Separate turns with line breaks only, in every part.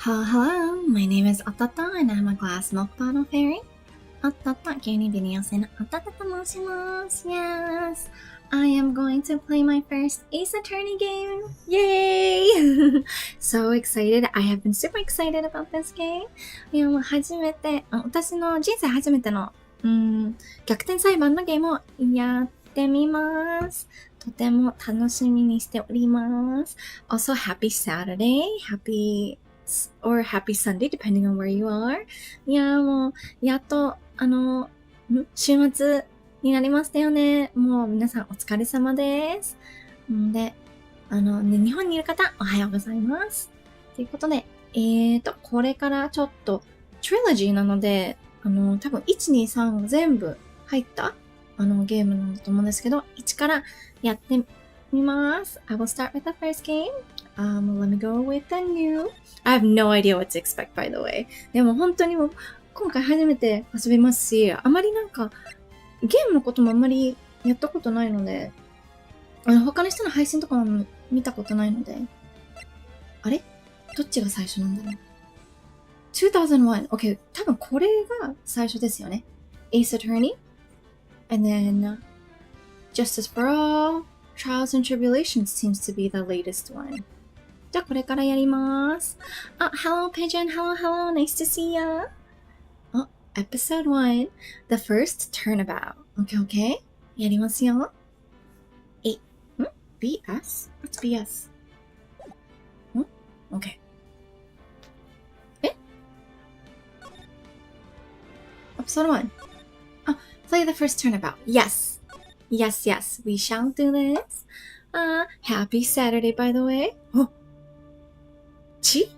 Hello, my name is Ototo and I'm a glass milk bottle fairy. おっとっと、牛乳瓶の妖精のおととと申します。Yes, I am going to play my first Ace Attorney game. Yay! So excited. I have been super excited about this game. いや、もう私の人生初めての、逆転裁判のゲームをやってみます。とても楽しみにしております。Also, happy Saturday, happy Sunday, depending on where you are. いや、もう、やっと、週末になりましたよね。もう皆さんお疲れ様です。で、日本にいる方、おはようございます。ということで、これからちょっと、Trilogy なので、多分、1、2、3全部入った、ゲームなんだと思うんですけど、1からやってみます。I will start with the first game.Let me go with the new. I have no idea what to expect, by the way. でも本当にもう今回初めて遊びますし、あまりなんかゲームのこともあんまりやったことないので、他の人の配信とかも見たことないので、あれ？どっちが最初なんだろう？ 2001. Okay, 多分これが最初ですよね。Ace Attorney, and then Justice for All.Trials and Tribulations seems to be the latest one. じゃあこれからやります。Hello Pigeon, hello, nice to see ya. Episode 1, the first turnabout. Okay. やりますよ。BS? What's BS? Okay. Episode 1. Play the first turnabout. Yes, we shall do this. Happy Saturday, by the way. Oh, Chi?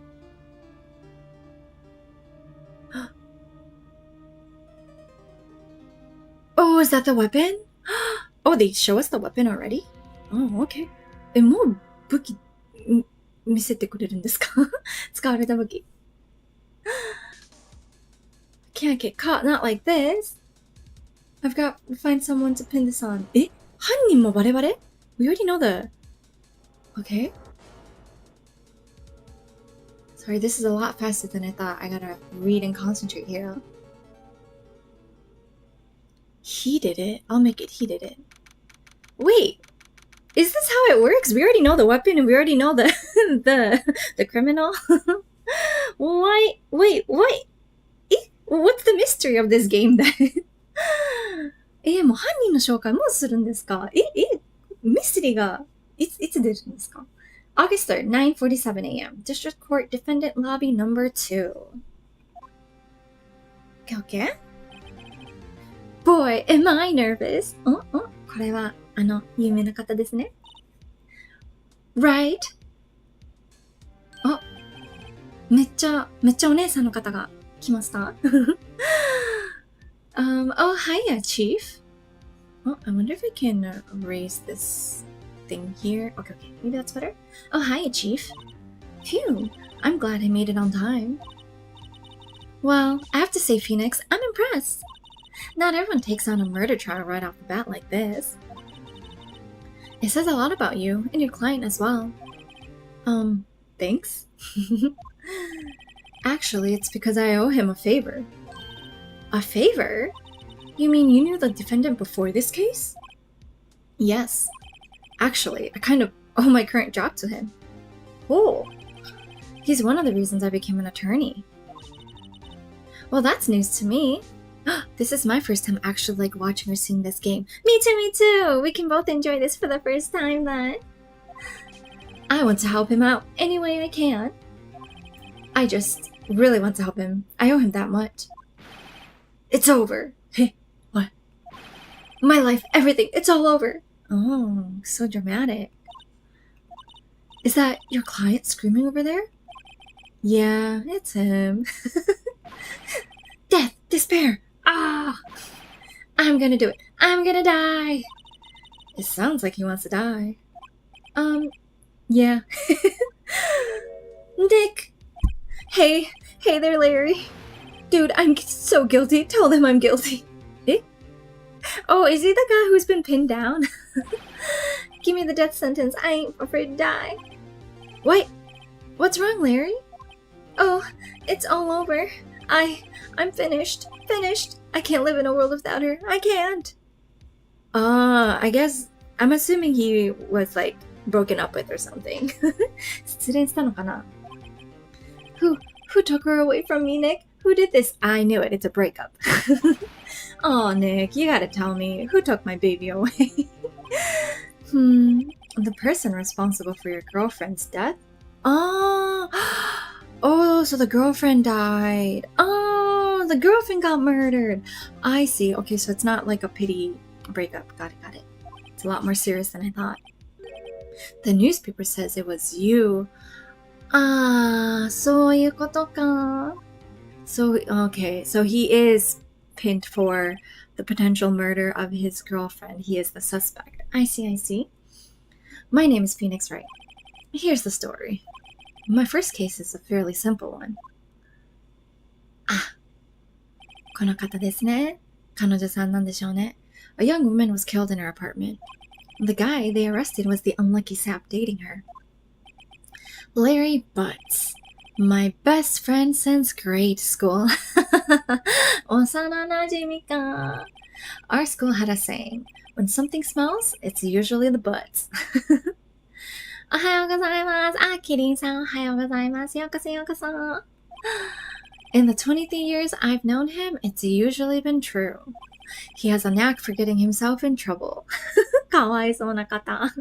Oh, is that the weapon? Oh, they show us the weapon already? Oh, okay. もう武器見せてくれるんですか？使われた武器。Can't get caught, not like this.I've got to find someone to pin this on. 犯人もバレバレ？ We already know the... Okay. Sorry, this is a lot faster than I thought. I gotta read and concentrate here. He did it. I'll make it. He did it. Wait. Is this how it works? We already know the weapon and we already know the the criminal. Why? Wait, what? What's the mystery of this game then? もう犯人の紹介もうするんですか？ミステリーがいつ出るんですか？ August 3rd, 9:47 a.m. District Court Defendant Lobby Number 2. Okay. Boy, am I nervous. これは有名な方ですね。Right? めっちゃお姉さんの方が来ました。Oh, hiya, Chief. I wonder if I can raise this thing here. Okay, maybe that's better. Oh, hiya, Chief. Phew, I'm glad I made it on time. Well, I have to say, Phoenix, I'm impressed. Not everyone takes on a murder trial right off the bat like this. It says a lot about you and your client as well. Thanks? Actually, it's because I owe him a favor. A favor? You mean you knew the defendant before this case? Yes. Actually, I kind of owe my current job to him. Oh. He's one of the reasons I became an attorney. Well, that's news to me. This is my first time actually watching or seeing this game. Me too! We can both enjoy this for the first time then. I want to help him out any way I can. I just really want to help him. I owe him that much.It's over. Hey, what? My life, everything, it's all over. Oh, so dramatic. Is that your client screaming over there? Yeah, it's him. Death, despair. I'm gonna do it. I'm gonna die. It sounds like he wants to die. Yeah. Nick. Hey there, Larry.Dude, I'm so guilty. Tell them I'm guilty. Oh, is he the guy who's been pinned down? Give me the death sentence. I ain't afraid to die. Wait, what's wrong, Larry? Oh, it's all over. I'm finished. Finished. I can't live in a world without her. I can't. I guess I'm assuming he was like broken up with or something. 失恋したのかな? Who took her away from me, Nick? Who did this? I knew it. It's a breakup. Oh, Nick, you gotta tell me. Who took my baby away? The person responsible for your girlfriend's death? Oh, so the girlfriend died. Oh, the girlfriend got murdered. I see. Okay, so it's not like a pity breakup. Got it. It's a lot more serious than I thought. The newspaper says it was you. そういうことか. So, okay, so he is pinned for the potential murder of his girlfriend. He is the suspect. I see. My name is Phoenix Wright. Here's the story. My first case is a fairly simple one. この方ですね。彼女さんなんでしょうね。A young woman was killed in her apartment. The guy they arrested was the unlucky sap dating her. Larry Butts. My best friend since grade school. 幼馴染みか. Our school had a saying. When something smells, it's usually the butts. おはようございます。キリンさんおはようございます。ようこそようこそ。In the 23 years I've known him, it's usually been true. He has a knack for getting himself in trouble. かわいそうな方.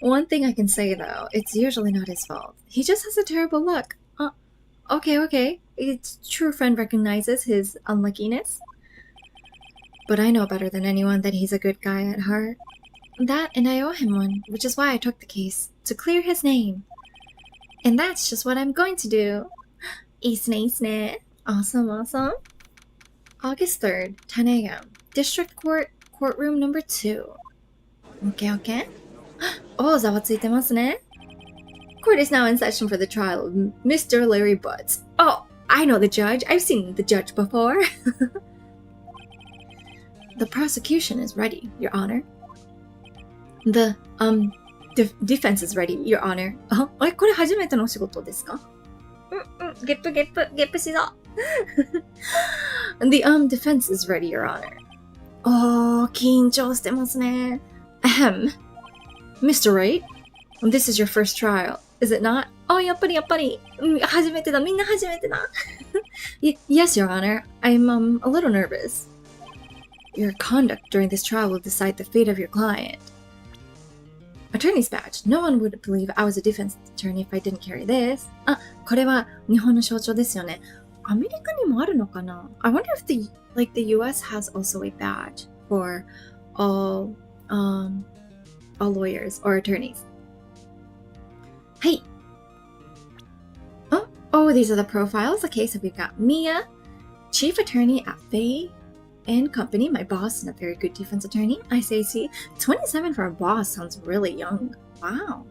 One thing I can say though, it's usually not his fault. He just has a terrible luck. Okay. Its true friend recognizes his unluckiness. But I know better than anyone that he's a good guy at heart. That and I owe him one, which is why I took the case, to clear his name. And that's just what I'm going to do. いいっすね. Awesome. August 3rd, 10 a.m. District Court, courtroom number 2. Okay. ざわついてますね. Court is now in session for the trial of Mr. Larry Butts. Oh, I know the judge. I've seen the judge before. The prosecution is ready, Your Honor. The defense is ready, Your Honor. これ初めてのお仕事ですか? ゲップしそう。The defense is ready, Your Honor. 緊張してますね. Ahem. Mr. Wright, this is your first trial, is it not? やっぱり。初めてだ。みんな初めてだ。Yes, Your Honor. I'm a little nervous. Your conduct during this trial will decide the fate of your client. Attorney's badge. No one would believe I was a defense attorney if I didn't carry this. これは日本の象徴ですよね。アメリカにもあるのかな? I wonder if the US has also a badge for all lawyers or attorneys. はい。Oh, these are the profiles. Okay, so we've got Mia, chief attorney at Fay and Company, my boss and a very good defense attorney. I see. 27 for a boss sounds really young. Wow.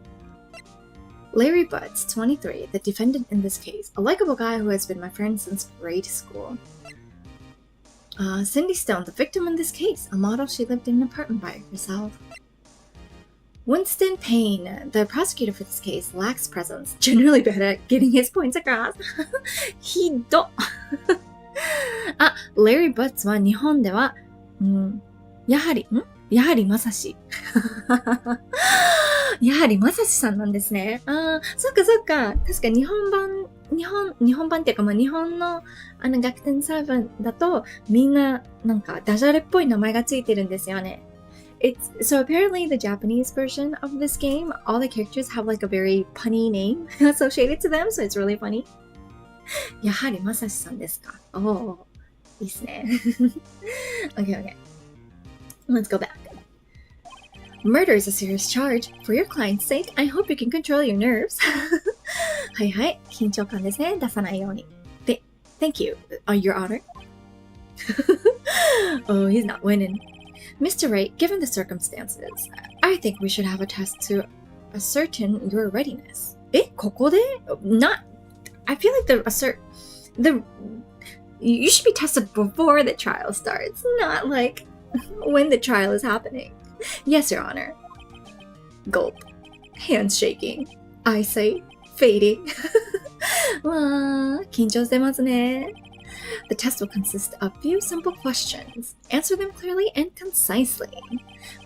Larry Butts, 23, the defendant in this case, a likable guy who has been my friend since grade school. Cindy Stone, the victim in this case, a model she lived in an apartment by herself. Winston Payne, the prosecutor for this case, lacks presence, generally bad at getting his points across. ひどLarry Butts は日本では、やはりまさし。やはりまさしさんなんですね。そっか。確か日本版っていうか、日本の逆転裁判だと、みんななんかダジャレっぽい名前がついてるんですよね。So apparently the Japanese version of this game, all the characters have like a very punny name associated to them, so it's really funny. やはりまさしさんですか。いいっすね。Okay. Let's go back. Murder is a serious charge. For your client's sake, I hope you can control your nerves. はい。緊張感ですね。出さないように。Thank you, Your Honor. Oh, he's not winning. Mr. Wright, given the circumstances, I think we should have a test to ascertain your readiness. ここで? I feel like you should be tested before the trial starts, not like when the trial is happening. Yes, Your Honor. Gulp. Hands shaking. I say, Fady. わー、緊張してますね。The test will consist of few simple questions. Answer them clearly and concisely.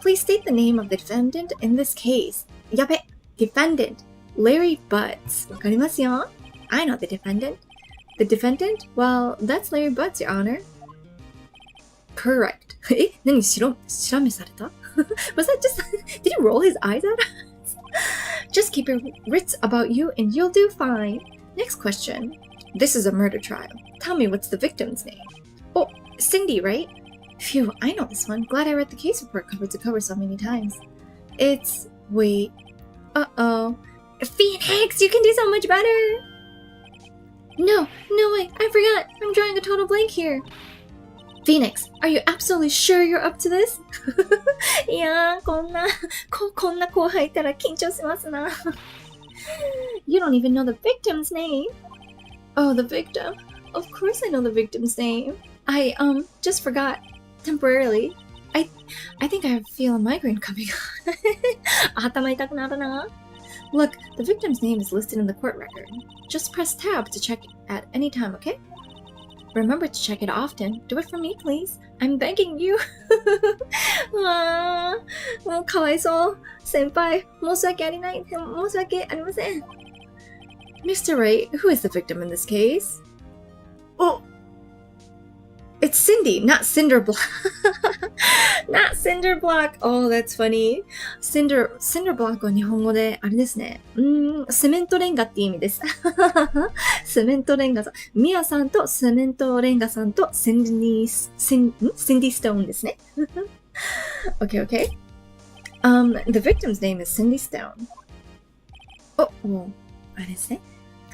Please state the name of the defendant in this case. やべ、defendant, Larry Butts. わかりますよ。I know the defendant. The defendant? Well, that's Larry Butts, Your Honor. Correct. え、何しらめされたWas that just... Did he roll his eyes at us? Just keep your wits about you and you'll do fine. Next question. This is a murder trial. Tell me what's the victim's name? Oh, Cindy, right? Phew, I know this one. Glad I read the case report cover to cover so many times. It's... Wait. Uh-oh. Phoenix, you can do so much better! No way, I forgot. I'm drawing a total blank here. Phoenix, are you absolutely sure you're up to this? いやー、こんな後輩いたら緊張しますな。You don't even know the victim's name. Oh, the victim. Of course I know the victim's name. I just forgot temporarily. I think I feel a migraine coming on. 頭痛くなるな。Look, the victim's name is listed in the court record. Just press tab to check at any time, okay? Remember to check it often. Do it for me, please. I'm begging you. わー、もうかわいそう。先輩、申し訳ありません。Mr. Wright, who is the victim in this case? Oh, it's Cindy, not Cinder Block. Not Cinder Block. Oh, that's funny. Cinder Block は日本語で、あれですね。セメントレンガって意味です。セメントレンガさん。ミアさんとセメントレンガさんとシンディストーンですね。Okay. The victim's name is Cindy Stone. Oh, well, あれですね。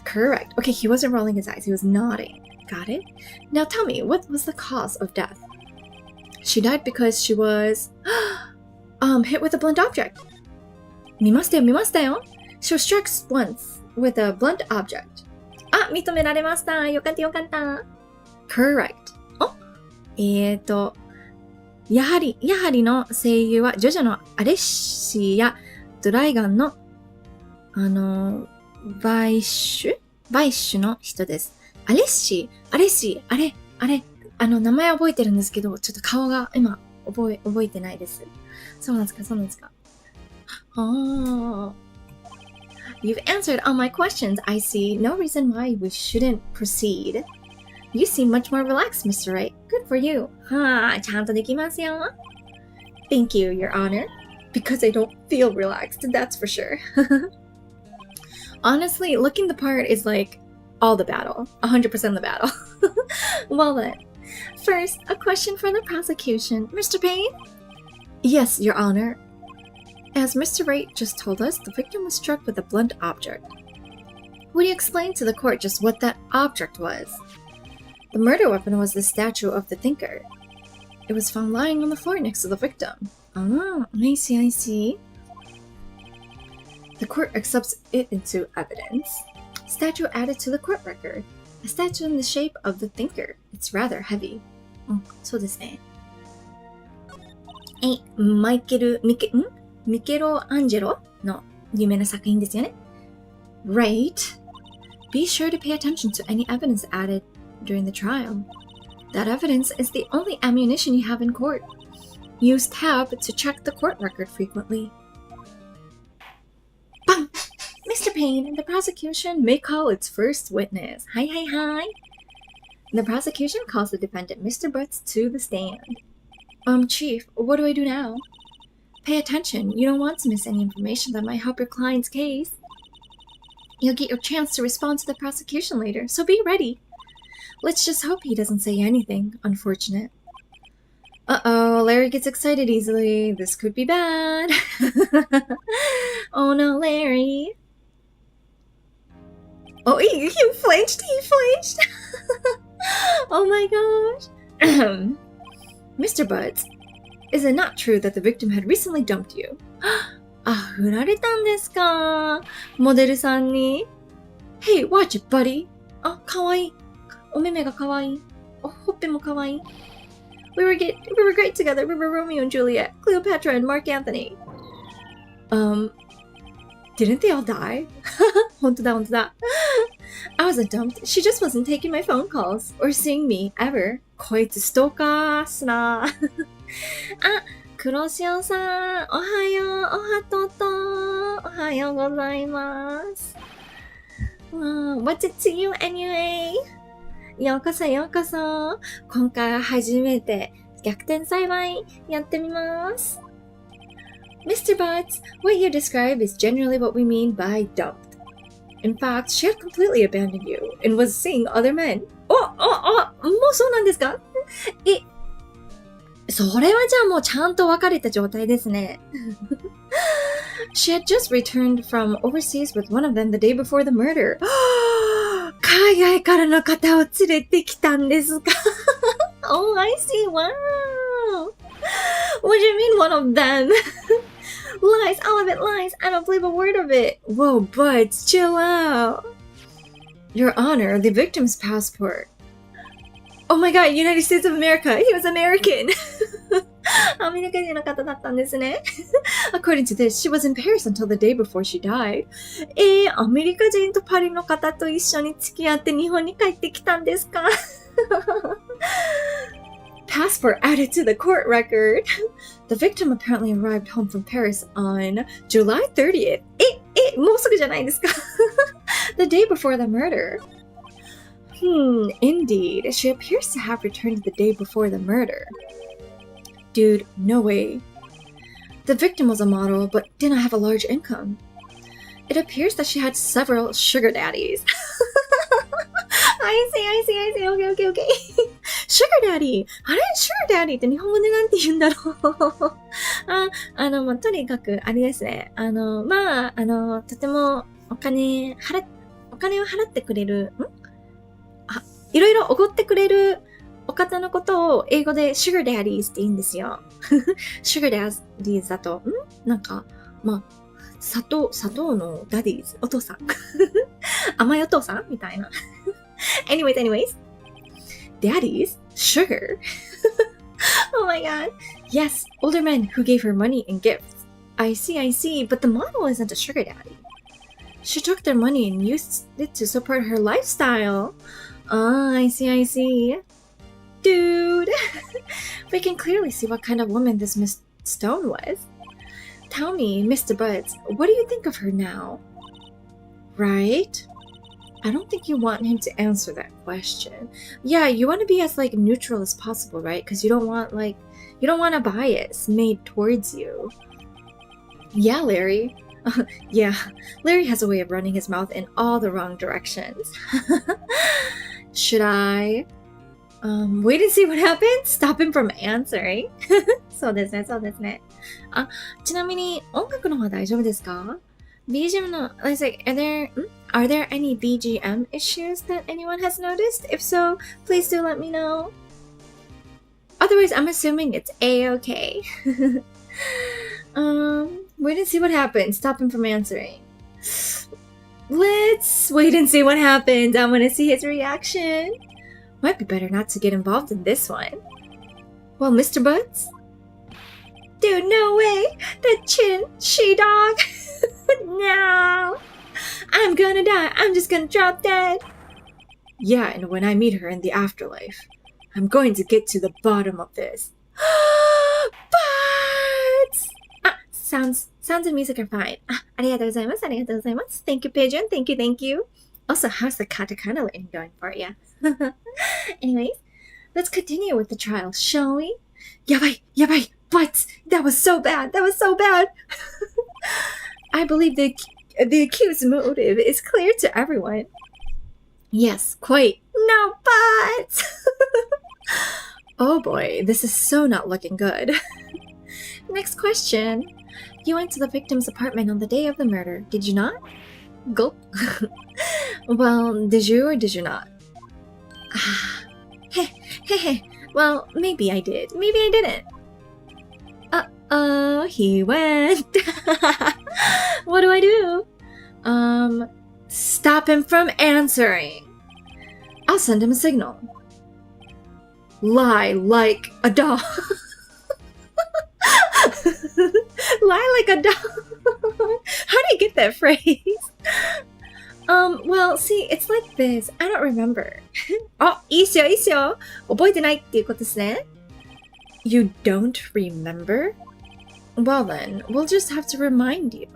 Correct. Okay, he wasn't rolling his eyes. He was nodding. Got it? Now tell me, what was the cause of death? She died because she was hit with a blunt object. 見ましたよ。She was struck once with a blunt object. あ、認められました。よかった。Correct. やはりの声優はジョジョのアレッシーやドライガンのバイッシュの人です。アレッシー、あれ、名前覚えてるんですけど、ちょっと顔が今覚えてないです。そうなんですか。You've answered all my questions. I see no reason why we shouldn't proceed. You seem much more relaxed, Mr. Wright. Good for you. ちゃんとできますよ。Thank you, Your Honor. Because I don't feel relaxed, that's for sure. Honestly, looking the part is like all the battle. 100% the battle. Well then. First, a question for the prosecution. Mr. Payne? Yes, Your Honor. As Mr. Wright just told us, the victim was struck with a blunt object. Would you explain to the court just what that object was? The murder weapon was the statue of the thinker. It was found lying on the floor next to the victim. Ah, I see. The court accepts it into evidence. Statue added to the court record. A statue in the shape of the thinker. It's rather heavy. そうですね。ミケロアンジェロの有名な作品ですよね。Right. Be sure to pay attention to any evidence added during the trial. That evidence is the only ammunition you have in court. Use tab to check the court record frequently. Bang! Mr. Payne, the prosecution may call its first witness. Hi. The prosecution calls the defendant, Mr. Butts, to the stand. Chief, what do I do now? Pay attention. You don't want to miss any information that might help your client's case. You'll get your chance to respond to the prosecution later, so be ready. Let's just hope he doesn't say anything unfortunate. Uh-oh, Larry gets excited easily. This could be bad. Oh no, Larry. Oh, he flinched. Oh my gosh. Mr. Butts, is it not true that the victim had recently dumped you? 振られたんですか。モデルさんに。Hey, watch it, buddy. かわいい。お目目がかわいい。ほっぺもかわいい。We were great together. We were Romeo and Juliet, Cleopatra and Mark Anthony. Didn't they all die? 本当だ。I wasn't dumped. She just wasn't taking my phone calls or seeing me ever. こいつストーカーっすな。あ、黒潮さん、おはよう、おはとと、おはようございます。What's it to you anyway? ようこそ。今回は初めて逆転裁判やってみます。Mr. Butts, what you describe is generally what we mean by dumped. In fact, she had completely abandoned you and was seeing other men. もうそうなんですか？それはじゃあもうちゃんと別れた状態ですね。She had just returned from overseas with one of them the day before the murder. 海外からの方を連れてきたんですか？ Oh, I see. Wow. What do you mean one of them? Lies, all of it lies. I don't believe a word of it. Whoa, Butts, chill out. Your Honor, the victim's passport. Oh my god, United States of America. He was American. アメリカ人の方だったんですね。According to this, she was in Paris until the day before she died. アメリカ人とパリの方と一緒に付き合って日本に帰ってきたんですか？Passport added to the court record. The victim apparently arrived home from Paris on July 30th. もうすぐじゃないですか？ The day before the murder. Indeed. She appears to have returned the day before the murder. Dude, no way. The victim was a model, but didn't have a large income. It appears that she had several sugar daddies. I see. Okay. Sugar daddy. あれ Sugar daddy って日本語でなんて言うんだろう。とにかく、あれですね。とてもお金を払ってくれる、いろいろおごってくれるお方のことを英語で Sugar daddies って言うんですよ。Sugar daddies だと、砂糖のダディーズ、お父さん。甘いお父さんみたいな。Anyways. Daddies? Sugar? Oh my god. Yes, older men who gave her money and gifts. I see, but the model isn't a sugar daddy. She took their money and used it to support her lifestyle. I see. Dude, we can clearly see what kind of woman this Miss Stone was. Tell me, Mr. Butts, what do you think of her now? Right? I don't think you want him to answer that question. Yeah, you want to be as neutral as possible, right? Because you don't want a bias made towards you. Yeah, Larry. Yeah, Larry has a way of running his mouth in all the wrong directions. Should I wait and see what happens? Stop him from answering. そうですね。ちなみに音楽の方は大丈夫ですか？ BGM の、are there any BGM issues that anyone has noticed? If so, please do let me know. Otherwise, I'm assuming it's A-okay. Wait and see what happens. Stop him from answering. Let's wait and see what happens. I want to see his reaction. Might be better not to get involved in this one. Well, Mr. Butts? Dude, no way! That she-dog! No! I'm gonna die. I'm just gonna drop dead. Yeah, and when I meet her in the afterlife, I'm going to get to the bottom of this. Butts! Sounds and music are fine. ありがとうございます。Thank you, Pigeon. Thank you. Also, how's the katakana learning going for you? Anyways, let's continue with the trial, shall we? やばい Butts! That was so bad. I believe the accused's motive is clear to everyone. Yes, quite. No, Butts! Oh boy, this is so not looking good. Next question. You went to the victim's apartment on the day of the murder, did you not? Gulp. Well, did you or did you not? Well, maybe I did. Maybe I didn't. He went. What do I do? Stop him from answering. I'll send him a signal. Lie like a dog. Lie like a dog. How do you get that phrase? Well, see, it's like this. I don't remember. あ、いいっすよ、いいっすよ。覚えてないっていうことですね。You don't remember? Well then, we'll just have to remind you.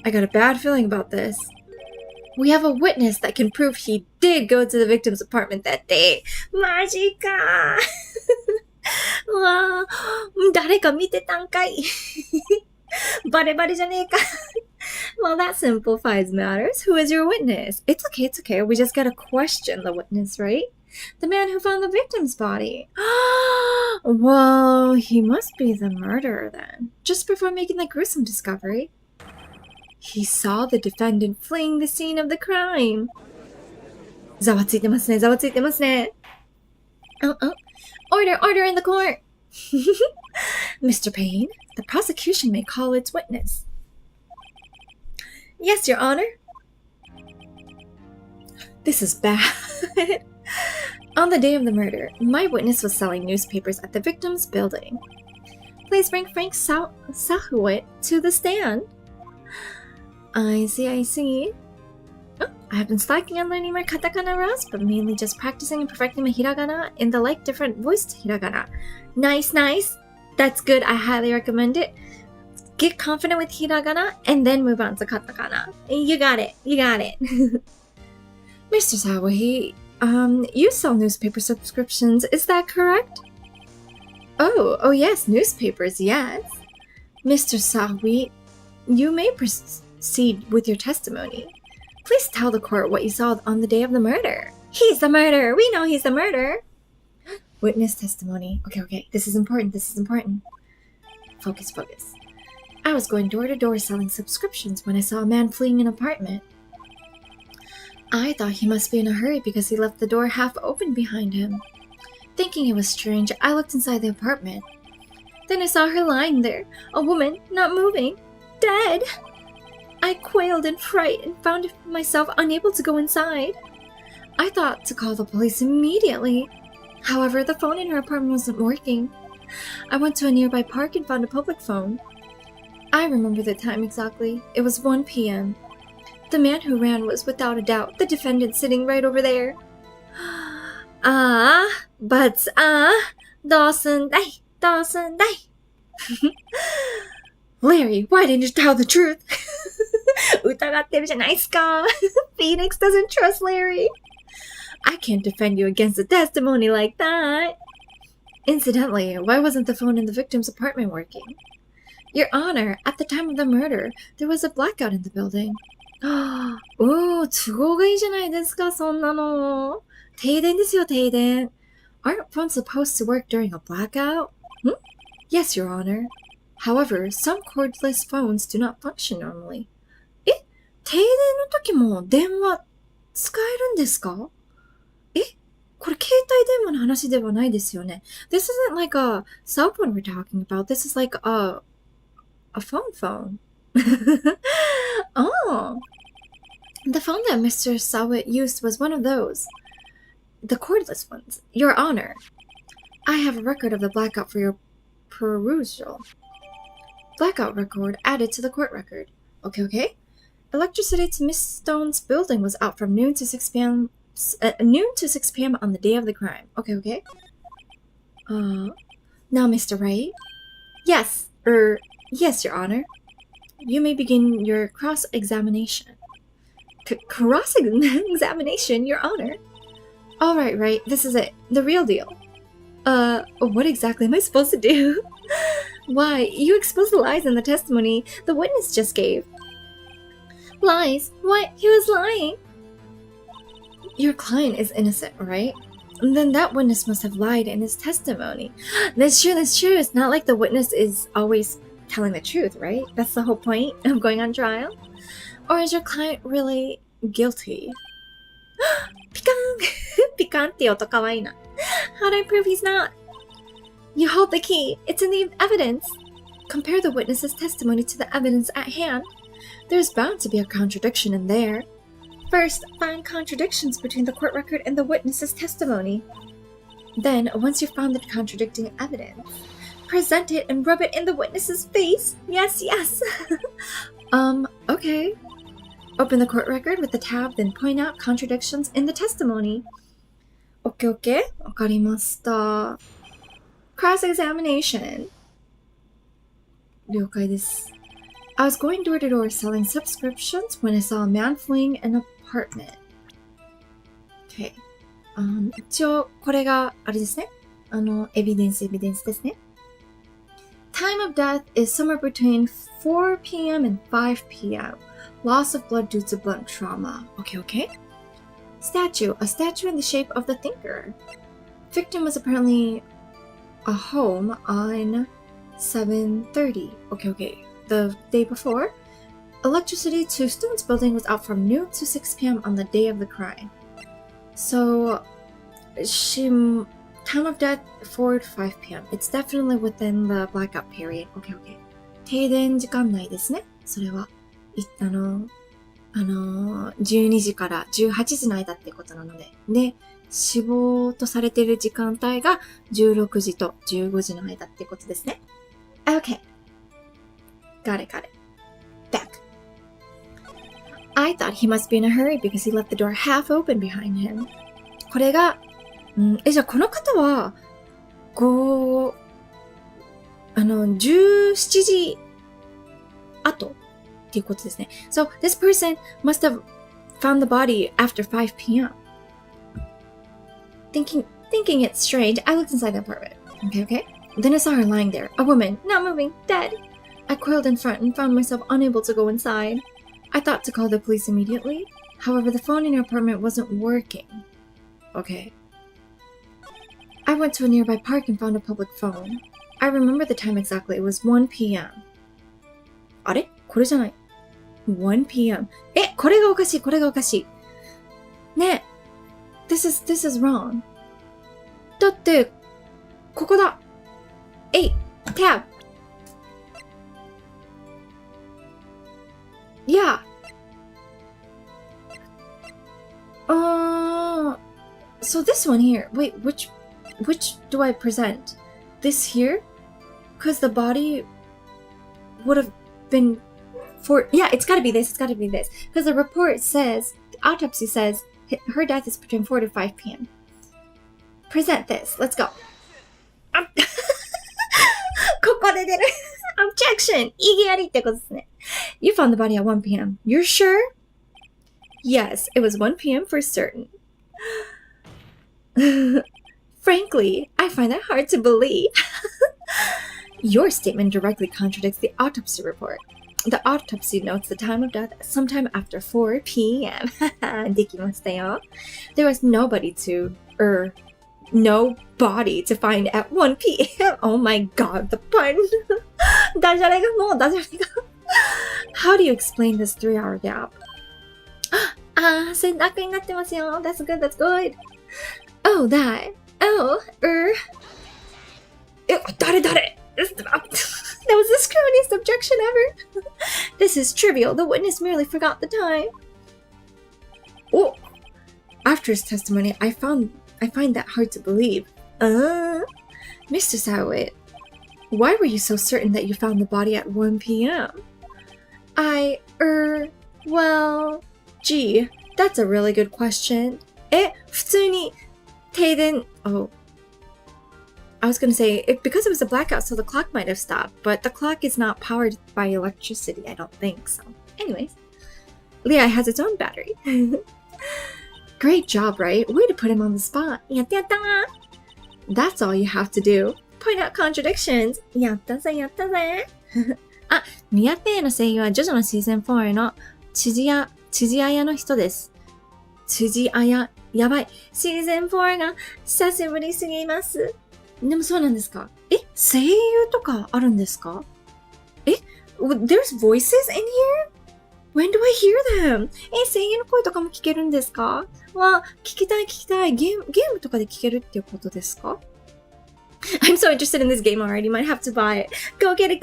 I got a bad feeling about this. We have a witness that can prove he did go to the victim's apartment that day. マジかうわぁ、誰か見てたんかいバレバレじゃねえかWell, that simplifies matters. Who is your witness? It's okay. We just gotta question the witness, right? The man who found the victim's body. Well, he must be the murderer then. Just before making the gruesome discovery, he saw the defendant fleeing the scene of the crime. ざわついてますね、ざわついてますね。Order in the court. Mr. Payne, the prosecution may call its witness. Yes, Your Honor. This is bad. On the day of the murder, my witness was selling newspapers at the victim's building. Please bring Frank Sahowit to the stand. I see. Oh, I have been slacking on learning my katakana rust, but mainly just practicing and perfecting my hiragana in the different voiced hiragana. Nice. That's good. I highly recommend it. Get confident with hiragana and then move on to katakana. You got it. Mr. Sawahi, you sell newspaper subscriptions, is that correct? Oh yes, newspapers, yes. Mr. Sawahi, you may proceed with your testimony. Please tell the court what you saw on the day of the murder. He's the murderer. We know he's the murderer. Witness testimony. Okay. This is important. Focus. I was going door to door selling subscriptions when I saw a man fleeing an apartment. I thought he must be in a hurry because he left the door half open behind him. Thinking it was strange, I looked inside the apartment. Then I saw her lying there, a woman, not moving, dead. I quailed in fright and found myself unable to go inside. I thought to call the police immediately. However, the phone in her apartment wasn't working. I went to a nearby park and found a public phone. I remember the time exactly. It was 1 p.m. The man who ran was without a doubt the defendant sitting right over there. Dawson Day. Larry, why didn't you tell the truth? 疑ってるじゃないですか Phoenix doesn't trust Larry. I can't defend you against a testimony like that. Incidentally, why wasn't the phone in the victim's apartment working? Your Honor, at the time of the murder, there was a blackout in the building. 都合がいいじゃないですか、そんなの。停電ですよ、停電。Aren't phones supposed to work during a blackout? Yes, Your Honor. However, some cordless phones do not function normally. 停電の時も電話使えるんですか？これ携帯電話の話ではないですよね。This isn't like a cell phone we're talking about. This is like a phone. Oh. The phone that Mr. Sawit used was one of those. The cordless ones. Your Honor, I have a record of the blackout for your perusal. Blackout record added to the court record. Okay. Electricity to Miss Stone's building was out from noon to 6 p.m. On the day of the crime. Okay. Now, Mr. Wright? Yes, Your Honor. You may begin your cross-examination. Cross-examination, Your Honor? All right, this is it. The real deal. What exactly am I supposed to do? Why, you exposed the lies in the testimony the witness just gave. Lies? What? He was lying. Your client is innocent, right? And then that witness must have lied in his testimony. That's true. It's not like the witness is always telling the truth, right? That's the whole point of going on trial. Or is your client really guilty? Pikante oto kawaii na. How do I prove he's not? You hold the key. It's in the evidence. Compare the witness's testimony to the evidence at hand. There's bound to be a contradiction in there. First, find contradictions between the court record and the witness's testimony. Then, once you've found the contradicting evidence, present it and rub it in the witness's face. Yes. Okay. Open the court record with the tab, then point out contradictions in the testimony. Okay, okay. わかりました。Cross-examination. 了解です。I was going door to door selling subscriptions when I saw a man fleeing an apartment. Okay. 一応、これが、あれですね。エビデンスですね。Time of death is somewhere between 4 p.m. and 5 p.m. Loss of blood due to blunt trauma. Okay, okay. Statue. A statue in the shape of the thinker. Victim was apparently a home on 7:30. Okay, okay. The day before. Electricity to students' building was out from noon to 6 p.m. on the day of the crime. So, time of death 4 to 5 p.m. It's definitely within the blackout period. Okay, okay. 停電時間内ですね。それは。12時から18時の間ってことなので。で、死亡とされている時間帯が16時と15時の間ってことですね。Okay. Got it. Back. I thought he must be in a hurry because he left the door half open behind him. これが、じゃあこの方は、17時後っていうことですね。So, this person must have found the body after 5 p.m. Thinking it's strange, I looked inside the apartment. Okay. Then I saw her lying there, a woman, not moving, dead. I coiled in front and found myself unable to go inside. I thought to call the police immediately. However, the phone in her apartment wasn't working. Okay. I went to a nearby park and found a public phone. I remember the time exactly. It was 1 p.m. あれ？これじゃない。1 p.m. これがおかしい。ねえ。This is wrong. だって、ここだ。tab. Yeah. So this one here. Wait, which do I present? This here? Because the body would have been yeah, it's gotta be this. Because the report says, the autopsy says, her death is between 4 to 5 p.m. Present this. Let's go. ここで出る Objection! 意義ありってことですね。You found the body at 1 p.m. You're sure? Yes, it was 1 p.m. for certain. Frankly, I find that hard to believe. Your statement directly contradicts the autopsy report. The autopsy notes the time of death sometime after 4 p.m. できましたよ。There was no body to find at 1 p.m. Oh my god, the pun. ダジャレが。How do you explain this 3-hour gap? 選択になってますよ。That's good. Oh, that.誰That was the screwiest objection ever. This is trivial. The witness merely forgot the time. Oh, after his testimony, I find that hard to believe. Mr. Sowit, why were you so certain that you found the body at 1 p.m.? Well, gee, that's a really good question. 普通に停電 I was going to say, because it was a blackout, so the clock might have stopped, but the clock is not powered by electricity, I don't think so. Anyways, Leah has its own battery. Great job, right? Way to put him on the spot. やった。That's all you have to do. Point out contradictions. やったぜ。ミヤペイの声優はジョジョのシーズン4の辻彩の人です。辻彩、やばい。シーズン4が久しぶりすぎます。でもそうなんですか？声優とかあるんですか？There's voices in here? When do I hear them? 声優の声とかも聞けるんですか？聞きたい。ゲームとかで聞けるっていうことですか？ I'm so interested in this game already. Might have to buy it. Go get it.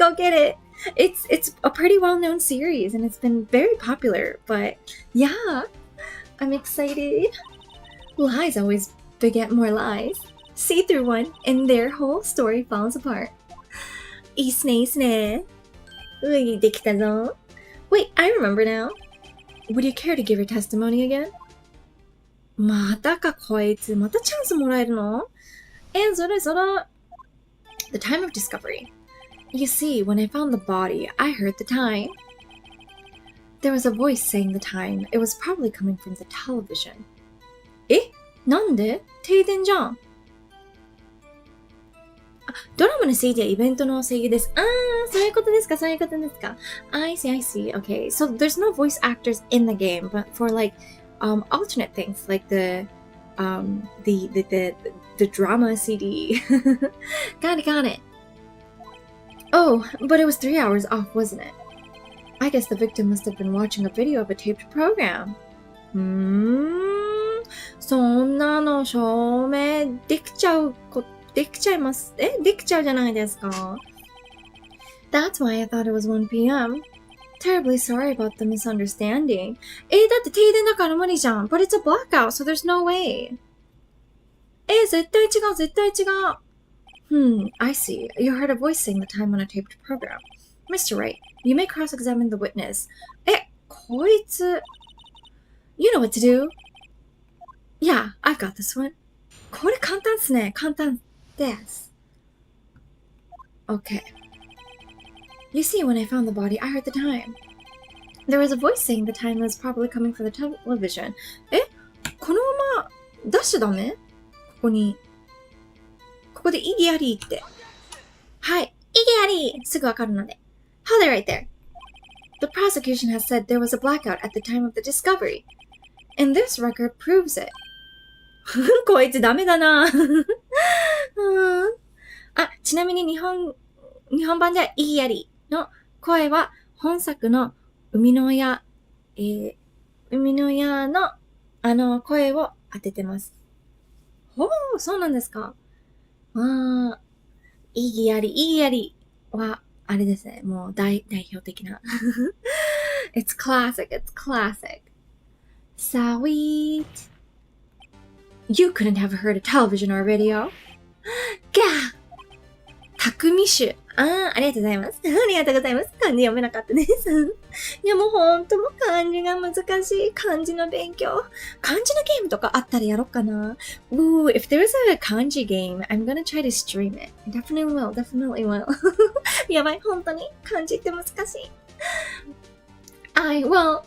It's a pretty well-known series and it's been very popular. But yeah, I'm excited. Lies always beget more lies. See through one and their whole story falls apart. いいっすね。うい、できたぞ。Wait, I remember now. Would you care to give your testimony again? またかこいつ。またチャンスもらえるの？それ。The time of discovery. You see, when I found the body, I heard the time. There was a voice saying the time. It was probably coming from the television. なんで？停電じゃん。ドラマのせいでイベントの声優です。そういうことですか。I see. Okay, so there's no voice actors in the game, but for like alternate things like the drama CD. Got it. Oh, but it was 3 hours off, wasn't it? I guess the victim must have been watching a video of a taped program. そんなの証明できちゃいます。できちゃうじゃないですか。That's why I thought it was 1 p.m. Terribly sorry about the misunderstanding. だって停電だから無理じゃん。But it's a blackout, so there's no way. 絶対違う。I see. You heard a voice saying the time on a taped program. Mr. Wright, you may cross-examine the witness. こいつ。You know what to do. Yeah, I've got this one. これ簡単っすね。簡単です。Okay. You see, when I found the body, I heard the time. There was a voice saying the time was probably coming from the television. このまま出しちゃダメ？ここで意義ありって。はい、意義ありすぐわかるので。Hold it right there. The prosecution has said there was a blackout at the time of the discovery. And this record proves it. こいつダメだな。ちなみに日本版では意義ありの声は本作の生みの親の声を当ててます。そうなんですか。意義ありはあれですね。もう代表的な。It's classic. Sweet. You couldn't have heard a television or radio. 匠種。ありがとうございます。漢字読めなかったです。いやもうほんともう漢字が難しい。漢字の勉強。漢字のゲームとかあったらやろうかな。Ooh, if there's a 漢字 game, I'm gonna try to stream it. Definitely will. やばい、本当に漢字って難しい。I will.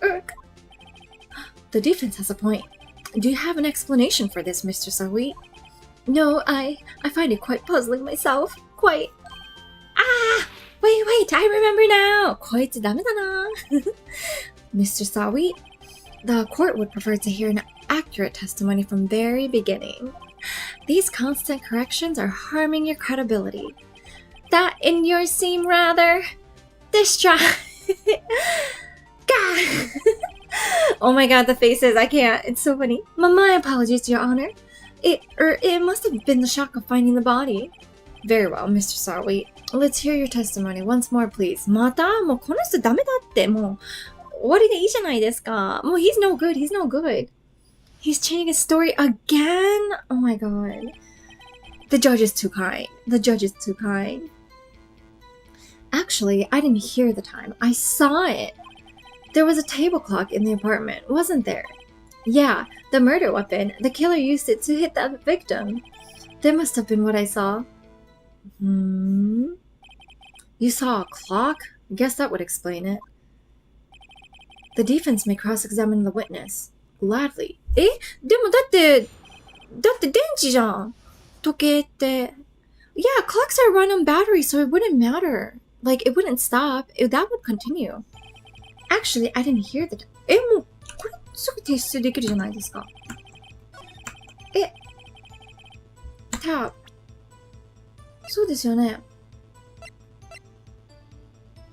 The defense has a point. Do you have an explanation for this, Mr. Sawi? No, I find it quite puzzling myself. Quite. Wait, I remember now. こいつダメだな。Mr. Sawi, the court would prefer to hear an accurate testimony from very beginning. These constant corrections are harming your credibility. That and yours seem rather distracting. Oh my god, the faces, I can't. It's so funny. My apologies, Your Honor. It must have been the shock of finding the body. Very well, Mr. Sawi. Let's hear your testimony once more, please. またもうこの人ダメだって。もう終わりでいいじゃないですか。もう he's no good. He's changing his story again? Oh my god. The judge is too kind. Actually, I didn't hear the time. I saw it. There was a table clock in the apartment, wasn't there? Yeah, the murder weapon. The killer used it to hit the victim. That must have been what I saw. You saw a clock? I guess that would explain it. The defense may cross-examine the witness. Gladly. でもだって電池じゃん。時計って。Yeah, clocks are run on battery, so it wouldn't matter. Like, it wouldn't stop. That would continue. Actually, I didn't hear the... もう、これすぐ提出できるじゃないですか。tab。そうですよね。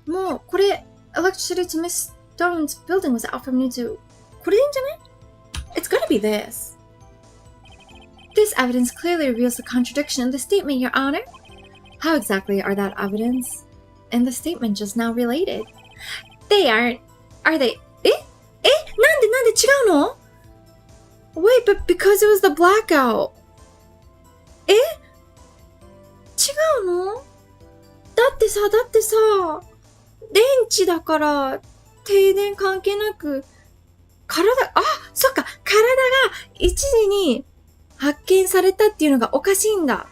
もう、これ、electricity to Miss Stone's building was out from noon to... これでいいんじゃない？ It's gotta be this. This evidence clearly reveals the contradiction in the statement, Your Honor. How exactly are that evidence and the statement just now related? They aren't. Are they? なんで違うの？ Wait, but because it was the blackout. 違うの？だってさ、電池だから、停電関係なく、そっか、体が1時に発見されたっていうのがおかしいんだ。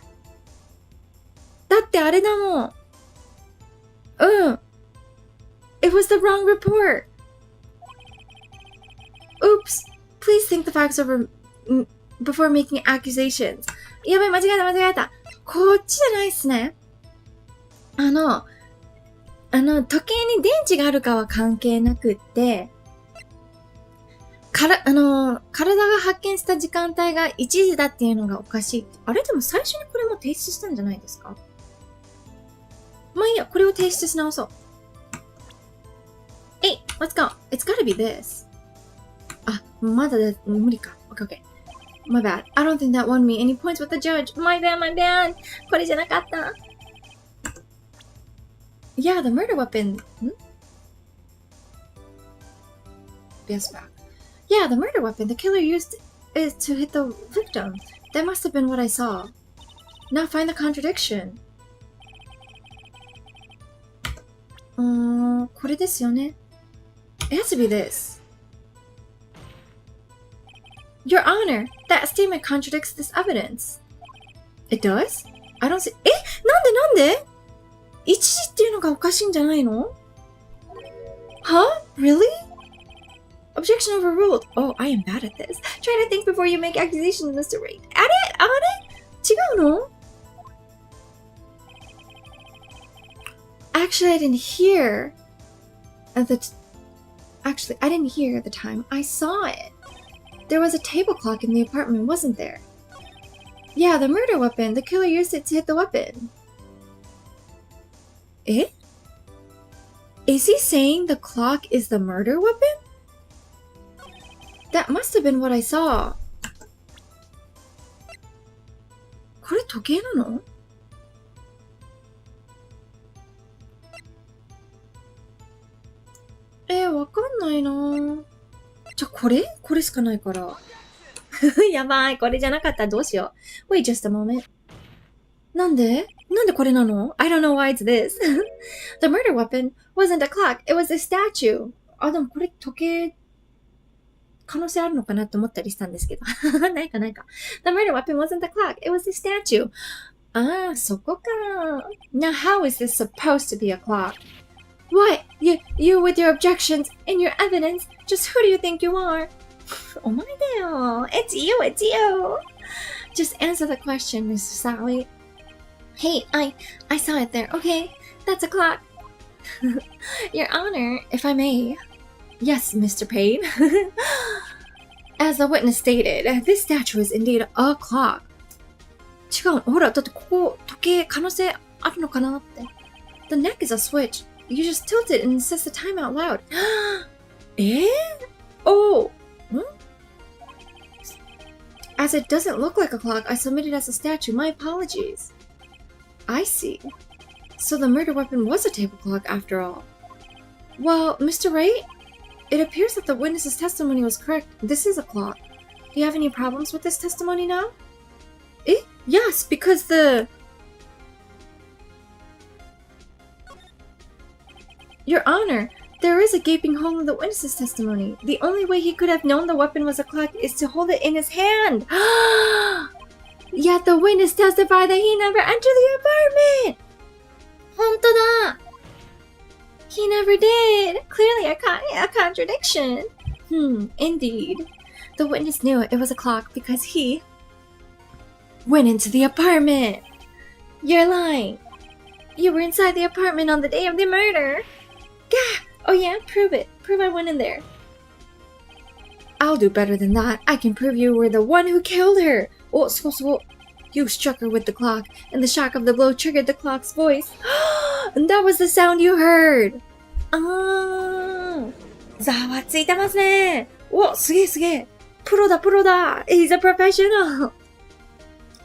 だってあれだもん。It was the wrong report. Oops. Please think the facts over before making accusations. やばい、間違えた。こっちじゃないっすね。時計に電池があるかは関係なくって、体が発見した時間帯が1時だっていうのがおかしい。あれでも最初にこれも提出したんじゃないですか？まあいいや、これを提出し直そう。Let's go. It's gotta be this. まだ無理か。Okay. My bad. I don't think that won me any points with the judge. My bad. これじゃなかった。Yeah, the murder weapon. Yes, back. Yeah, the murder weapon. The killer used it to hit the victim. That must have been what I saw. Now find the contradiction. これですよね。It has to be this. Your Honor, that statement contradicts this evidence. It does? I don't see... なんで ?1 時っていうのがおかしいんじゃないの？ Huh? Really? Objection overruled. Oh, I am bad at this. Try to think before you make accusations, Mr. Wright. あれ違うの？ Actually, I didn't hear at the time. I saw it. There was a table clock in the apartment, wasn't there? Yeah, the murder weapon. The killer used it to hit the weapon. Is he saying the clock is the murder weapon? That must have been what I saw. これ時計なの？わかんないなぁ。じゃ、これしかないから。やばい。これじゃなかったらどうしよう。Wait just a moment. なんでこれなの？ I don't know why it's this. The murder weapon wasn't a clock. It was a statue. でもこれ時計、可能性あるのかなって思ったりしたんですけど。ないか。The murder weapon wasn't a clock. It was a statue. そこか。Now how is this supposed to be a clock? What? You with your objections and your evidence. Just who do you think you are? お前だよ。It's you. Just answer the question, Mr. Sally. Hey, I saw it there. Okay, that's a clock. Your Honor, if I may. Yes, Mr. Payne. As the witness stated, this statue is indeed a clock. 違う。ほら、だってここ、時計、可能性あるのかなって。The neck is a switch. You just tilt it and it says the time out loud. As it doesn't look like a clock, I submit it as a statue. My apologies. I see. So the murder weapon was a table clock after all. Well, Mr. Wright, it appears that the witness's testimony was correct. This is a clock. Do you have any problems with this testimony now? Yes, because Your Honor, there is a gaping hole in the witness's testimony. The only way he could have known the weapon was a clock is to hold it in his hand. Yet the witness testified that he never entered the apartment. 本当だ. He never did. Clearly a contradiction. Indeed. The witness knew it was a clock because he went into the apartment. You're lying. You were inside the apartment on the day of the murder. Oh yeah, prove it. Prove I went in there. I'll do better than that. I can prove you were the one who killed her. You struck her with the clock, and the shock of the blow triggered the clock's voice. And that was the sound you heard. ざわついてますね。すげえ。プロだ。He's a professional.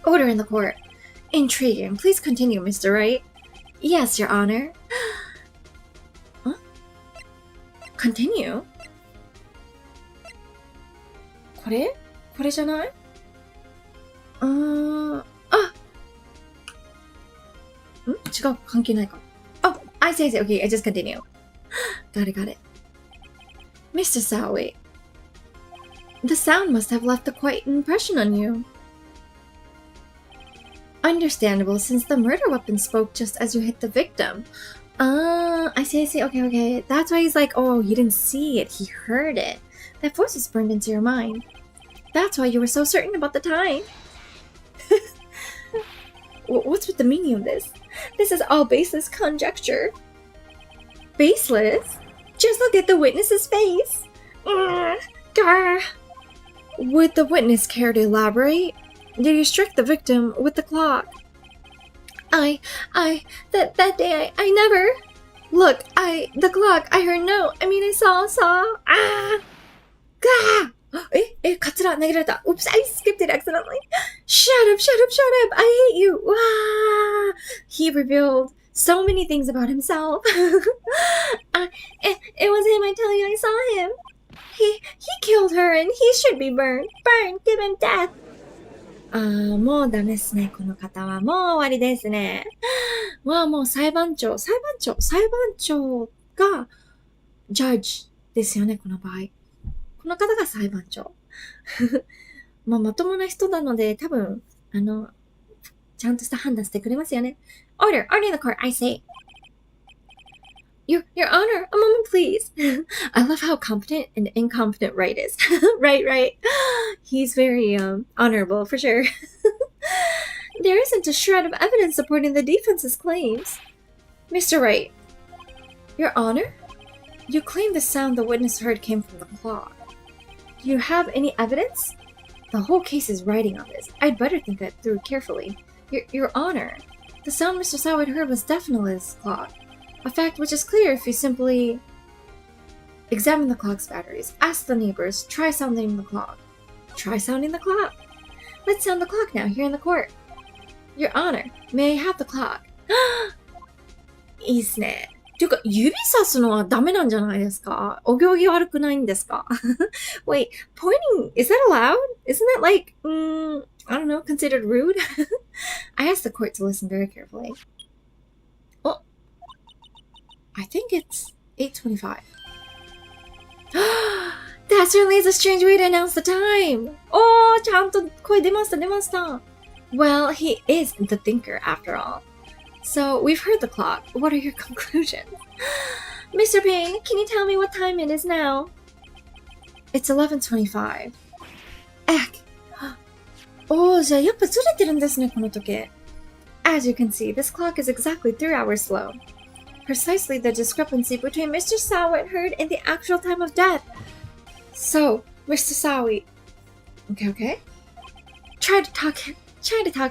Order in the court. Intriguing. Please continue, Mr. Wright. Yes, Your Honor. Continue? これじゃない？違う、関係ないか。I say, okay, I just continue. Got it. Mr. Sawi, the sound must have left quite an impression on you. Understandable, since the murder weapon spoke just as you hit the victim. I see. Okay. That's why he's like, oh, you didn't see it, he heard it. That voice is burned into your mind. That's why you were so certain about the time. What's with the meaning of this? This is all baseless conjecture. Baseless? Just look at the witness's face. Would the witness care to elaborate? Did you strike the victim with the clock? That day I never. Look, the clock, I heard no. I mean, I saw. Oops, I skipped it accidentally. Shut up. I hate you. He revealed so many things about himself. It was him, I tell you, I saw him. He killed her and he should be burned. Give him death. もうダメですね、この方は。もう終わりですね。もう裁判長がジャッジですよね、この場合。この方が裁判長。まともな人なので、多分、ちゃんとした判断してくれますよね。Order in the court, I say. Your Honor, a moment please. I love how competent and incompetent Wright is. Right. He's very honorable for sure. There isn't a shred of evidence supporting the defense's claims. Mr. Wright, Your Honor, you claim the sound the witness heard came from the clock. Do you have any evidence? The whole case is riding on this. I'd better think that through carefully. Your Honor, the sound Mr. Saward heard was definitely this clock. A fact which is clear if you simply examine the clock's batteries, ask the neighbors, try sounding the clock. Try sounding the clock? Let's sound the clock now, here in the court. Your Honor, may I have the clock? いいっすね。ていうか、指さすのはダメなんじゃないですか？お行儀悪くないんですか？ Wait, pointing, is that allowed? Isn't that like, I don't know, considered rude? I asked the court to listen very carefully. I think it's 8:25. That certainly is a strange way to announce the time. ちゃんと声出ました。Well, he is the thinker after all. So, we've heard the clock. What are your conclusions? Mr. Payne, can you tell me what time it is now? It's 11:25. じゃあやっぱずれてるんですね、この時計。As you can see, this clock is exactly 3 hours slow. Precisely the discrepancy between Mr. Sawi heard and the actual time of death. So, Mr. Sawi. Okay. Try to talk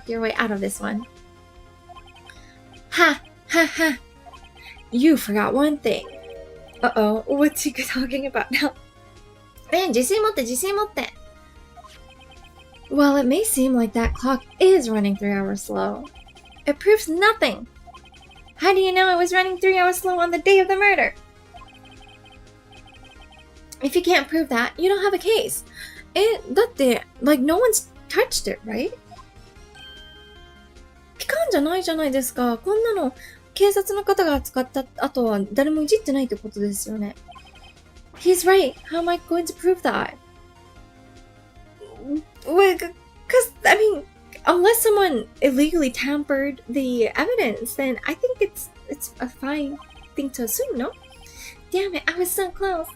your way out of this one. Ha. You forgot one thing. Uh-oh, what's he talking about now? 自信持って。Well, it may seem like that clock is running 3 hours slow. It proves nothing. How do you know it was running 3 hours slow on the day of the murder? If you can't prove that, you don't have a case. だって、like, no one's touched it, right? 期間じゃないじゃないですか。こんなの、警察の方が扱った後は誰もいじってないってことですよね。He's right. How am I going to prove that? Well, because, I mean, unless someone illegally tampered the evidence, then I think it's a fine thing to assume, no? Damn it, I was so close.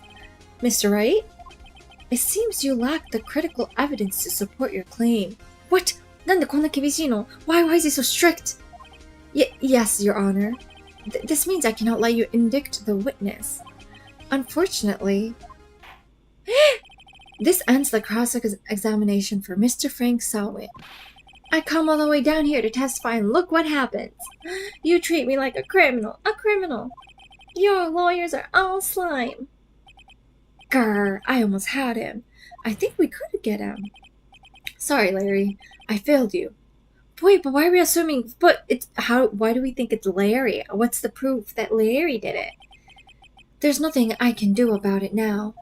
Mr. Wright? It seems you lack the critical evidence to support your claim. What? なんでこんな厳しいの? Why is he so strict? Yes, Your Honor. This means I cannot let you indict the witness. Unfortunately, this ends the cross-examination for Mr. Frank Salwit. I come all the way down here to testify and look what happens. You treat me like a criminal. Your lawyers are all slime. Grr, I almost had him. I think we could get him. Sorry, Larry. I failed you. Wait, but why are we assuming... Why do we think it's Larry? What's the proof that Larry did it? There's nothing I can do about it now.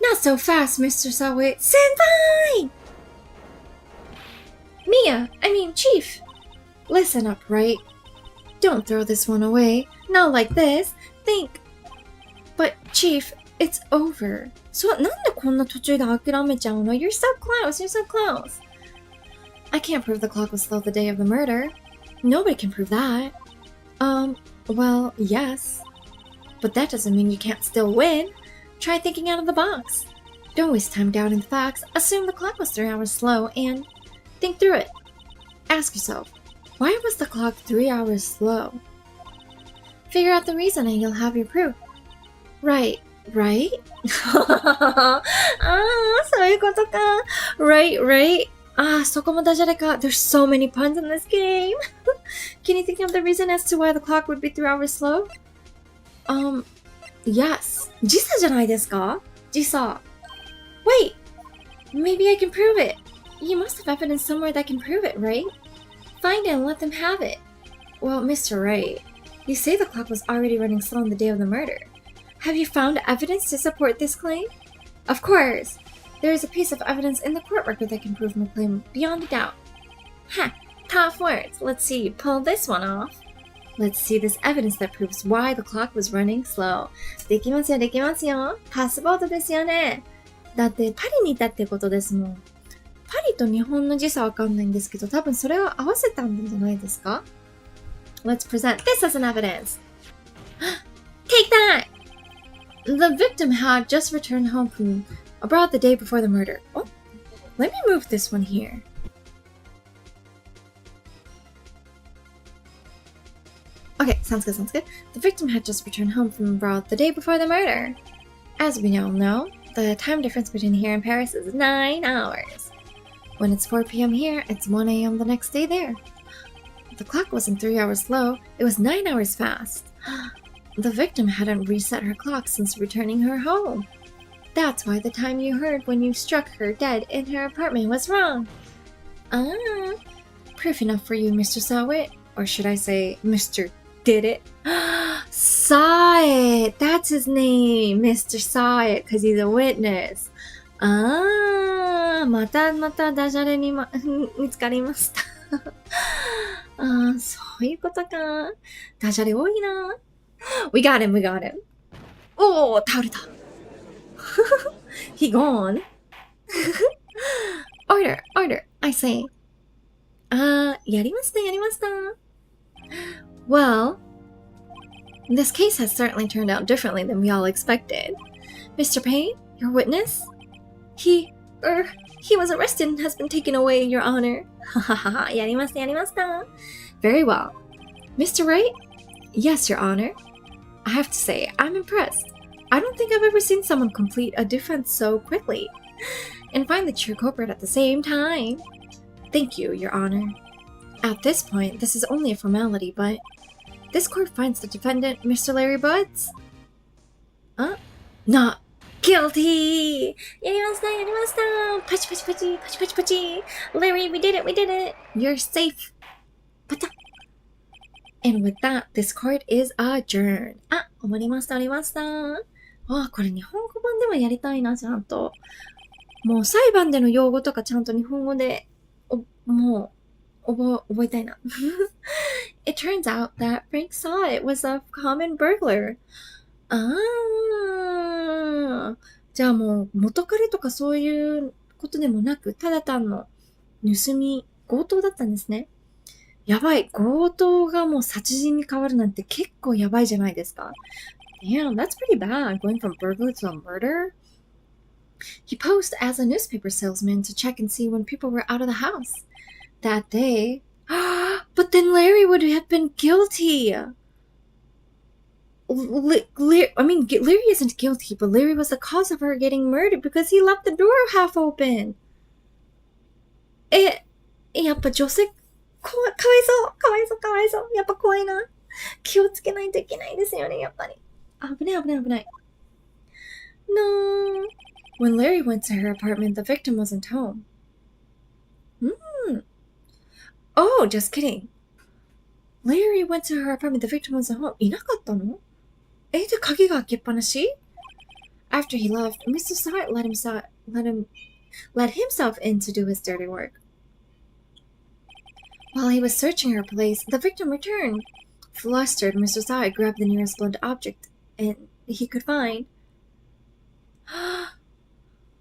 Not so fast, Mr. Sawit. Senpai! Chief. Listen up, right? Don't throw this one away. Not like this. Think. But, Chief, it's over. なんでこんな途中で諦めちゃうの? You're so close. You're so close. I can't prove the clock was slow the day of the murder. Nobody can prove that. Well, yes. But that doesn't mean you can't still win. Try thinking out of the box. Don't waste time doubting the facts. Assume the clock was 3 hours slow and think through it. Ask yourself, why was the clock 3 hours slow? Figure out the reason and you'll have your proof. Right? そういうことか。Right? そこもダジャレか。There's so many puns in this game. Can you think of the reason as to why the clock would be 3 hours slow? Yes. 時差じゃないですか? 時差. Wait. Maybe I can prove it. You must have evidence somewhere that can prove it, right? Find it and let them have it. Well, Mr. Wright, you say the clock was already running slow on the day of the murder. Have you found evidence to support this claim? Of course. There is a piece of evidence in the court record that can prove my claim beyond a doubt. Tough words. Let's see you pull this one off. Let's see this evidence that proves why the clock was running slow. できますよ。パスポートですよね。だってパリにいたってことですもん。パリと日本の時差わかんないんですけど、多分それを合わせたんじゃないですか? Let's present this as an evidence. Take that! The victim had just returned home from abroad the day before the murder. Oh, let me move this one here. Okay, sounds good. The victim had just returned home from abroad the day before the murder. As we all know, the time difference between here and Paris is 9 hours. When it's 4 p.m. here, it's 1 a.m. the next day there. The clock wasn't 3 hours slow, it was 9 hours fast. The victim hadn't reset her clock since returning her home. That's why the time you heard when you struck her dead in her apartment was wrong. Proof enough for you, Mr. Saw It. Or should I say, Mr. Did It? Saw It! That's his name, Mr. Saw It, because he's a witness. またダジャレに、見つかりました。そういうことか。ダジャレ多いな。We got him. おー、倒れた。He gone. Order, I say. やりました。Well, this case has certainly turned out differently than we all expected. Mr. Payne, your witness? He was arrested and has been taken away, Your Honor. やりました。Very well. Mr. Wright? Yes, Your Honor. I have to say, I'm impressed. I don't think I've ever seen someone complete a defense so quickly and find the true culprit at the same time. Thank you, Your Honor. At this point, this is only a formality, but this court finds the defendant, Mr. Larry Buds, not guilty. やりました。パチパチ。Larry, we did it. You're safe. パタッ。And with that, this court is adjourned. 終わりました。これ日本語版でもやりたいな、ちゃんと。もう裁判での用語とかちゃんと日本語で、もう、覚えたいな。It turns out that Frank Saw It was a common burglar. じゃあもう元彼とかそういうことでもなく、ただ単の強盗だったんですね。やばい、強盗がもう殺人に変わるなんて結構やばいじゃないですか。Damn, that's pretty bad, going from burglary to a murder. He posed as a newspaper salesman to check and see when people were out of the house. That day, but then Larry would have been guilty. Larry isn't guilty, but Larry was the cause of her getting murdered because he left the door half open. やっぱ女性、かわいそう。やっぱ怖いな。気をつけないといけないですよね、やっぱり。危ない。No. When Larry went to her apartment, the victim wasn't home. Oh, just kidding. Larry went to her apartment, the victim wasn't home. いなかったの？で、鍵が開けっぱなし？ After he left, Mr. Saw let himself in to do his dirty work. While he was searching her place, the victim returned. Flustered, Mr. Sai grabbed the nearest blunt object and he could find.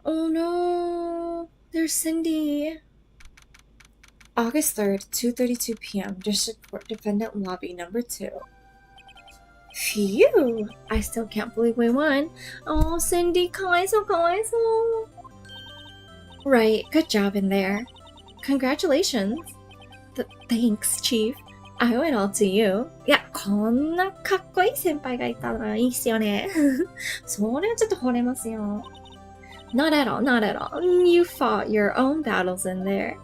Oh no, there's Cindy. August 3rd, 2:32 p.m. District Court Defendant Lobby Number 2. Phew! I still can't believe we won. Oh, Cindy, かわいそうかわいそう. Right, good job in there. Congratulations. Thanks, Chief. I owe it all to you. いや、こんなかっこいい先輩がいたらいいっすよね。それはちょっと惚れますよ。Not at all, not at all. You fought your own battles in there.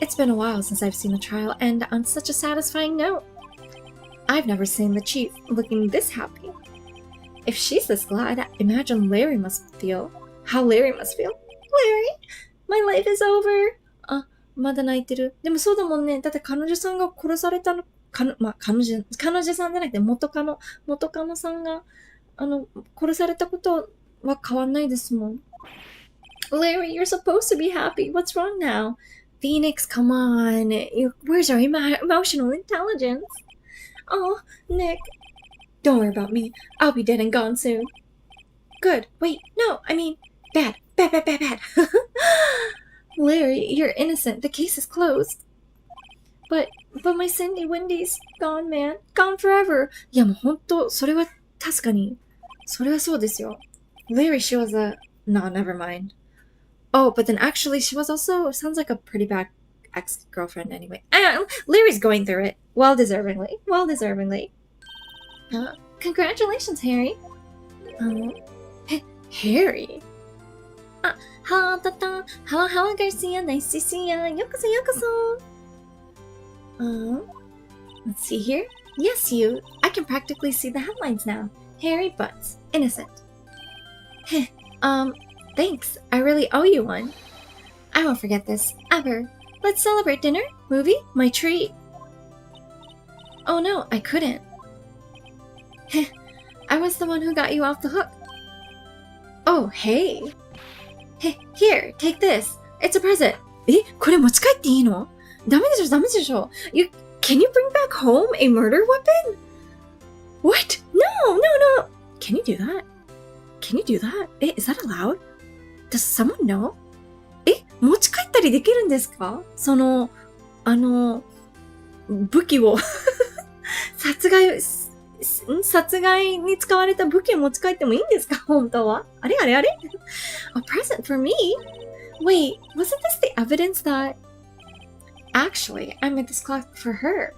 It's been a while since I've seen the trial, and on such a satisfying note. I've never seen the chief looking this happy. If she's this glad, imagine Larry must feel. How Larry must feel. Larry, my life is over. あ、まだ泣いてる。でもそうだもんね。だって彼女さんが殺されたの、彼女さんじゃなくて元カノさんが、殺されたことは変わんないですもん。Larry, you're supposed to be happy. What's wrong now? Phoenix, come on. Where's your emotional intelligence? Oh, Nick. Don't worry about me. I'll be dead and gone soon. Good. Wait, no, I mean, bad. Larry, you're innocent. The case is closed. But my Cindy Wendy's gone, man. Gone forever. いやもう本当、それは確かに。それはそうですよ。Larry, she was a... No, never mind. Oh, but then actually she was also... Sounds like a pretty bad ex-girlfriend anyway. Larry's going through it. Well deservingly. Congratulations, Harry. Harry? Hello, Garcia. Nice to see ya. Yokoso. Let's see here. Yes, you. I can practically see the headlines now. Harry Butts. Innocent. Thanks. I really owe you one. I won't forget this. Ever. Let's celebrate dinner? Movie? My treat. Oh no, I couldn't. I was the one who got you off the hook. Oh, hey. Here, take this. It's a present. これ持ち帰っていいの？ダメでしょ。Can you bring back home a murder weapon? What? No. Can you do that? Is that allowed? Does someone know? 持ち帰ったりできるんですか？武器を殺害に使われた武器を持ち帰ってもいいんですか？本当は？あれ A present for me? Wait, wasn't this the evidence that... Actually, I made this clock for her.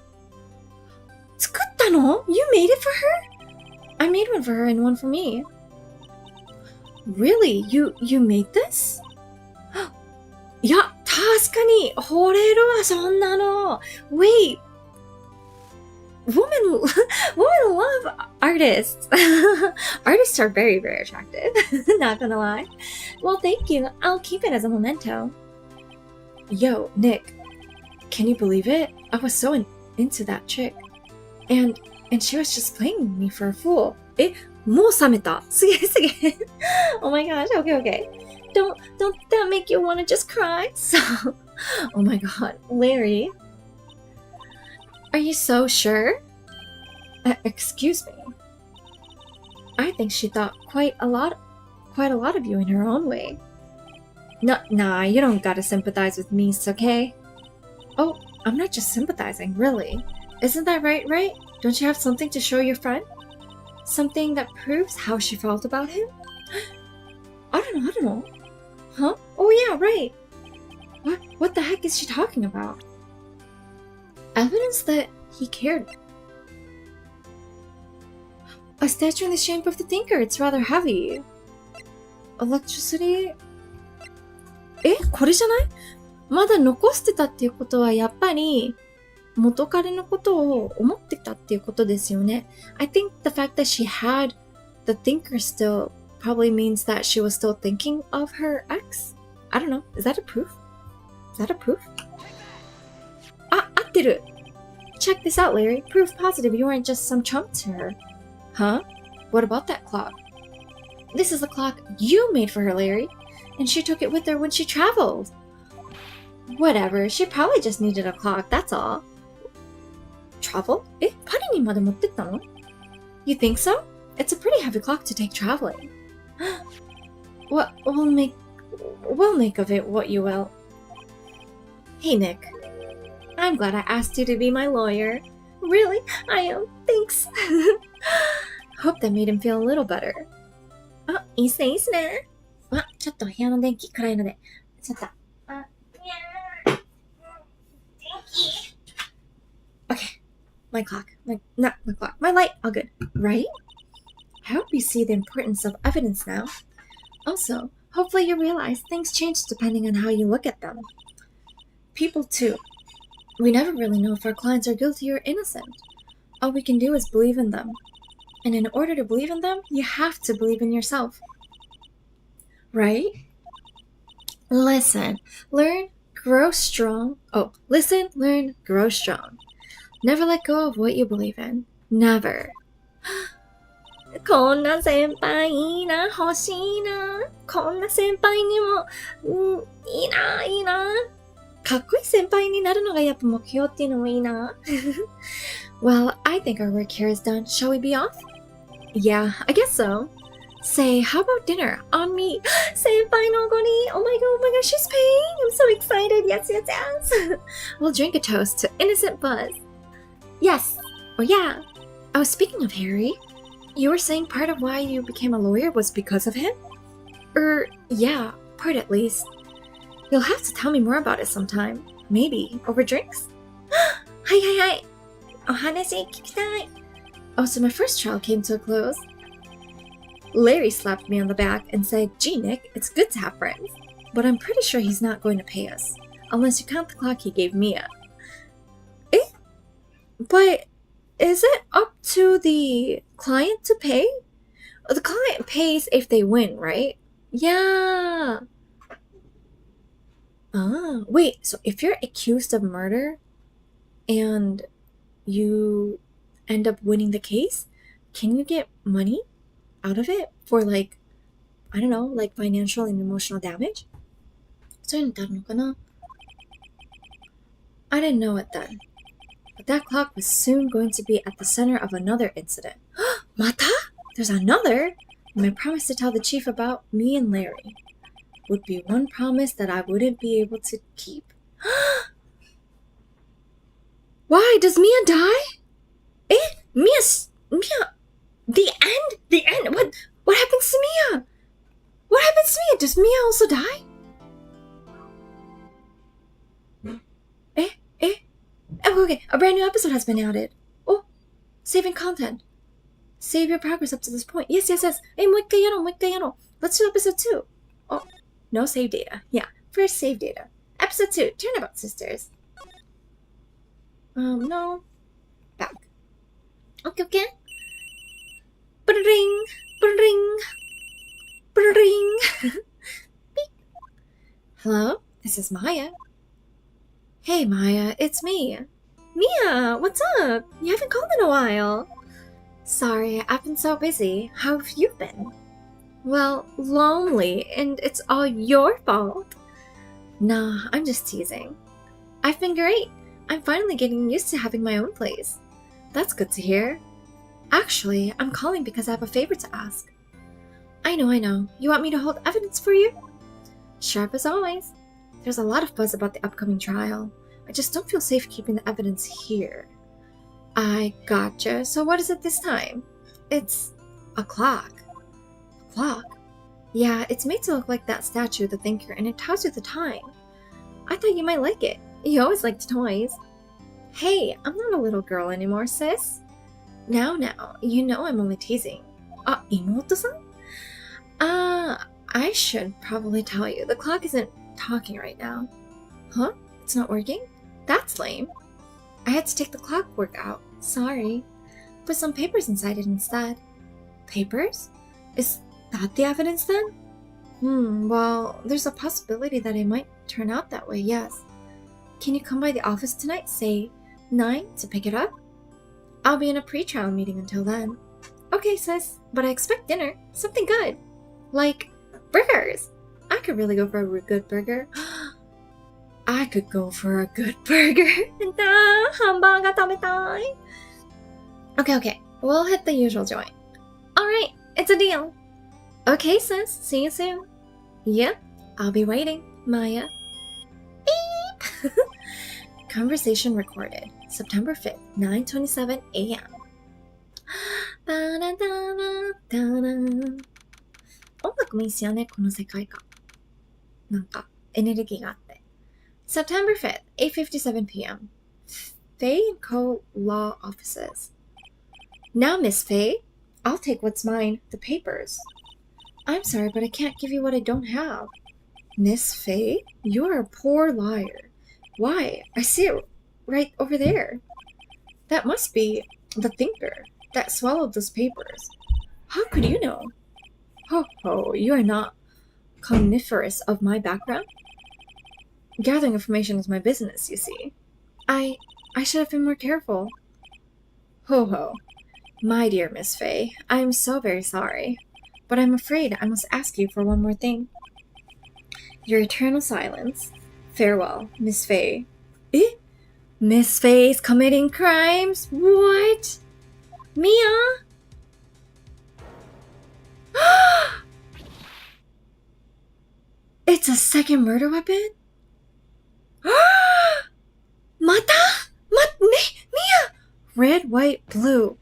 作ったの？ You made it for her? I made one for her and one for me. Really? You made this? いや、確かに惚れるわ、そんなの。Wait. Women love artists. Artists are very, very attractive. Not gonna lie. Well, thank you. I'll keep it as a memento. Yo, Nick. Can you believe it? I was so into that chick. And she was just playing me for a fool. もう冷めた。すげえ。Oh my gosh. Okay. Don't that make you want to just cry? So, oh my god. Larry. Are you so sure? Excuse me. I think she thought quite a lot of you in her own way. Nah, you don't gotta sympathize with me, okay? Oh, I'm not just sympathizing, really. Isn't that right? Don't you have something to show your friend? Something that proves how she felt about him? I don't know. Huh? Oh yeah, right. What the heck is she talking about? Evidence that he cared. A statue in the shape of the thinker. It's rather heavy. Electricity? これじゃない？まだ残してたっていうことはやっぱり元彼のことを思ってたっていうことですよね。I think the fact that she had the thinker still probably means that she was still thinking of her ex? I don't know. Is that a proof? 合ってる。Check this out, Larry. Proof positive you weren't just some chump to her. Huh? What about that clock? This is the clock you made for her, Larry. And she took it with her when she traveled. Whatever. She probably just needed a clock, that's all. Travel? パリにまで持ってったの? You think so? It's a pretty heavy clock to take traveling. Well, we'll make of it what you will. Hey, Nick. I'm glad I asked you to be my lawyer. Really? I am. Thanks. Hope that made him feel a little better. いいっすね、いいっすね。ちょっと部屋の電気暗いので。ちょっと。Okay. My clock. Not my clock. My light. All good. Right? I hope you see the importance of evidence now. Also, hopefully you realize things change depending on how you look at them. People too. We never really know if our clients are guilty or innocent. All we can do is believe in them. And in order to believe in them, you have to believe in yourself. Right? Listen, learn, grow strong. Listen, learn, grow strong. Never let go of what you believe in. Never. こんな先輩いいな、欲しいな。こんな先輩にも、いいな、いいな。かっこいい先輩になるのがやっぱ目標っていうのもいいな。Well, I think our work here is done. Shall we be off? Yeah, I guess so. Say, how about dinner? On me. 先輩のおごり. Oh my god, she's paying. I'm so excited. Yes, yes, yes. We'll drink a toast to innocent Buzz. Yes. Oh yeah. Oh, speaking of Harry, you were saying part of why you became a lawyer was because of him? Yeah, part at least. You'll have to tell me more about it sometime. Maybe over drinks? Hi. お話聞きたい. Oh, so my first trial came to a close. Larry slapped me on the back and said, Gee, Nick, it's good to have friends. But I'm pretty sure he's not going to pay us. Unless you count the clock he gave Mia. But is it up to the client to pay? The client pays if they win, right? Yeah. Wait, so if you're accused of murder and you end up winning the case, can you get money out of it for like, I don't know, like financial and emotional damage? そういうのってあるのかな? I didn't know it then. But that clock was soon going to be at the center of another incident. また? There's another? And my promise to tell the chief about me and Larry would be one promise that I wouldn't be able to keep. Why? Does Mia die? Mia, the end? What happens to Mia? What happens to Mia? Does Mia also die? Okay, a brand new episode has been added. Oh, saving content. Save your progress up to this point. Yes. もう一回やろう。Let's do episode 2. Oh, no save data. Yeah, first save data. Episode 2, Turnabout Sisters. No. Back. Okay. Bring. Beep. Hello, this is Maya. Hey Maya, it's me. Mia, what's up? You haven't called in a while. Sorry, I've been so busy. How have you been? Well, lonely, and it's all your fault. Nah, I'm just teasing. I've been great. I'm finally getting used to having my own place. That's good to hear. Actually, I'm calling because I have a favor to ask. I know. You want me to hold evidence for you? Sharp as always. There's a lot of buzz about the upcoming trial. I just don't feel safe keeping the evidence here. I gotcha. So what is it this time? It's a clock. A clock? Yeah, it's made to look like that statue of the thinker, and it tells you the time. I thought you might like it. You always liked toys. Hey, I'm not a little girl anymore, sis. Now, you know I'm only teasing. 妹さん? I should probably tell you, the clock isn't talking right now. Huh? It's not working? That's lame. I had to take the clockwork out. Sorry. Put some papers inside it instead. Papers? Is that the evidence then? Well, there's a possibility that it might turn out that way, yes. Can you come by the office tonight, say 9, to pick it up? I'll be in a pre-trial meeting until then. Okay, sis, but I expect dinner. Something good. Like burgers. I could really go for a good burger. I could go for a good burger. ハンバーガー食べたい。Okay, we'll hit the usual joint. Alright, it's a deal. Okay, sis, see you soon. Yep, I'll be waiting, Maya. Beep! Conversation recorded, September 5th, 9:27 a.m. 音楽もいいっすよね、この世界観。なんか、エネルギーがあって。September 5th, 8:57 p.m. Faye and Co. Law Offices. Now, Miss Faye, I'll take what's mine, the papers. I'm sorry, but I can't give you what I don't have. Miss Faye, you're a poor liar. Why? I see it right over there. That must be the thinker that swallowed those papers. How could you know? Ho, you are not coniferous of my background? Gathering information is my business, you see. I should have been more careful. Ho, my dear Miss Faye, I am so very sorry, but I'm afraid I must ask you for one more thing. Your eternal silence. Farewell, Miss Faye. Eh? Miss Faye's committing crimes? What? Mia? It's a second murder weapon? Mata? Mia! Red, white, blue.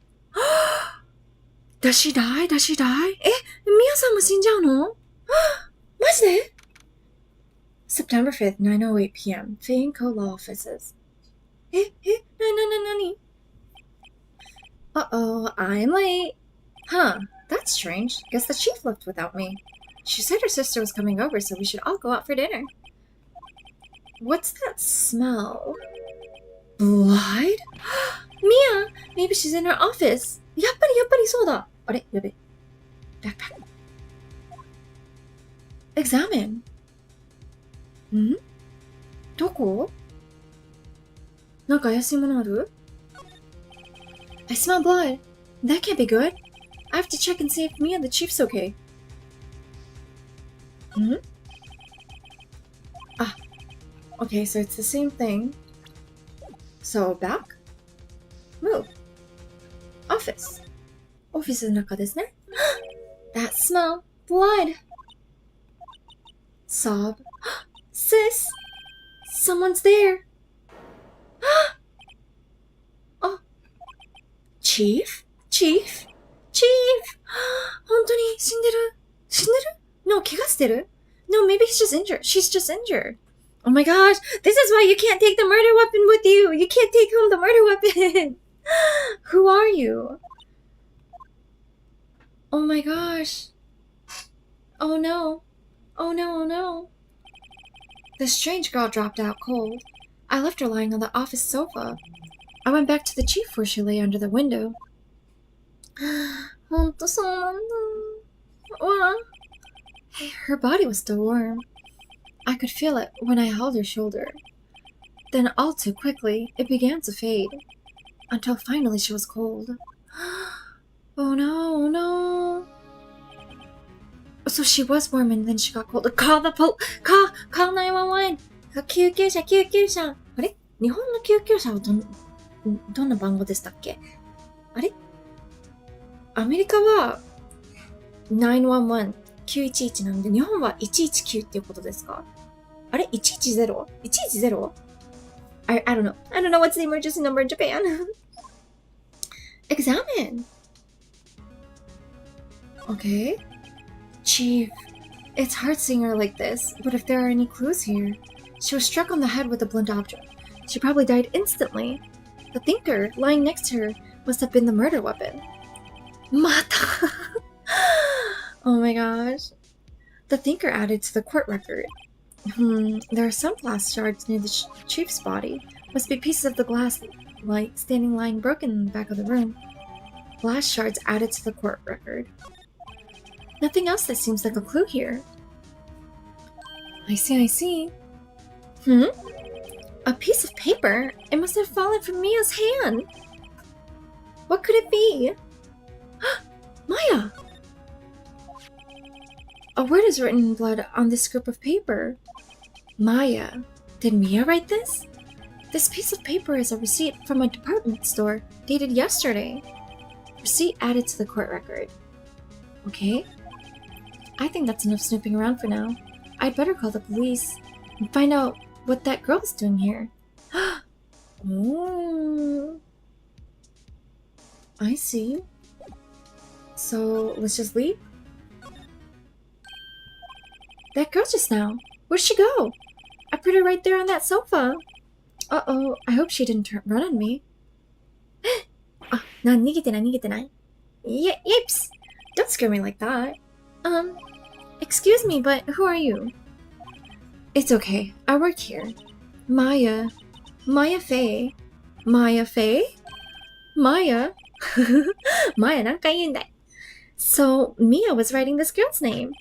Does she die? Does she die? ミアさんも死んじゃうの？マジで？ September 5th, 9:08 p.m. Faye and Co. Law Offices. 何？ Uh-oh, I'm late. Huh, that's strange. Guess the chief left without me. She said her sister was coming over, so we should all go out for dinner. What's that smell? Blood? Mia! Maybe she's in her office. やっぱりそうだ。あれやべ。Backpack. Examine. ん？どこ？なんか怪しいものある？ I smell blood. That can't be good. I have to check and see if Mia and the chief's okay. Okay, so it's the same thing. So, back. Move. Office. Office の中ですね。That smell. Blood. Sob. Sis! Someone's there. Oh. Chief? 本当に死んでる No, 怪我してる No, maybe he's just injured. She's just injured. Oh my gosh, this is why you can't take the murder weapon with you. You can't take home the murder weapon. Who are you? Oh my gosh. Oh no. The strange girl dropped out cold. I left her lying on the office sofa. I went back to the chief where she lay under the window. ほんとそうなんだ。Her body was still warm. I could feel it when I held her shoulder. Then all too quickly, it began to fade. Until finally she was cold. Oh no. So she was warm and then she got cold. Call 911! 救急車。あれ？日本の救急車はどんな番号でしたっけ？あれ？アメリカは911、911なんで、日本は119っていうことですか？あれ 110? I don't know. I don't know what's the emergency number in Japan. Examine. Okay. Chief, it's hard seeing her like this, but if there are any clues here, she was struck on the head with a blunt object. She probably died instantly. The thinker lying next to her must have been the murder weapon. Mata! Oh my gosh. The thinker added to the court record. There are some glass shards near the chief's body. Must be pieces of the glass standing lying broken in the back of the room. Glass shards added to the court record. Nothing else that seems like a clue here. I see. A piece of paper? It must have fallen from Mia's hand. What could it be? Maya! A word is written in blood on this scrap of paper. Maya. Did Mia write this? This piece of paper is a receipt from a department store dated yesterday. Receipt added to the court record. Okay. I think that's enough snooping around for now. I'd better call the police and find out what that girl's doing here. Oh. I see. So, let's just leave? That girl just now. Where'd she go? I put her right there on that sofa. Uh-oh, I hope she didn't run on me. あ、逃げてない、逃げてない。Yips! Don't scare me like that. Excuse me, but who are you? It's okay, I work here. Maya Faye. Maya Faye? Maya? Maya なんか言うんだい。So, Mia was writing this girl's name.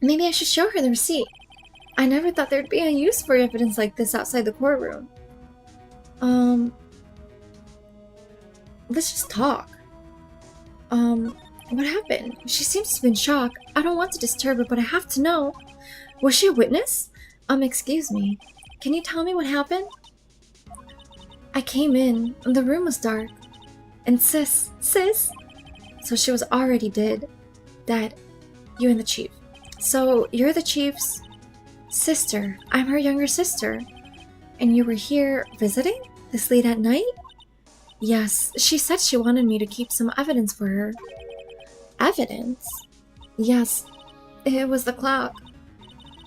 Maybe I should show her the receipt. I never thought there'd be a use for evidence like this outside the courtroom. Let's just talk. What happened? She seems to be in shock. I don't want to disturb her, but I have to know. Was she a witness? Excuse me. Can you tell me what happened? I came in, and the room was dark. And sis, so she was already dead. Dad, you and the chief. So, you're the chief's sister. I'm her younger sister. And you were here visiting? This late at night? Yes, she said she wanted me to keep some evidence for her. Evidence? Yes, it was the clock.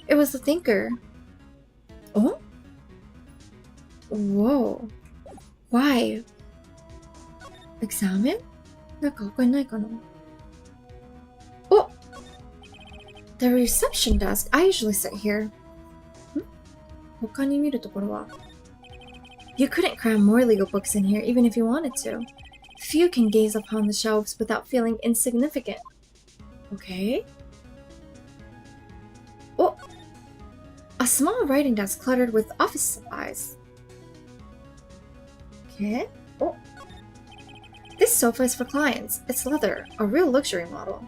It was the thinker. Oh? Whoa. Why? Examine? なんか他にないかな? Oh! The reception desk. I usually sit here. 他に見るところは? You couldn't cram more legal books in here even if you wanted to. Few can gaze upon the shelves without feeling insignificant. Okay. Oh! A small writing desk cluttered with office supplies. Okay. Oh. This sofa is for clients. It's leather, a real luxury model.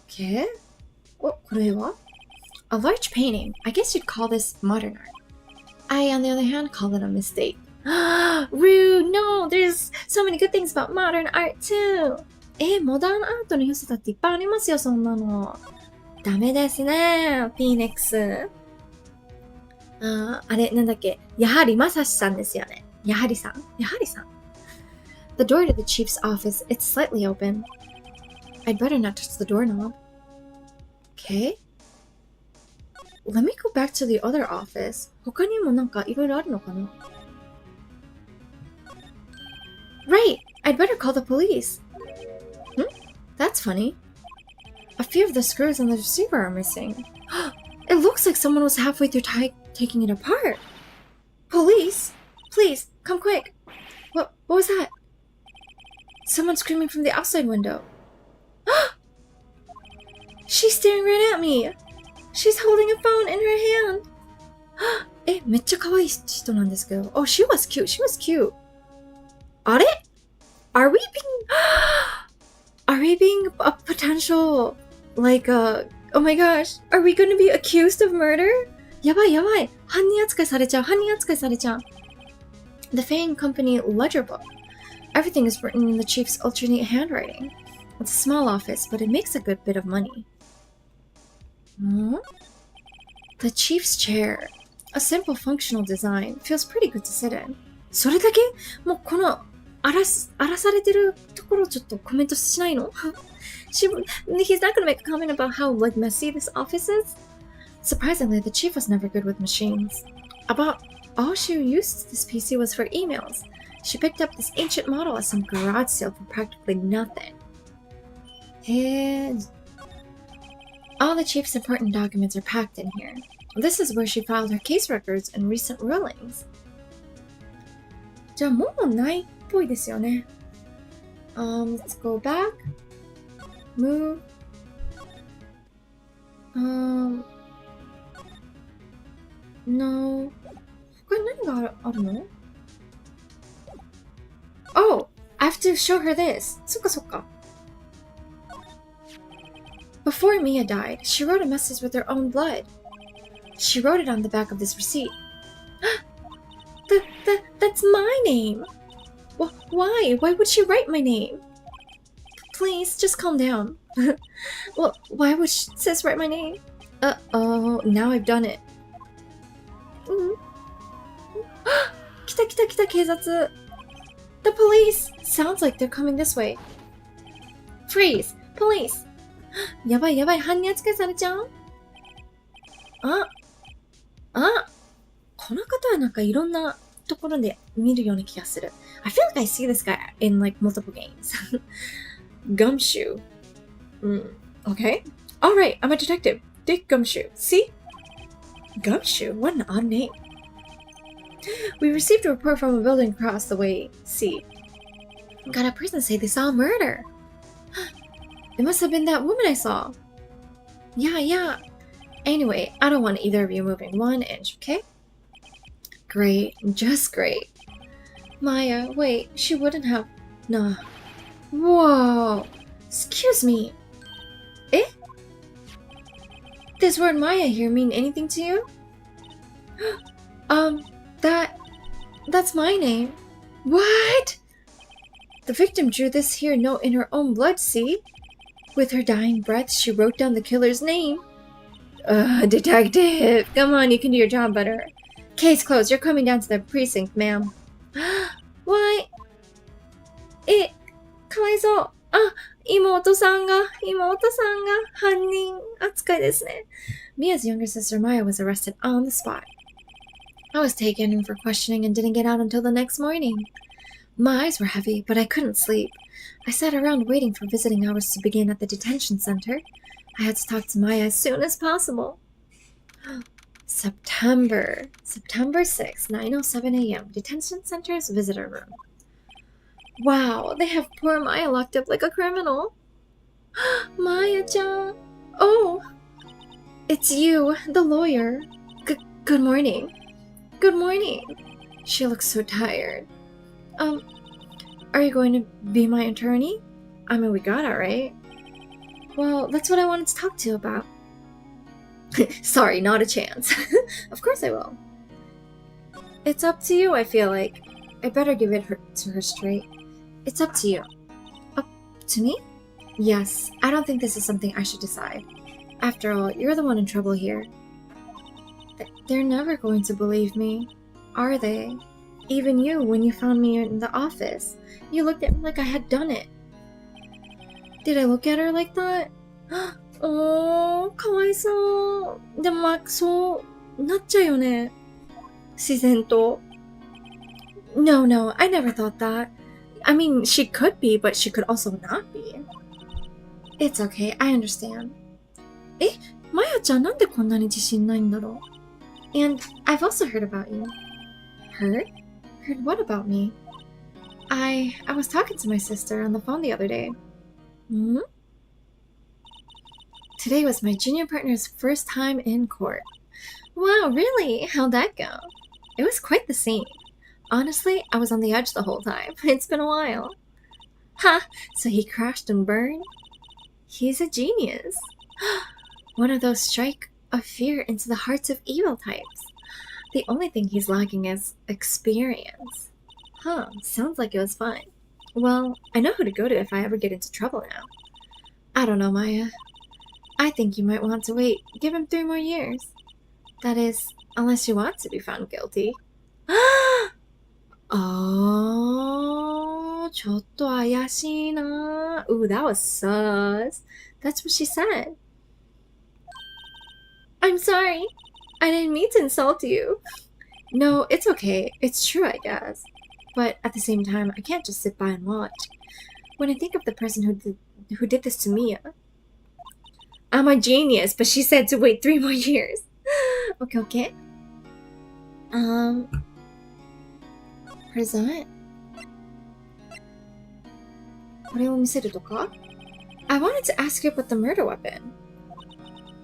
Okay. Oh, これは? A large painting. I guess you'd call this modern art. I, on the other hand, call it a mistake. Rude! No! There's so many good things about modern art too! モダンアートの良さだっていっぱいありますよ、そんなの。ダメですね、フィーネックス。あれ、なんだっけ。やはりまさしさんですよね。やはりさん The door to the chief's office, it's slightly open. I'd better not touch the doorknob. Okay. Let me go back to the other office. 他にもなんかいろいろあるのかな? Right! I'd better call the police. That's funny. A few of the screws on the receiver are missing. It looks like someone was halfway through taking it apart. Police! Please, come quick. What was that? Someone screaming from the outside window. She's staring right at me. She's holding a phone in her hand. めっちゃ可愛い人なんですけど。Oh, she was cute. She was cute. あれ? Are we being a potential, like oh my gosh, are we going to be accused of murder? やばい。犯人扱いされちゃう。The Fang Company ledger book. Everything is written in the chief's alternate handwriting. It's a small office, but it makes a good bit of money. The chief's chair. A simple functional design. Feels pretty good to sit in. それだけ? もうこの荒らされてるところちょっとコメントしないの? He's not going to make a comment about how like messy this office is. Surprisingly, the chief was never good with machines. About all she used this PC was for emails. She picked up this ancient model at some garage sale for practically nothing. And all the chief's important documents are packed in here. This is where she filed her case records and recent rulings. じゃあもうないっぽいですよね。Let's go back. Move. No. 他に何があるの? Oh, I have to show her this. そっか。Before Mia died, she wrote a message with her own blood. She wrote it on the back of this receipt. That's my name. Why? Why would she write my name? Please, just calm down. Well, why would sis write my name? Uh-oh, now I've done it. 来た警察. The police! Sounds like they're coming this way. Freeze! Police! やばい、犯人扱いされちゃう？この方はなんかいろんなところで見るような気がする。I feel like I see this guy in like multiple games. Gumshoe. Okay. Alright, I'm a detective. Dick Gumshoe. See? Gumshoe? What an odd name. We received a report from a building across the way. See? Got a person say they saw a murder. It must have been that woman I saw. Yeah. Anyway, I don't want either of you moving 1 inch, okay? Great. Just great. Maya, wait. She wouldn't have... Nah. Whoa. Excuse me. Eh? Does word Maya here mean anything to you? That's my name. What? The victim drew this here note in her own blood, see? With her dying breath, she wrote down the killer's name. Detective. Come on, you can do your job better. Case closed. You're coming down to the precinct, ma'am. Why? かわいそう。妹さんが犯人扱いですね。Mia's younger sister Maya was arrested on the spot. I was taken in for questioning and didn't get out until the next morning. My eyes were heavy, but I couldn't sleep. I sat around waiting for visiting hours to begin at the detention center. I had to talk to Maya as soon as possible. September 6, 9:07 a.m. Detention Center's visitor room. Wow, they have poor Maya locked up like a criminal. Maya-chan. Oh, it's you, the lawyer. Good morning. Good morning. She looks so tired. Are you going to be my attorney? I mean, we got it, right? Well, that's what I wanted to talk to you about. Sorry, not a chance. Of course I will. It's up to you, I feel like. I better give it to her straight. It's up to you. Up to me? Yes, I don't think this is something I should decide. After all, you're the one in trouble here. They're never going to believe me, are they? Even you, when you found me in the office, you looked at me like I had done it. Did I look at her like that? Oh, かわいそう。でもまあ、そうなっちゃうよね。自然と。No, I never thought that. I mean, she could be, but she could also not be. It's okay, I understand. マヤちゃんなんでこんなに自信ないんだろう? And I've also heard about you. Heard? Heard what about me? I was talking to my sister on the phone the other day. Today was my junior partner's first time in court. Wow, really? How'd that go? It was quite the scene. Honestly, I was on the edge the whole time. It's been a while. Ha! So he crashed and burned? He's a genius. One of those strike of fear into the hearts of evil types. The only thing he's lacking is experience. Huh, sounds like it was fun. Well, I know who to go to if I ever get into trouble now. I don't know, Maya. I think you might want to wait. Give him 3 more years. That is, unless you want to be found guilty. Oh, ちょっと怪しいな. Ooh, that was sus. That's what she said. I'm sorry. I didn't mean to insult you. No, it's okay. It's true, I guess. But at the same time, I can't just sit by and watch. When I think of the person who did this to me, I'm a genius, but she said to wait 3 more years. Okay. Present. これを見せるとか? I wanted to ask you about the murder weapon.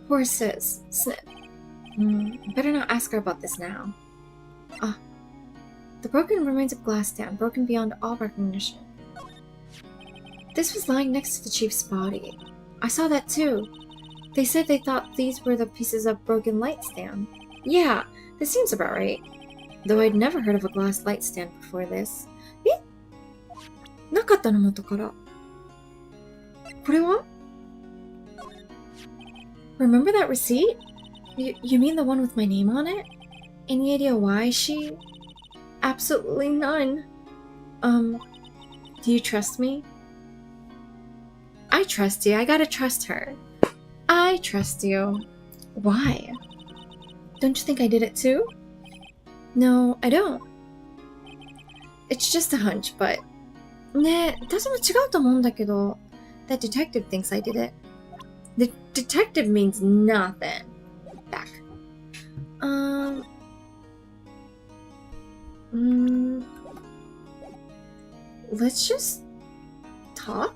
Poor sis. Snip. Better not ask her about this now. The broken remains of glass stand, broken beyond all recognition. This was lying next to the chief's body. I saw that too. They said they thought these were the pieces of broken light stand. Yeah, this seems about right. Though I'd never heard of a glass light stand before this. え？なかったの元から。これは？ Remember that receipt? You mean the one with my name on it? Any idea why she? Absolutely none. Do you trust me? I trust you. I gotta trust her. I trust you. Why? Don't you think I did it too? No, I don't. It's just a hunch, but... ねえ、私も違うと思うんだけど。That detective thinks I did it. The detective means nothing. Back. Let's just talk?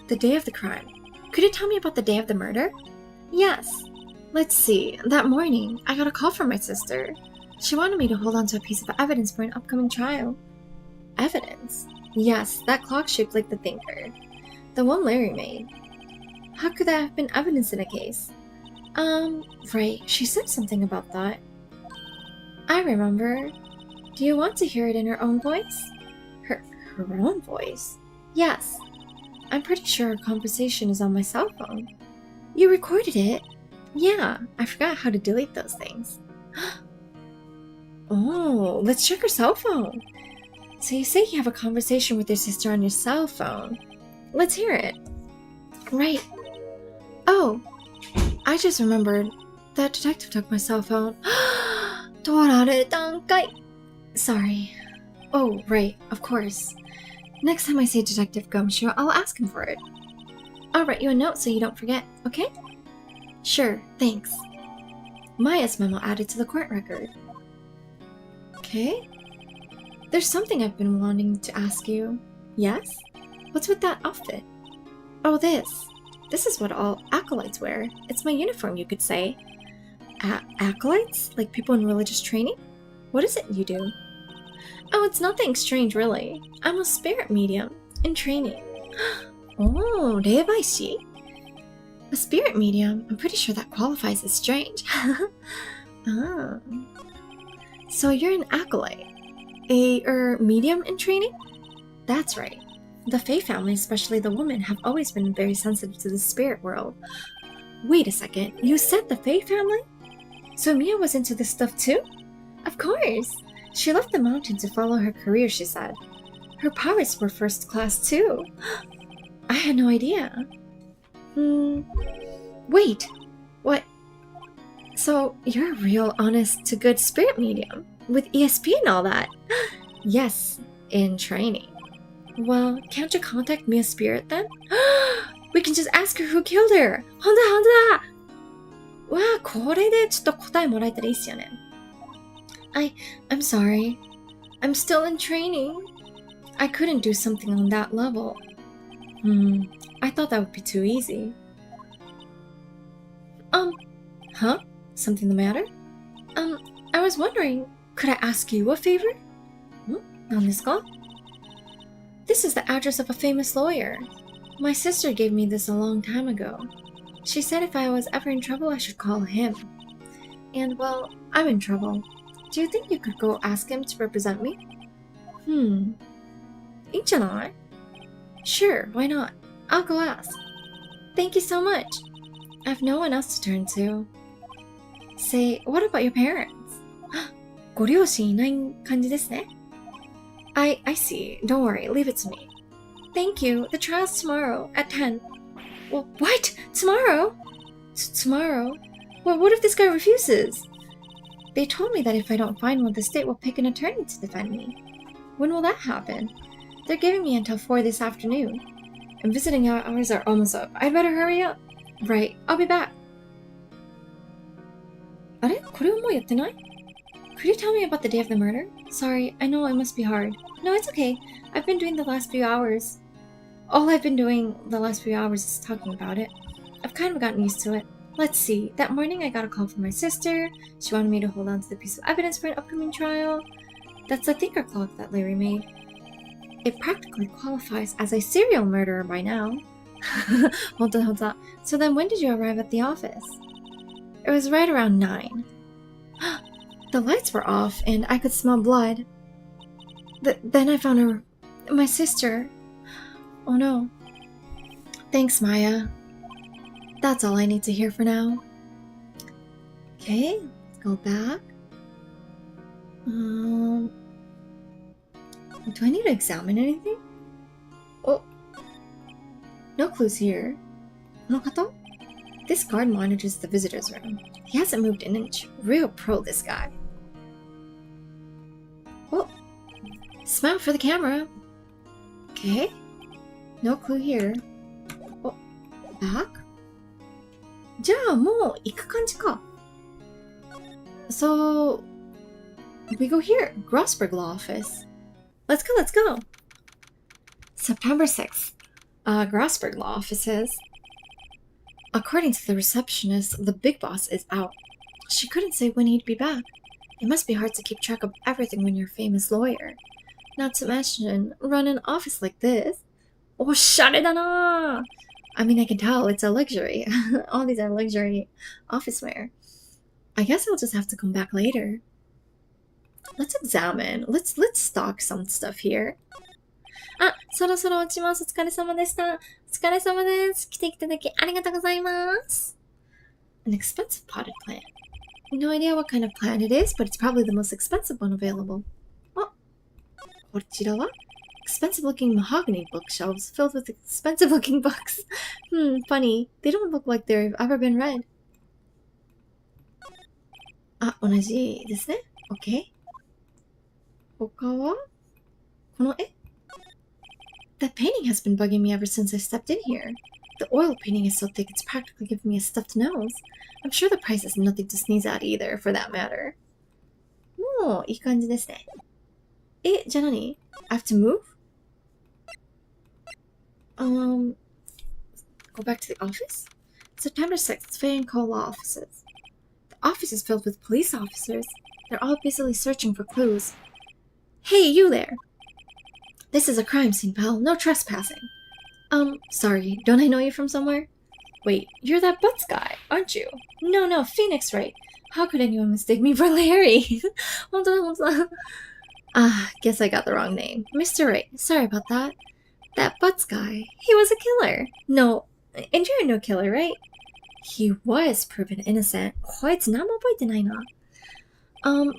The day of the crime. Could you tell me about the day of the murder? Yes. Let's see. That morning, I got a call from my sister. She wanted me to hold on to a piece of evidence for an upcoming trial. Evidence? Yes, that clock shaped like the thinker. The one Larry made. How could that have been evidence in a case? Right, she said something about that. I remember. Do you want to hear it in her own voice? Her own voice? Yes. I'm pretty sure our conversation is on my cell phone. You recorded it? Yeah, I forgot how to delete those things. Oh, let's check her cell phone. So you say you have a conversation with your sister on your cell phone. Let's hear it. Right. Oh, I just remembered. That detective took my cell phone. 取られたんかい. Sorry. Oh, right, of course. Next time I see Detective Gumshoe, I'll ask him for it. I'll write you a note so you don't forget, okay? Sure, thanks. Maya's memo added to the court record. Okay. There's something I've been wanting to ask you. Yes? What's with that outfit? Oh, this. This is what all acolytes wear. It's my uniform, you could say. Acolytes? Like people in religious training? What is it you do? Oh, it's nothing strange, really. I'm a spirit medium in training. Oh, 霊媒師? A spirit medium? I'm pretty sure that qualifies as strange. Ah. So you're an acolyte. A medium in training? That's right. The Fae family, especially the women, have always been very sensitive to the spirit world. Wait a second, you said the Fae family? So Mia was into this stuff too? Of course. She left the mountain to follow her career, she said. Her powers were first class too. I had no idea. Wait. What? So you're a real honest-to-good spirit medium, with ESP and all that? Yes, in training. Well, can't you contact Mia's spirit then? We can just ask her who killed her! ほんだほんだ! わあ、これでちょっと答えもらえたらいいっすよね。I'm sorry. I'm still in training. I couldn't do something on that level. I thought that would be too easy. Huh? Something the matter? I was wondering, could I ask you a favor? 何ですか? This is the address of a famous lawyer. My sister gave me this a long time ago. She said if I was ever in trouble, I should call him. And, well, I'm in trouble. Do you think you could go ask him to represent me? いいんじゃない? Sure, why not? I'll go ask. Thank you so much. I have no one else to turn to. Say, what about your parents? ご両親いない感じですね? I see. Don't worry. Leave it to me. Thank you. The trial's tomorrow at 10. Well, what? Tomorrow? Tomorrow? Well, what if this guy refuses? They told me that if I don't find one, the state will pick an attorney to defend me. When will that happen? They're giving me until 4 this afternoon. And visiting hours are almost up. I'd better hurry up. Right. I'll be back. あれ? これはもうやってない? Could you tell me about the day of the murder? Sorry, I know it must be hard. No, it's okay. I've been doing the last few hours. All I've been doing the last few hours is talking about it. I've kind of gotten used to it. Let's see. That morning I got a call from my sister. She wanted me to hold on to the piece of evidence for an upcoming trial. That's the thinker clock that Larry made. It practically qualifies as a serial murderer by now. 本当だ本当だ. So then when did you arrive at the office? It was right around 9. The lights were off and I could smell blood. Then I found my sister. Oh no. Thanks, Maya. That's all I need to hear for now. Okay, let's go back. Do I need to examine anything? Oh, no clues here. Nokato? This guard monitors the visitor's room. He hasn't moved an inch. Real pro, this guy. Oh, smile for the camera. Okay, no clue here. Oh, back? じゃあもう行く感じか。So, we go here, Grossberg Law Office. Let's go. September 6th. Grossberg Law Office says. According to the receptionist, the big boss is out. She couldn't say when he'd be back. It must be hard to keep track of everything when you're a famous lawyer. Not to mention, run an office like this. Oh, シャレだな! I mean, I can tell it's a luxury. All these are luxury office wear. I guess I'll just have to come back later. Let's examine. Let's stock some stuff here. あ、そろそろ落ちます。お疲れ様でした。お疲れ様です。来ていただきありがとうございます。An expensive potted plant. No idea what kind of plant it is, but it's probably the most expensive one available. あ、こちらはexpensive looking mahogany bookshelves filled with expensive looking books. Funny. They don't look like they've ever been read. あ、同じですね。OK。他はこの絵 That painting has been bugging me ever since I stepped in here. The oil painting is so thick it's practically giving me a stuffed nose. I'm sure the price is nothing to sneeze at either, for that matter. もういい感じですね。え、じゃあ何 I have to move? Go back to the office? September 6th, Fay and Co. Law Offices. The office is filled with police officers. They're all busily searching for clues. Hey, you there! This is a crime scene, pal. No trespassing. Sorry, don't I know you from somewhere? Wait, you're that Butts guy, aren't you? No, Phoenix Wright. How could anyone mistake me for Larry? Hold on. Guess I got the wrong name. Mr. Wright, sorry about that. That Butts guy, he was a killer. No, and you're no killer, right? He was proven innocent. こいつ何も覚えてないな。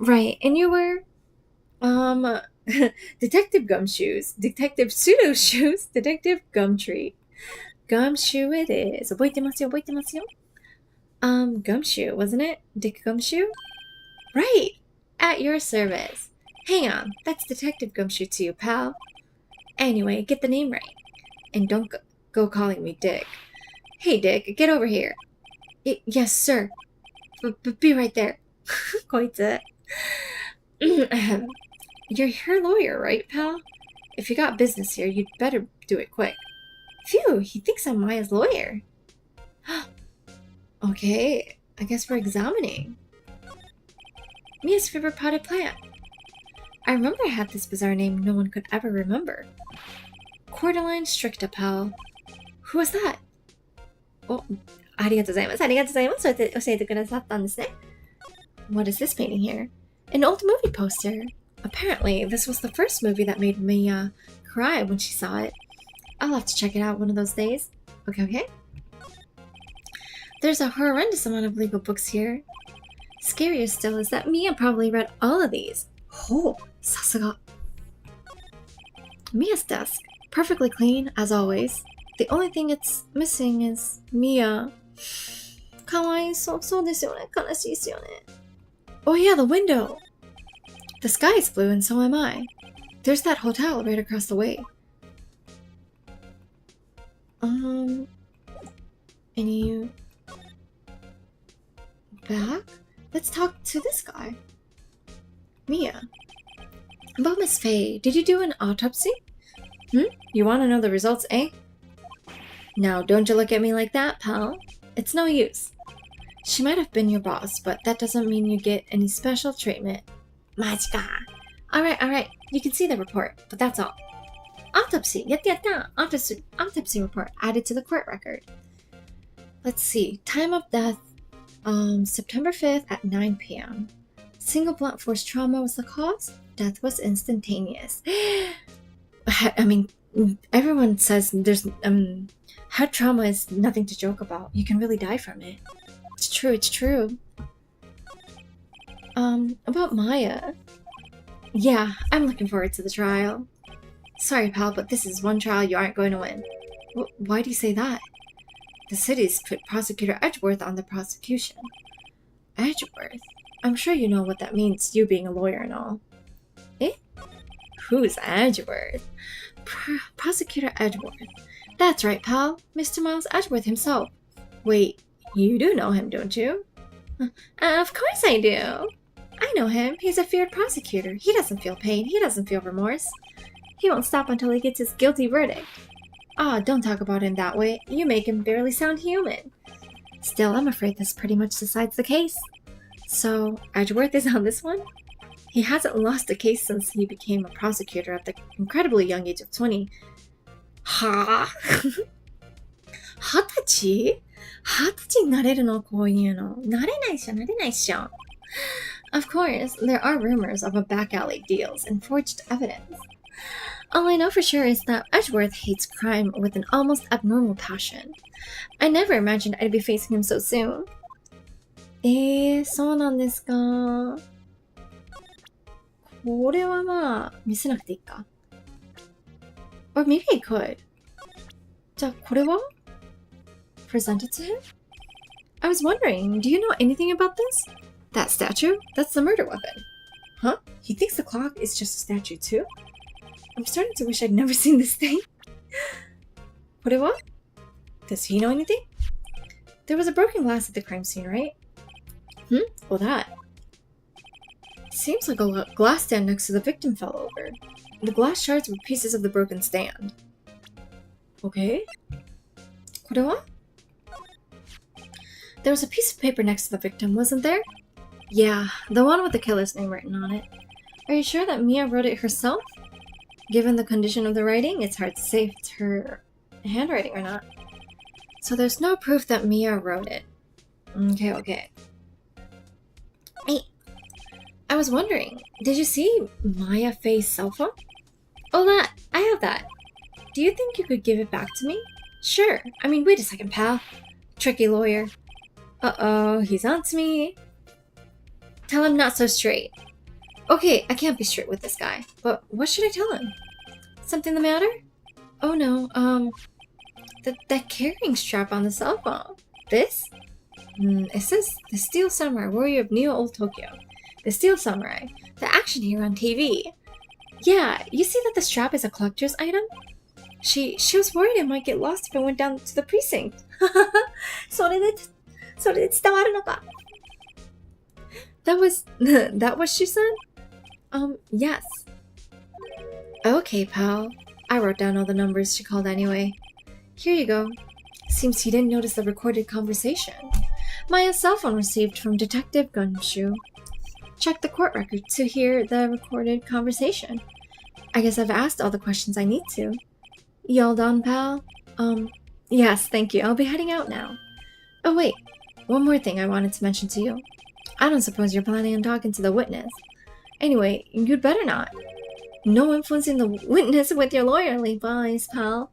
Right, and you were, Detective Gumshoes, Detective Pseudo Shoes, Detective Gumtree. Gumshoe it is. 覚えてますよ。Gumshoe, wasn't it? Dick Gumshoe? Right! At your service. Hang on, that's Detective Gumshoe to you, pal. Anyway, get the name right. And don't go calling me Dick. Hey, Dick, get over here. Yes, sir. Be right there. こいつ。You're her lawyer, right, pal? If you got business here, you'd better do it quick. Phew, he thinks I'm Maya's lawyer. Okay, I guess we're examining. Mia's favorite potted plant. I remember I had this bizarre name no one could ever remember. Cordyline stricta, pal. Who was that? Oh, ありがとうございます。そうやって教えてくださったんですね。What is this painting here? An old movie poster. Apparently, this was the first movie that made Mia cry when she saw it. I'll have to check it out one of those days. Okay. There's a horrendous amount of legal books here. Scarier still is that Mia probably read all of these. Oh, さすが. Mia's desk. Perfectly clean, as always. The only thing it's missing is Mia. かわいそう。そうですよね。悲しいですよね。Oh yeah, the window! The sky is blue and so am I. There's that hotel right across the way. Any back? Let's talk to this guy. Mia. About Miss Faye, did you do an autopsy? You want to know the results, eh? Now, don't you look at me like that, pal. It's no use. She might have been your boss, but that doesn't mean you get any special treatment. マジか. Alright. You can see the report, but that's all. Autopsy. やった. Autopsy report added to the court record. Let's see. Time of death, September 5th at 9 p.m. Single blunt force trauma was the cause. Death was instantaneous. I mean, everyone says there's head trauma is nothing to joke about. You can really die from it. It's true. About Maya. Yeah, I'm looking forward to the trial. Sorry, pal, but this is one trial you aren't going to win. Why do you say that? The city's put Prosecutor Edgeworth on the prosecution. Edgeworth? I'm sure you know what that means, you being a lawyer and all. Eh? Who's Edgeworth? Prosecutor Edgeworth. That's right, pal. Mr. Miles Edgeworth himself. Wait, you do know him, don't you? Of course I do. I know him. He's a feared prosecutor. He doesn't feel pain. He doesn't feel remorse. He won't stop until he gets his guilty verdict. Ah, don't talk about him that way. You make him barely sound human. Still, I'm afraid this pretty much decides the case. So, Edgeworth is on this one? He hasn't lost a case since he became a prosecutor at the incredibly young age of 20. Ha? 20歳になれるのこういうの。なれないっしょ。Of course, there are rumors of a back alley deals and forged evidence. All I know for sure is that Edgeworth hates crime with an almost abnormal passion. I never imagined I'd be facing him so soon. そうなんですか。これはまあ、見せなくていいか。Or maybe I could. じゃあ、これは Present it to him? I was wondering, do you know anything about this? That statue? That's the murder weapon. Huh? He thinks the clock is just a statue too? I'm starting to wish I'd never seen this thing. これは Does he know anything? There was a broken glass at the crime scene, right? Well, that. Seems like a glass stand next to the victim fell over. The glass shards were pieces of the broken stand. Okay. これは There was a piece of paper next to the victim, wasn't there? Yeah, the one with the killer's name written on it. Are you sure that Mia wrote it herself? Given the condition of the writing, it's hard to say if it's her handwriting or not. So there's no proof that Mia wrote it. Okay. Hey, I was wondering, did you see Maya Faye's cell phone? Oh, that! I have that. Do you think you could give it back to me? Sure. I mean, wait a second, pal. Tricky lawyer. Uh-oh, he's on to me. Tell him not so straight. Okay, I can't be straight with this guy, but what should I tell him? Something the matter? Oh no, that carrying strap on the cell phone. This? It says the Steel Samurai, warrior of Neo Old Tokyo. The Steel Samurai, the action hero on TV. Yeah, you see that the strap is a collector's item? She was worried it might get lost if it went down to the precinct. それで伝わるのか? That was what she said? Yes. Okay, pal. I wrote down all the numbers she called anyway. Here you go. Seems he didn't notice the recorded conversation. Maya's cell phone received from Detective Gunshu. Check the court record to hear the recorded conversation. I guess I've asked all the questions I need to. You all done, pal? Yes, thank you. I'll be heading out now. Oh wait, one more thing I wanted to mention to you. I don't suppose you're planning on talking to the witness. Anyway, you'd better not. No influencing the witness with your lawyerly advice, pal.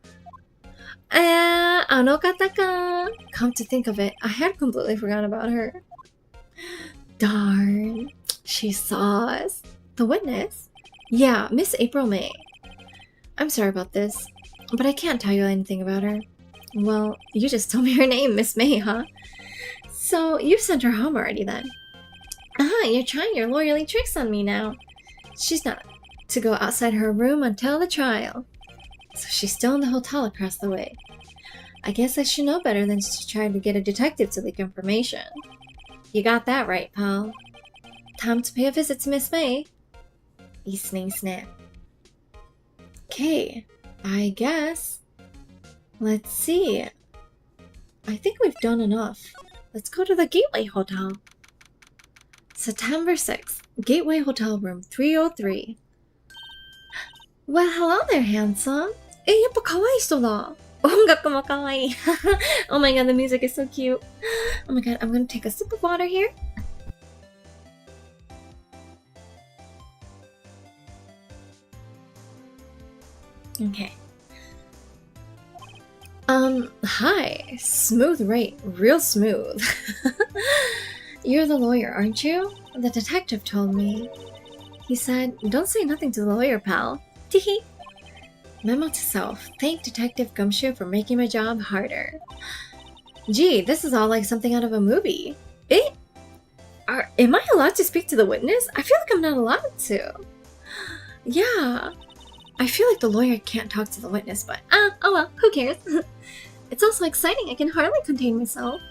あの方か. Come to think of it, I had completely forgotten about her. Darn, she saw us. The witness? Yeah, Miss April May. I'm sorry about this, but I can't tell you anything about her. Well, you just told me her name, Miss May, huh? So, you've sent her home already then. You're trying your lawyerly tricks on me now. She's not to go outside her room until the trial. So she's still in the hotel across the way. I guess I should know better than to try to get a detective to leak information. You got that right, pal. Time to pay a visit to Miss May. いいっすね、いいっすね. Okay, I guess. Let's see. I think we've done enough. Let's go to the Gateway Hotel. September 6th, Gateway Hotel Room 303. Well, hello there, handsome. やっぱ可愛い人だ。音楽も可愛い。Oh my god, the music is so cute. Oh my god, I'm gonna take a sip of water here. Okay. Hi. Smooth rate. Real smooth. You're the lawyer, aren't you? The detective told me. He said, don't say nothing to the lawyer, pal. Teehee. Memo to self. Thank Detective Gumshoe for making my job harder. Gee, this is all like something out of a movie. Am I allowed to speak to the witness? I feel like I'm not allowed to. Yeah. I feel like the lawyer can't talk to the witness, but oh well, who cares? It's also exciting, I can hardly contain myself.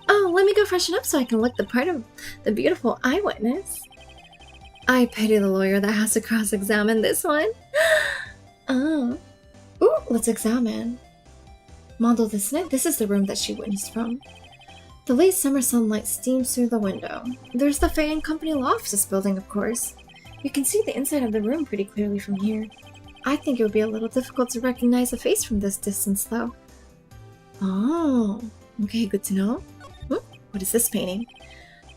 Oh, let me go freshen up so I can look the part of the beautiful eyewitness. I pity the lawyer that has to cross-examine this one. Oh. Ooh, let's examine. Model this is the room that she witnessed from. The late summer sunlight steams through the window. There's the Fay & Company law office building, of course. You can see the inside of the room pretty clearly from here. I think it would be a little difficult to recognize a face from this distance, though. Oh, okay, good to know. What is this painting?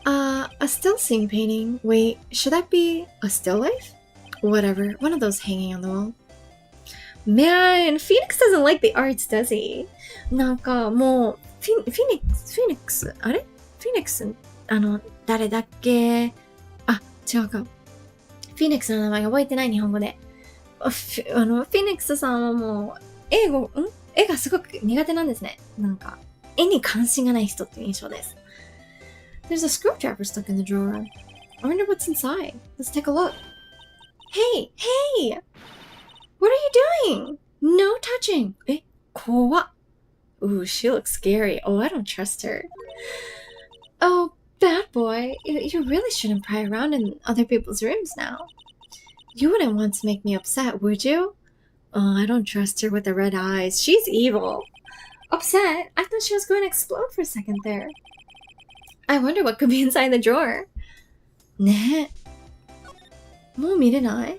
A still scene painting. Wait, should that be a still life? Whatever, one of those hanging on the wall. Man, Phoenix doesn't like the arts, does he? なんかもう、Phoenix あれ Phoenix 誰だっけあ、違うか。Phoenix の名前が覚えてない日本語で。Phoenix さんはもう、絵がすごく苦手なんですね。なんか、絵に関心がない人っていう印象です。There's a screwdriver stuck in the drawer. I wonder what's inside. Let's take a look. Hey! What are you doing? No touching! 怖っ。Ooh, she looks scary. Oh, I don't trust her. Oh, bad boy. You really shouldn't pry around in other people's rooms now. You wouldn't want to make me upset, would you? Oh, I don't trust her with the red eyes. She's evil. Upset? I thought she was going to explode for a second there. I wonder what could be inside the drawer. ねえ。もう見れない?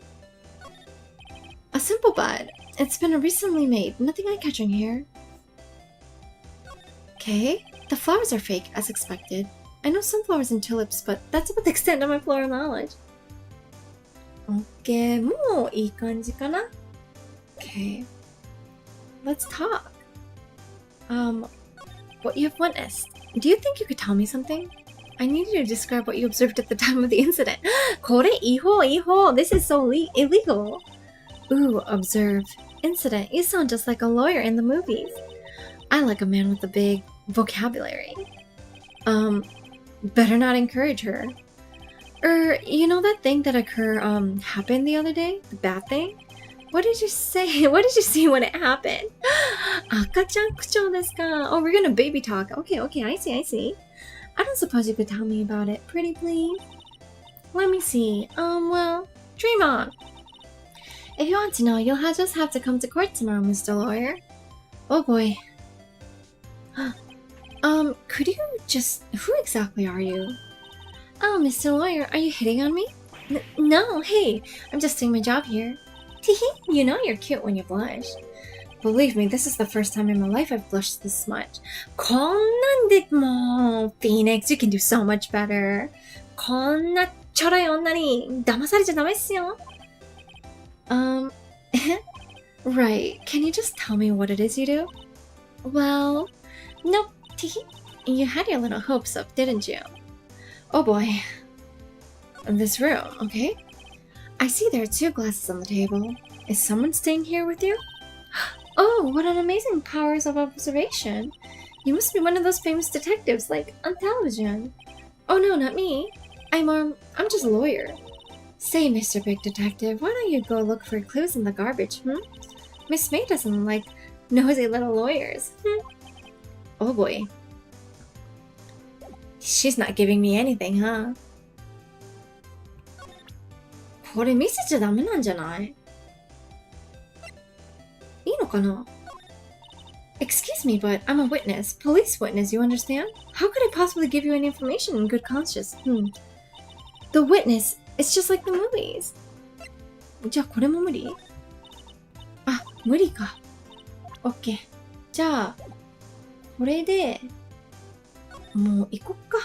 A simple bud. It's been recently made. Nothing eye-catching here. Okay. The flowers are fake, as expected. I know sunflowers and tulips, but that's about the extent of my floral knowledge. Okay, もういい感じかな? Okay. Let's talk. What you have witnessed. Do you think you could tell me something? I need you to describe what you observed at the time of the incident. これ違法。This is so illegal. Ooh, observe. Incident. You sound just like a lawyer in the movies. I like a man with a big vocabulary. Better not encourage her. You know that thing that happened the other day? The bad thing? What did you say? What did you see when it happened? 赤ちゃん口調ですか? Oh, we're gonna baby talk. Okay, I see. I don't suppose you could tell me about it. Pretty please? Let me see. Well, dream on. If you want to know, you'll just have to come to court tomorrow, Mr. Lawyer. Oh boy. Could you just... Who exactly are you? Oh, Mr. Lawyer, are you hitting on me? No, hey, I'm just doing my job here. Teehee, you know you're cute when you blush. Believe me, this is the first time in my life I've blushed this much. こんなんでもう Phoenix, you can do so much better. こんなちょろい女に騙されちゃダメっすよ。Right, can you just tell me what it is you do? Well, nope, teehee. You had your little hopes up, didn't you? Oh boy. This room, okay? I see there are 2 glasses on the table. Is someone staying here with you? Oh, what an amazing powers of observation. You must be one of those famous detectives, like, on television. Oh no, not me. I'm just a lawyer. Say, Mr. Big Detective, why don't you go look for clues in the garbage, Miss May doesn't like nosy little lawyers, Oh boy. She's not giving me anything, huh? これ見せちゃダメなんじゃない? いいのかな? Excuse me, but I'm a witness. Police witness, you understand? How could I possibly give you any information in good conscience? The witness, it's just like the movies. じゃあこれも無理? あ、無理か。OK。じゃあ、これで、もう行こっか。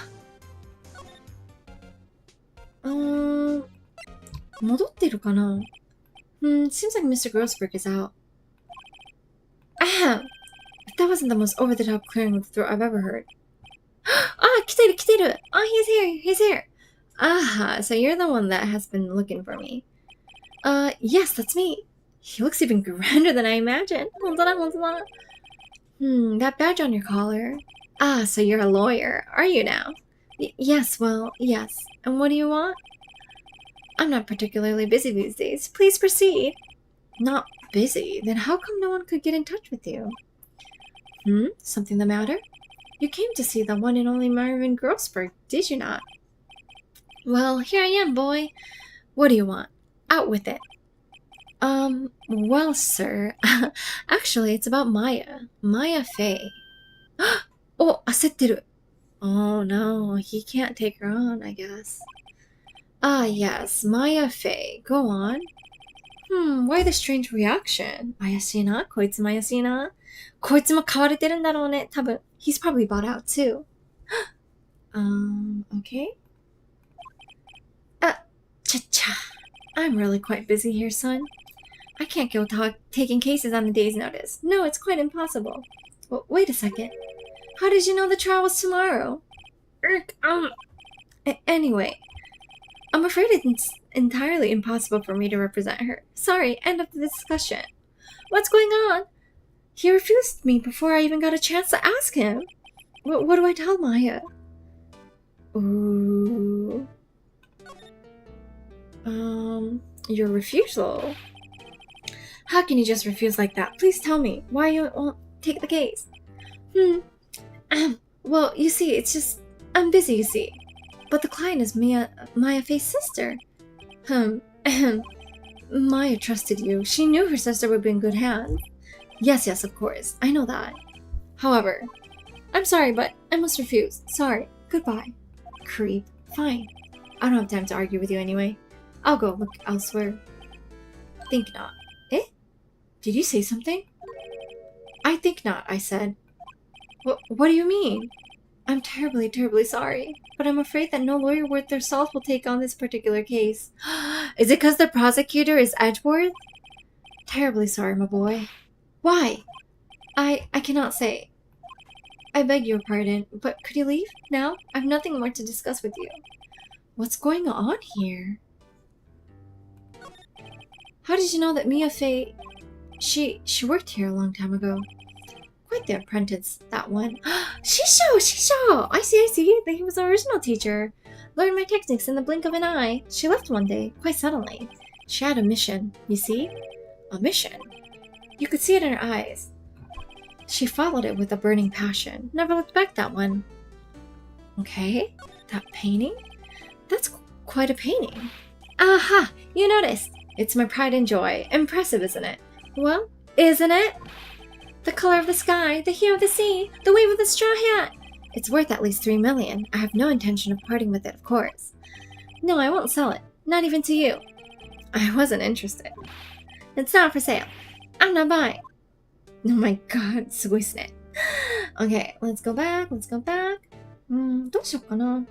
戻ってるかな？ seems like Mr. Grossberg is out. Ah! That wasn't the most over-the-top clearing of the throat I've ever heard. Ah, 来てる来てる! Ah, he's here! Ah, so you're the one that has been looking for me. Yes, that's me. He looks even grander than I imagined. 本当だ、本当だ。That badge on your collar. Ah, so you're a lawyer, are you now? Yes, well, yes. And what do you want? I'm not particularly busy these days. Please proceed. Not busy? Then how come no one could get in touch with you? Something the matter? You came to see the one and only Marvin Grossberg, did you not? Well, here I am, boy. What do you want? Out with it. Well, sir, actually, it's about Maya. Maya Fey. Oh, 焦ってる. Oh, no, he can't take her on, I guess. Ah, yes, Maya Fey. Go on. Why the strange reaction? 怪しいな。こいつも怪しいな。こいつも買われてるんだろうね。多分。He's probably bought out too. Okay. Cha-cha. I'm really quite busy here, son. I can't go taking cases on a day's notice. No, it's quite impossible. Well, wait a second. How did you know the trial was tomorrow? Anyway, I'm afraid it's entirely impossible for me to represent her. Sorry, end of the discussion. What's going on? He refused me before I even got a chance to ask him. What do I tell Maya? Ooh. Your refusal? How can you just refuse like that? Please tell me why you won't take the case. Well, you see, it's just, I'm busy, you see. But the client is Maya Fey's sister. Maya trusted you. She knew her sister would be in good hands. Yes, of course. I know that. However, I'm sorry, but I must refuse. Sorry. Goodbye. Creep. Fine. I don't have time to argue with you anyway. I'll go look elsewhere. Think not. Eh? Did you say something? I think not, I said. What do you mean? I'm terribly, terribly sorry, but I'm afraid that no lawyer worth their salt will take on this particular case. Is it because the prosecutor is Edgeworth? Terribly sorry, my boy. Why? I cannot say. I beg your pardon, but could you leave now? I have nothing more to discuss with you. What's going on here? How did you know that Mia Fey... She worked here a long time ago. Quite the apprentice, that one. Shisho! I see. He was the original teacher. Learned my techniques in the blink of an eye. She left one day, quite suddenly. She had a mission, you see? A mission? You could see it in her eyes. She followed it with a burning passion. Never looked back, that one. Okay, that painting? That's quite a painting. Aha! You noticed! It's my pride and joy. Impressive, isn't it? Well, isn't it? The color of the sky, the hue of the sea, the wave of the straw hat. It's worth at least $3 million. I have no intention of parting with it, of course. No, I won't sell it. Not even to you. I wasn't interested. It's not for sale. I'm not buying. Oh my god, すごいっすね. Okay, let's go back. どうしよっかな.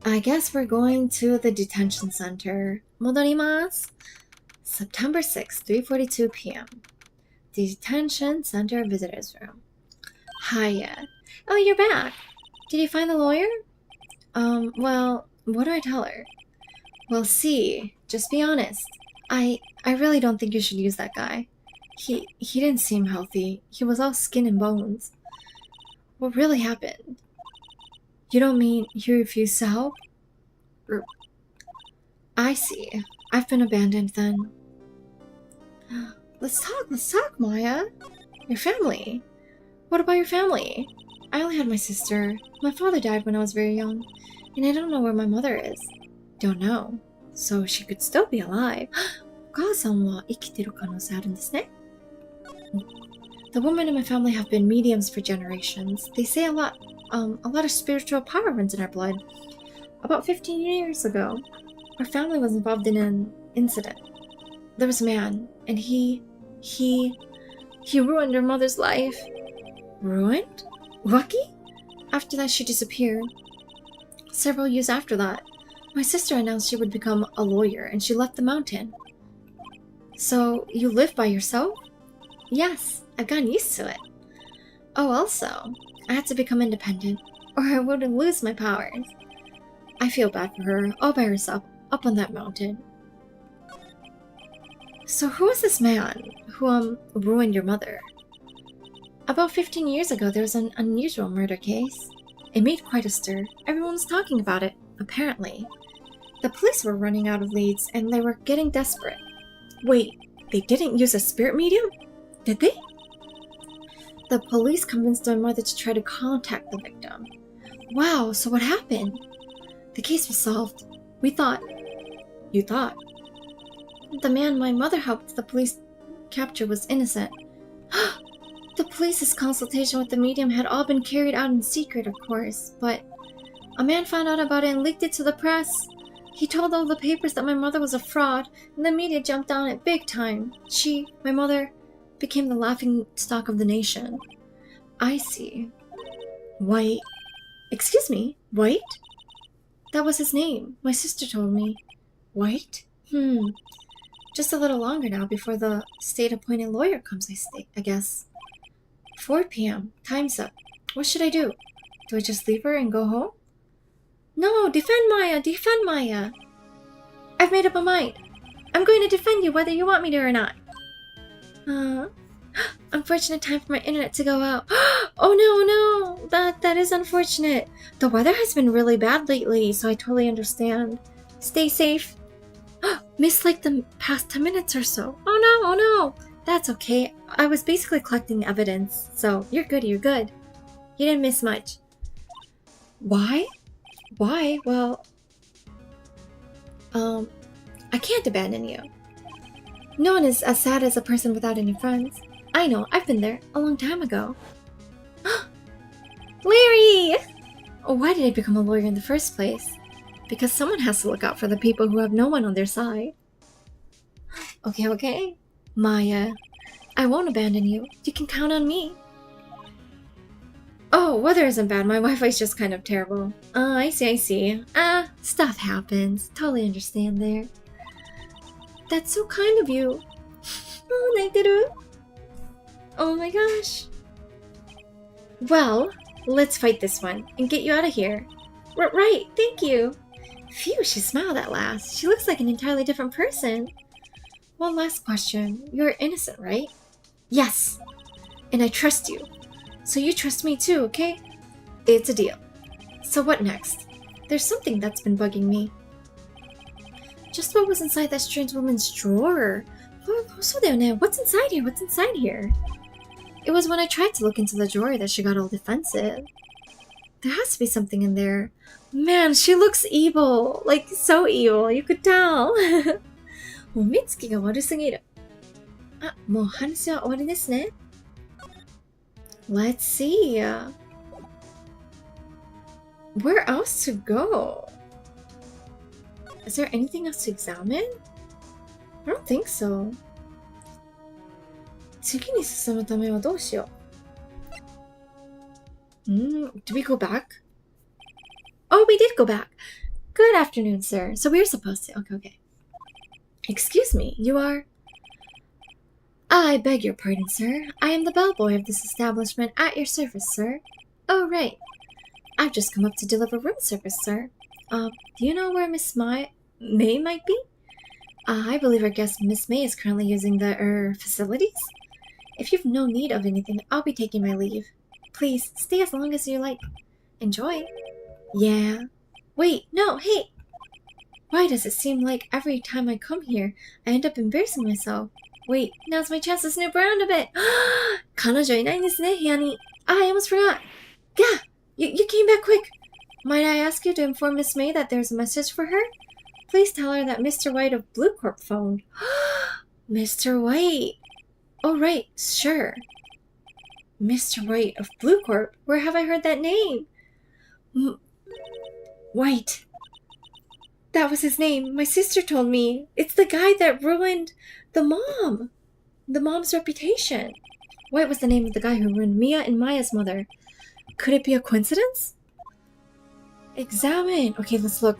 I guess we're going to the detention center. 戻ります. September 6th, 3:42 p.m. Detention Center Visitors Room. Hiya. Oh, you're back. Did you find the lawyer? Well, what do I tell her? Well, see, just be honest. I really don't think you should use that guy. He didn't seem healthy. He was all skin and bones. What really happened? You don't mean he refused to help? I see. I've been abandoned then. Let's talk, Maya. Your family. What about your family? I only had my sister. My father died when I was very young, and I don't know where my mother is. Don't know. So she could still be alive. お母さんは生きてる可能性あるんですね。The women in my family have been mediums for generations. They say a lot of spiritual power runs in our blood. About 15 years ago, our family was involved in an incident. There was a man, and he ruined our mother's life. Ruined? Lucky? After that, she disappeared. Several years after that, my sister announced she would become a lawyer and she left the mountain. So, you live by yourself? Yes, I've gotten used to it. Oh, also, I had to become independent, or I would lose my powers. I feel bad for her, all by herself, up on that mountain. So who was this man who, ruined your mother? About 15 years ago, there was an unusual murder case. It made quite a stir. Everyone was talking about it, apparently. The police were running out of leads, and they were getting desperate. Wait, they didn't use a spirit medium? Did they? The police convinced my mother to try to contact the victim. Wow, so what happened? The case was solved. We thought. You thought? The man my mother helped the police capture was innocent. The police's consultation with the medium had all been carried out in secret, of course, but a man found out about it and leaked it to the press. He told all the papers that my mother was a fraud, and the media jumped on it big time. She, my mother, became the laughing stock of the nation. I see. White. Excuse me, White? That was his name. My sister told me. White? Just a little longer now before the state-appointed lawyer comes, I guess. 4 p.m. Time's up. What should I do? Do I just leave her and go home? No, defend Maya! Defend Maya! I've made up my mind. I'm going to defend you whether you want me to or not. Unfortunate time for my internet to go out. Oh no, that is unfortunate. The weather has been really bad lately, so I totally understand. Stay safe. Missed like the past 10 minutes or so. Oh no. That's okay. I was basically collecting evidence, so you're good. You didn't miss much. Why? Well, I can't abandon you. No one is as sad as a person without any friends. I know, I've been there a long time ago. Larry! Why did I become a lawyer in the first place? Because someone has to look out for the people who have no one on their side. Okay. Maya, I won't abandon you. You can count on me. Oh, weather isn't bad. My Wi-Fi's just kind of terrible. I see. Stuff happens. Totally understand there. That's so kind of you. Oh, 泣いてる? Oh my gosh. Well, let's fight this one and get you out of here. Right, thank you. Phew, she smiled at last. She looks like an entirely different person. One last question. You're innocent, right? Yes. And I trust you. So you trust me too, okay? It's a deal. So what next? There's something that's been bugging me. Just what was inside that strange woman's drawer? What's inside here? It was when I tried to look into the drawer that she got all defensive. There has to be something in there. Man, she looks evil. Like, so evil. You could tell. もう目つきが悪すぎる。もう話は終わりですね。Let's see. Where else to go? Is there anything else to examine? I don't think so. 次に進むためはどうしよう? Do we go back? Oh, we did go back. Good afternoon, sir. So we were supposed to. Okay. Excuse me, you are? I beg your pardon, sir. I am the bellboy of this establishment at your service, sir. Oh, right. I've just come up to deliver room service, sir. Do you know where Miss May might be? I believe our guest Miss May is currently using the, facilities? If you've no need of anything, I'll be taking my leave. Please, stay as long as you like. Enjoy. Yeah. Wait, no, hey! Why does it seem like every time I come here, I end up embarrassing myself? Wait, now's my chance to snoop around a bit. 彼女いないんですね、部屋に. I almost forgot. Yeah, you came back quick. Might I ask you to inform Miss May that there's a message for her? Please tell her that Mr. White of Blue Corp phoned. Mr. White. Oh, right, sure. Mr. White of Blue Corp? Where have I heard that name? White. That was his name. My sister told me. It's the guy that ruined the mom's reputation. White was the name of the guy who ruined Mia and Maya's mother. Could it be a coincidence? Examine. Okay, let's look.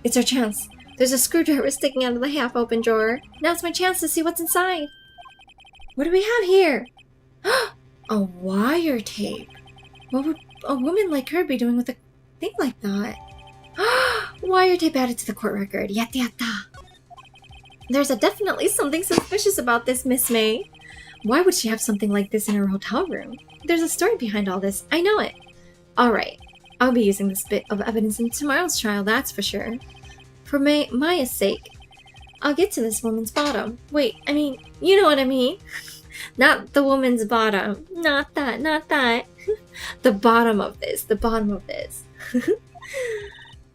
It's our chance. There's a screwdriver sticking out of the half-open drawer. Now's my chance to see what's inside. What do we have here? A wire tape. What would a woman like her be doing with a thing like that? Wire tape added to the court record. Yatta yatta. There's definitely something suspicious about this, Miss May. Why would she have something like this in her hotel room? There's a story behind all this. I know it. Alright. I'll be using this bit of evidence in tomorrow's trial, that's for sure. For Maya's sake. I'll get to this woman's bottom. Wait, I mean, you know what I mean. Not the woman's bottom. Not that. The bottom of this.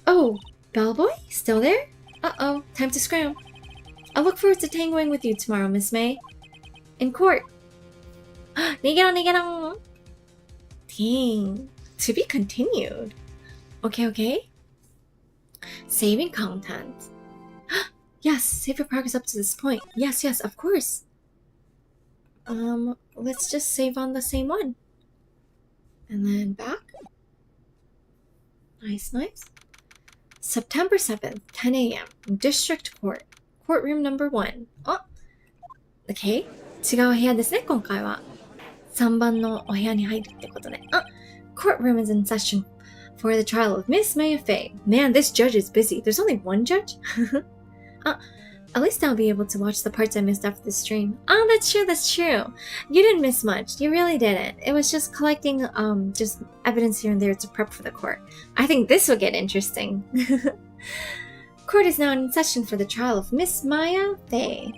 Oh, bellboy? Still there? Uh-oh, time to scram. I'll look forward to tangoing with you tomorrow, Miss May. In court. Nigerong. Dang. To be continued. Okay. Saving content. Yes, save your progress up to this point. Yes, of course. Let's just save on the same one. And then back. Nice. September 7th, 10 a.m. District Court. Courtroom number 1. Oh! Okay. 違う部屋ですね、今回は。3番のお部屋に入るってことね。Courtroom is in session for the trial of Miss Maya Fey. Man, this judge is busy. There's only one judge? At least I'll be able to watch the parts I missed after the stream. Oh, that's true. You didn't miss much. You really didn't. It was just collecting just evidence here and there to prep for the court. I think this will get interesting. Court is now in session for the trial of Miss Maya Fey.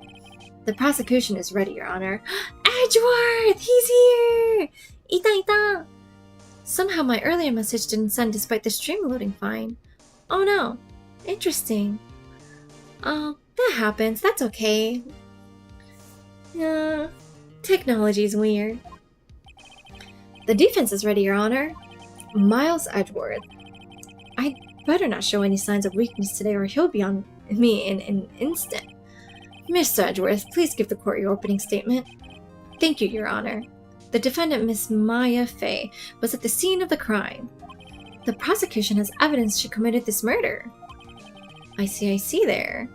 The prosecution is ready, Your Honor. Edgeworth! He's here! Ita! Somehow my earlier message didn't send despite the stream loading fine. Oh no. Interesting. Oh, that happens. That's okay. Technology's weird. The defense is ready, Your Honor. Miles Edgeworth. I'd better not show any signs of weakness today or he'll be on me in an instant. Mr. Edgeworth, please give the court your opening statement. Thank you, Your Honor. The defendant, Miss Maya Fey, was at the scene of the crime. The prosecution has evidence she committed this murder. I see there.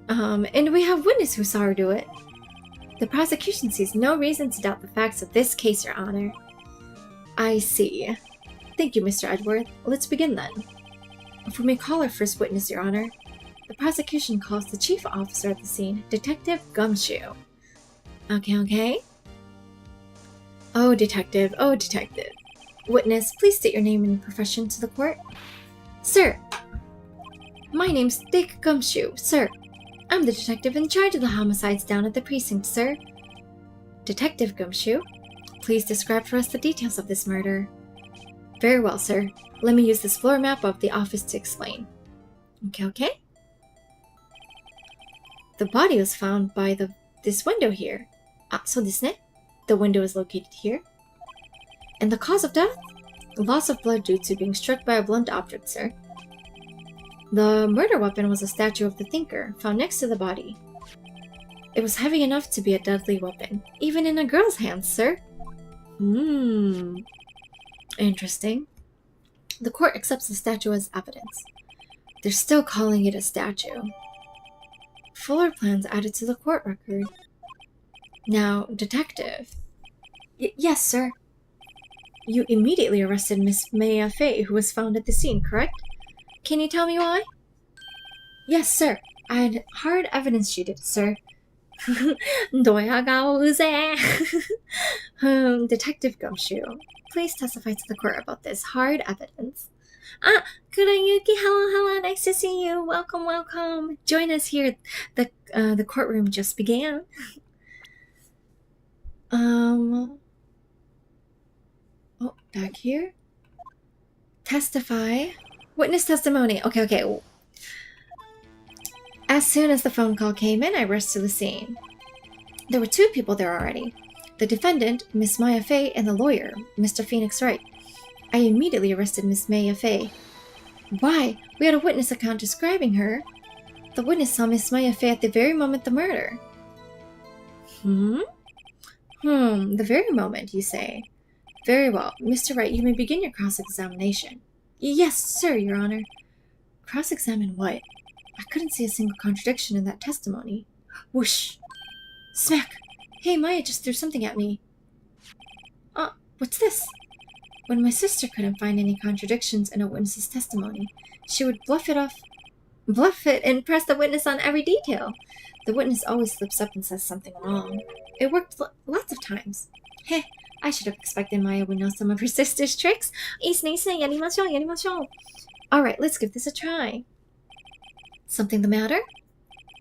And we have witness who saw her do it. The prosecution sees no reason to doubt the facts of this case, Your Honor. I see. Thank you, Mr. Edgeworth. Let's begin then. If we may call our first witness, Your Honor. The prosecution calls the chief officer at the scene, Detective Gumshoe. Okay. Oh, detective. Witness, please state your name and profession to the court. Sir. My name's Dick Gumshoe, sir. I'm the detective in charge of the homicides down at the precinct, sir. Detective Gumshoe, please describe for us the details of this murder. Very well, sir. Let me use this floor map of the office to explain. Okay. The body was found by this window here. So desu ne. The window is located here. And the cause of death? Loss of blood due to being struck by a blunt object, sir. The murder weapon was a statue of the thinker, found next to the body. It was heavy enough to be a deadly weapon, even in a girl's hands, sir. Interesting. The court accepts the statue as evidence. They're still calling it a statue. Fuller plans added to the court record. Now, detective. Yes, sir. You immediately arrested Miss Maya Fey, who was found at the scene, correct? Can you tell me why? Yes, sir. I had hard evidence she did it, sir. Detective Gumshoe, please testify to the court about this hard evidence. Kurayuki, hello, nice to see you. Welcome. Join us here. The courtroom just began. Back here. Testify. Witness testimony. Okay. As soon as the phone call came in, I rushed to the scene. There were 2 people there already. The defendant, Miss Maya Fey, and the lawyer, Mr. Phoenix Wright. I immediately arrested Miss Maya Fey. Why? We had a witness account describing her. The witness saw Miss Maya Fey at the very moment the murder. The very moment, you say? Very well. Mr. Wright, you may begin your cross-examination. Yes, sir, Your Honor. Cross-examine what? I couldn't see a single contradiction in that testimony. Whoosh! Smack! Hey, Maya just threw something at me. What's this? When my sister couldn't find any contradictions in a witness's testimony, she would bluff it and press the witness on every detail. The witness always slips up and says something wrong. It worked lots of times. Heh, I should have expected Maya would know some of her sister's tricks. いいっすね、いいっすね。やりましょう。Alright, let's give this a try. Something the matter?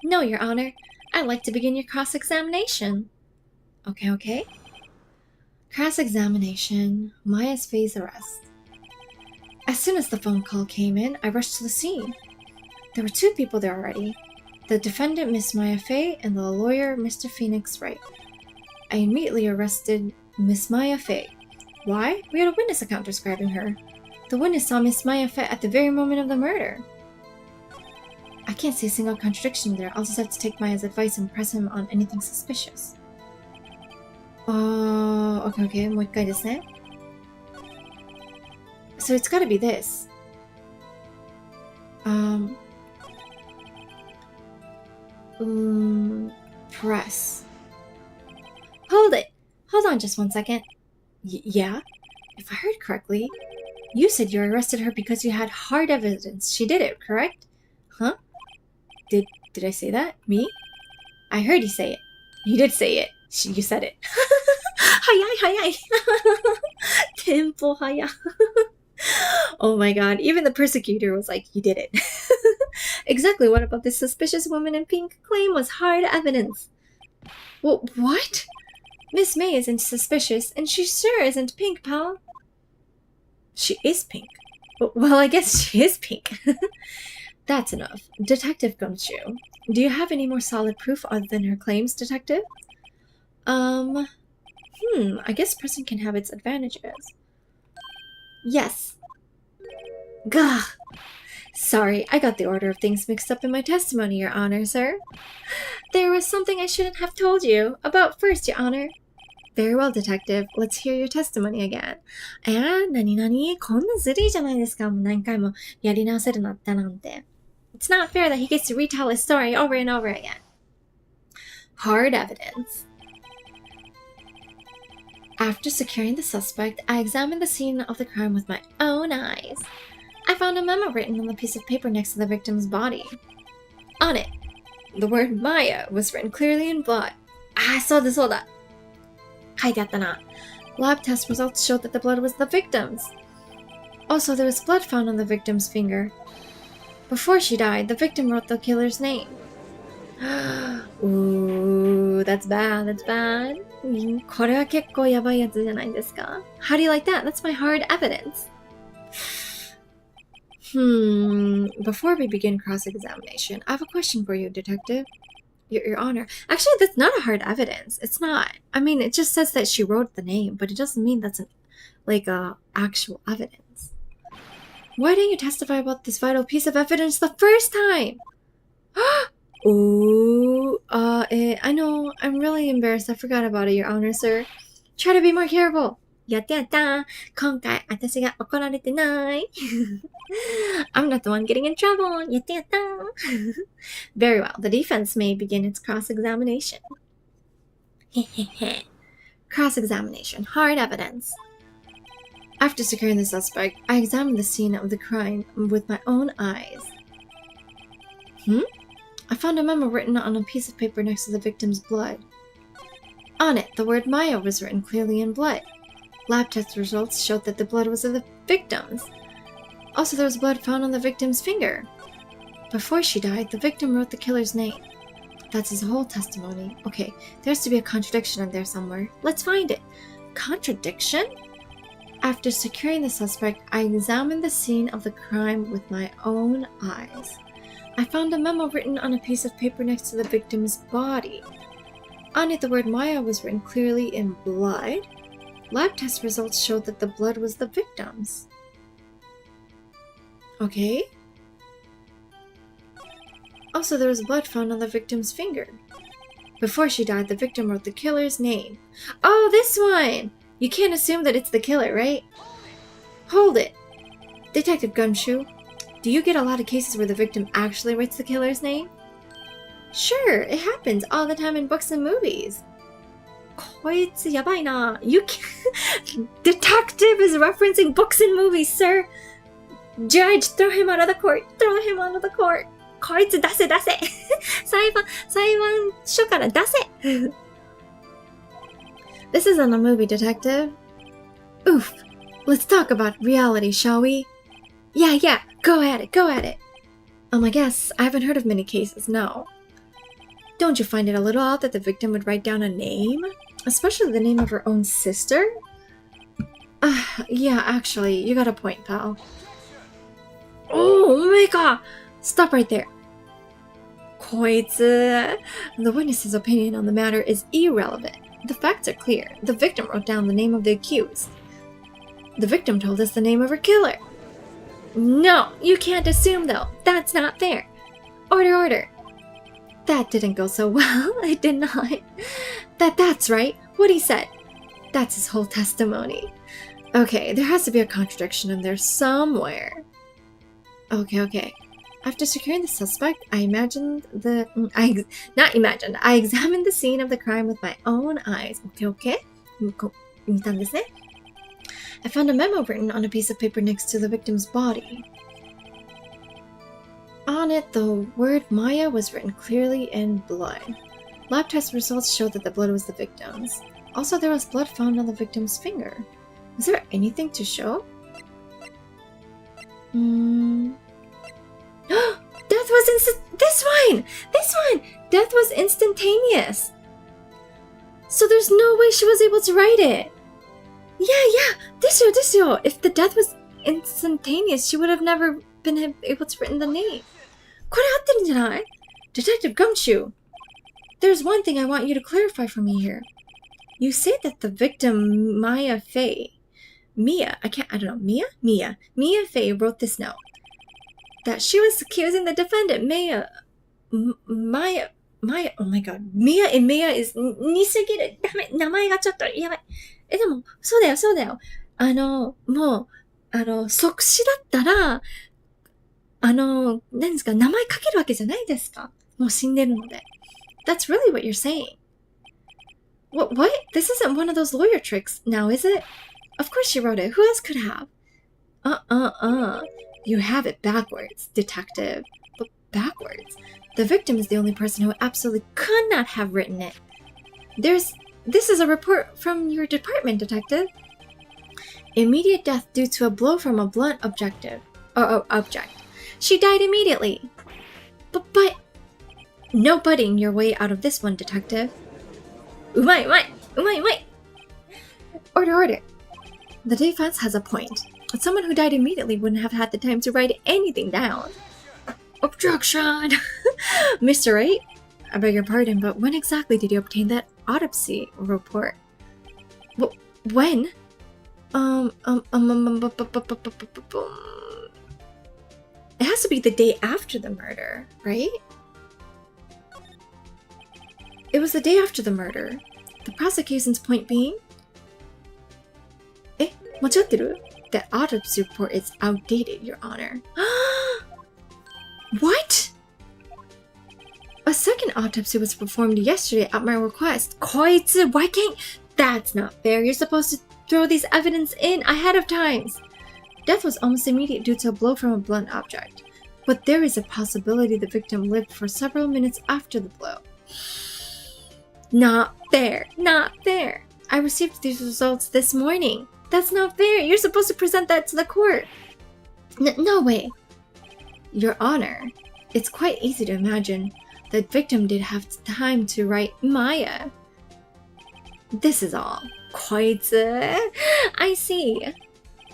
No, Your Honor. I'd like to begin your cross-examination. Okay. Cross-examination, Maya's phase arrest. As soon as the phone call came in, I rushed to the scene. There were two people there already. The defendant, Miss Maya Fey, and the lawyer, Mr. Phoenix Wright. I immediately arrested Miss Maya Fey. Why? We had a witness account describing her. The witness saw Miss Maya Fey at the very moment of the murder. I can't see a single contradiction there. I'll just have to take Maya's advice and press him on anything suspicious. Okay. もう一回ですね。So it's gotta be this. Press. Hold on just 1 second. Yeah? If I heard correctly, you said you arrested her because you had hard evidence. She did it, correct? Huh? Did I say that? Me? I heard you say it. You did say it. You said it. 早い. Tempo 早. Oh my god. Even the persecutor was like, you did it. Exactly what about this suspicious woman in pink claim was hard evidence? Well, what? Miss May isn't suspicious, and she sure isn't pink, pal. She is pink. Well, I guess she is pink. That's enough. Detective Gumshoe, do you have any more solid proof other than her claims, Detective? I guess person can have its advantages. Yes. Gah! Sorry, I got the order of things mixed up in my testimony, Your Honor, sir. There was something I shouldn't have told you about first, Your Honor. Very well, Detective. Let's hear your testimony again. 何こんなずるいじゃないですか。もう何回もやり直せるなったなんて。It's not fair that he gets to retell his story over and over again. Hard evidence. After securing the suspect, I examined the scene of the crime with my own eyes. I found a memo written on the piece of paper next to the victim's body. On it, the word Maya was written clearly in blood. そうだ。書いてあったな。Lab test results showed that the blood was the victim's. Also, there was blood found on the victim's finger. Before she died, the victim wrote the killer's name. Ooh, that's bad. これは結構やばいやつじゃないですか? How do you like that? That's my hard evidence. Before we begin cross-examination, I have a question for you, Detective. Your Honor. Actually, that's not a hard evidence. It's not. I mean, it just says that she wrote the name, but it doesn't mean that's actual evidence. Why didn't you testify about this vital piece of evidence the first time? I know. I'm really embarrassed. I forgot about it, Your Honor, sir. Try to be more careful. やった。今回、私が怒られてない。I'm not the one getting in trouble. やった。Very well. The defense may begin its cross-examination. Cross-examination. Hard evidence. After securing the suspect, I examined the scene of the crime with my own eyes. I found a memo written on a piece of paper next to the victim's blood. On it, the word Maya was written clearly in blood. Lab test results showed that the blood was of the victim's. Also, there was blood found on the victim's finger. Before she died, the victim wrote the killer's name. That's his whole testimony. Okay, there has to be a contradiction in there somewhere. Let's find it. Contradiction? After securing the suspect, I examined the scene of the crime with my own eyes. I found a memo written on a piece of paper next to the victim's body. On it, the word Maya was written clearly in blood. Lab test results showed that the blood was the victim's. Okay. Also, there was blood found on the victim's finger. Before she died, the victim wrote the killer's name. Oh, this one! You can't assume that it's the killer, right? Hold it. Detective Gumshoe, do you get a lot of cases where the victim actually writes the killer's name? Sure, it happens all the time in books and movies. こいつやばいな. You can't... Detective is referencing books and movies, sir. Judge, throw him out of the court. Throw him out of the court. こいつ出せ出せ。裁判所から出せ。This isn't a movie, detective. Oof. Let's talk about reality, shall we? Yeah, go at it. I guess I haven't heard of many cases, no. Don't you find it a little odd that the victim would write down a name? Especially the name of her own sister? Yeah, actually, you got a point, pal. Oh my god! Stop right there. こいつ. The witness's opinion on the matter is irrelevant. The facts are clear. The victim wrote down the name of the accused. The victim told us the name of her killer. No, you can't assume though. That's not fair. Order. That didn't go so well. I did not. That's right. What he said. That's his whole testimony. Okay, there has to be a contradiction in there somewhere. Okay. After securing the suspect, I examined the scene of the crime with my own eyes. Okay? 見たんですね. I found a memo written on a piece of paper next to the victim's body. On it, the word Maya was written clearly in blood. Lab test results showed that the blood was the victim's. Also, there was blood found on the victim's finger. Was there anything to show? Death was This one! Death was instantaneous! So there's no way she was able to write it! Yeah, this yo. If the death was instantaneous, she would have never been able to write the name. これ合ってるんじゃない? Detective Gumshoe, there's one thing I want you to clarify for me here. You say that the victim Mia Faye wrote this note. That she was accusing the defendant Maya, oh my god, Mia and Maya is 似すぎる。ダメ、名前がちょっとやばい。でも、そうだよ。もう、即死だったら、何ですか、名前かけるわけじゃないですか。もう死んでるので。That's really what you're saying. What? This isn't one of those lawyer tricks, now is it? Of course she wrote it. Who else could have? You have it backwards, detective. But backwards? The victim is the only person who absolutely could not have written it. This is a report from your department, detective. Immediate death due to a blow from a blunt object. She died immediately. But no butting your way out of this one, detective. うまい Order. The defense has a point. But someone who died immediately wouldn't have had the time to write anything down. Objection! Mr. Wright, I beg your pardon, but when exactly did you obtain that autopsy report? When? It has to be the day after the murder, right? It was the day after the murder. The prosecution's point being... 間違ってる? The autopsy report is outdated, Your Honor. What? A second autopsy was performed yesterday at my request. こいつ, why can't... That's not fair. You're supposed to throw these evidence in ahead of time. Death was almost immediate due to a blow from a blunt object. But there is a possibility the victim lived for several minutes after the blow. Not fair. I received these results this morning. That's not fair. You're supposed to present that to the court. No way. Your Honor, it's quite easy to imagine the victim did have time to write Maya. This is all. こいつ. I see.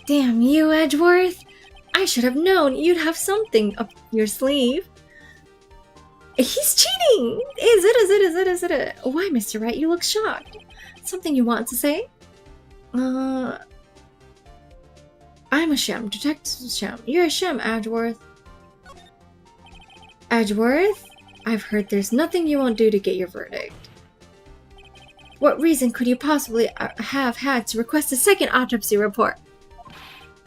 Damn you, Edgeworth. I should have known you'd have something up your sleeve. He's cheating! Is it? Why, Mr. Wright? You look shocked. Something you want to say? I'm a sham. Detective Sham. You're a sham, Edgeworth. Edgeworth? I've heard there's nothing you won't do to get your verdict. What reason could you possibly have had to request a second autopsy report?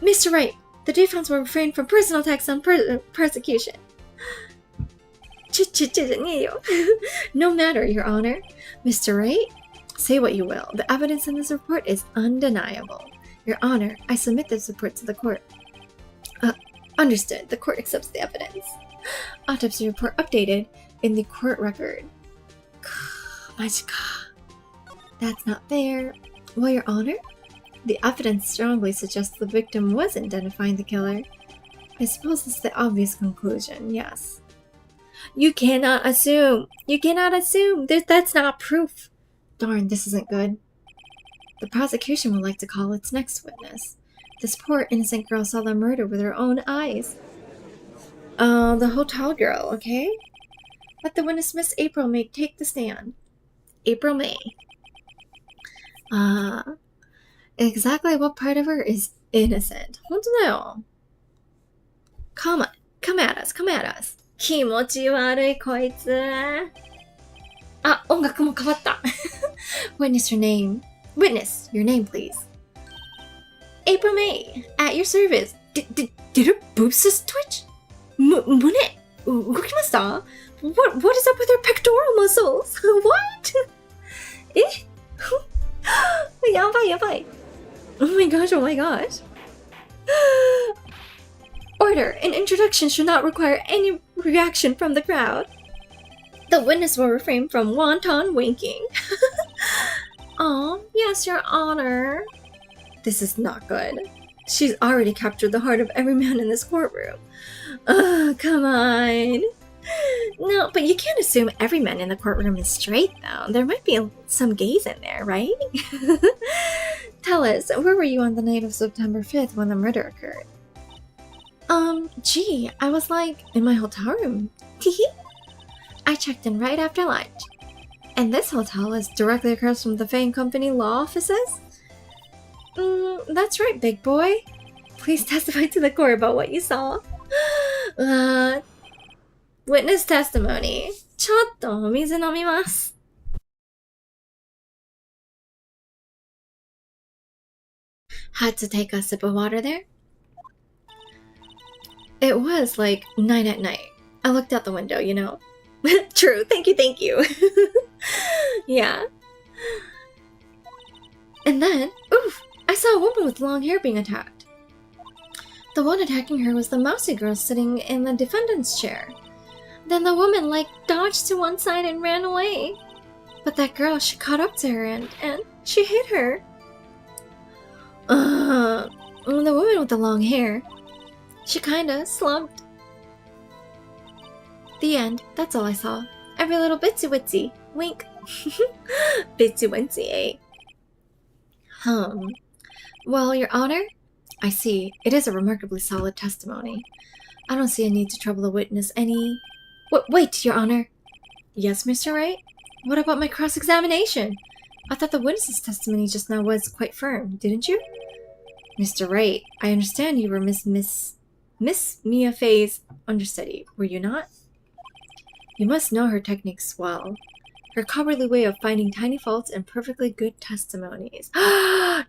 Mr. Wright, the defense will refrain from personal attacks on persecution. No matter, Your Honor. Mr. Wright, say what you will. The evidence in this report is undeniable. Your Honor, I submit this report to the court. Understood. The court accepts the evidence. Autopsy report updated in the court record. That's not fair. Well, Your Honor, the evidence strongly suggests the victim was identifying the killer. I suppose it's the obvious conclusion, yes. You cannot assume. That's not proof. Darn, this isn't good. The prosecution would like to call its next witness. This poor innocent girl saw the murder with her own eyes. The hotel girl, okay? Let the witness Miss April May take the stand. April May. Exactly what part of her is innocent? 本当だよ。Come at us. 気持ち悪いこいつ。あ、音楽も変わった。Witness, your name, please. April May, at your service. Did her boobs just twitch? 胸動きました? What is up with her pectoral muscles? What? えやばい。Oh my gosh. Order. An introduction should not require any reaction from the crowd. The witness will refrain from wanton winking. Oh, yes, Your Honor. This is not good. She's already captured the heart of every man in this courtroom. Come on. No, but you can't assume every man in the courtroom is straight, though. There might be some gays in there, right? Tell us, where were you on the night of September 5th when the murder occurred? I was in my hotel room. I checked in right after lunch. And this hotel is directly across from the Fang Company law offices? That's right, big boy. Please testify to the court about what you saw. Witness testimony. ちょっとお水飲みます。Had to take a sip of water there? It was 9 at night. I looked out the window, you know. True, thank you. Yeah. And then, I saw a woman with long hair being attacked. The one attacking her was the mousy girl sitting in the defendant's chair. Then the woman dodged to one side and ran away. But that girl, she caught up to her and she hit her. The woman with the long hair, she kinda slumped. The end. That's all I saw. Every little bitsy witsy. Wink. Bitsy witsy, eh? Well, Your Honor, I see. It is a remarkably solid testimony. I don't see a need to trouble the witness any... Wait, Your Honor. Yes, Mr. Wright? What about my cross-examination? I thought the witness's testimony just now was quite firm, didn't you? Mr. Wright, I understand you were Miss Mia Fay's understudy, were you not? You must know her techniques well. Her cowardly way of finding tiny faults and perfectly good testimonies.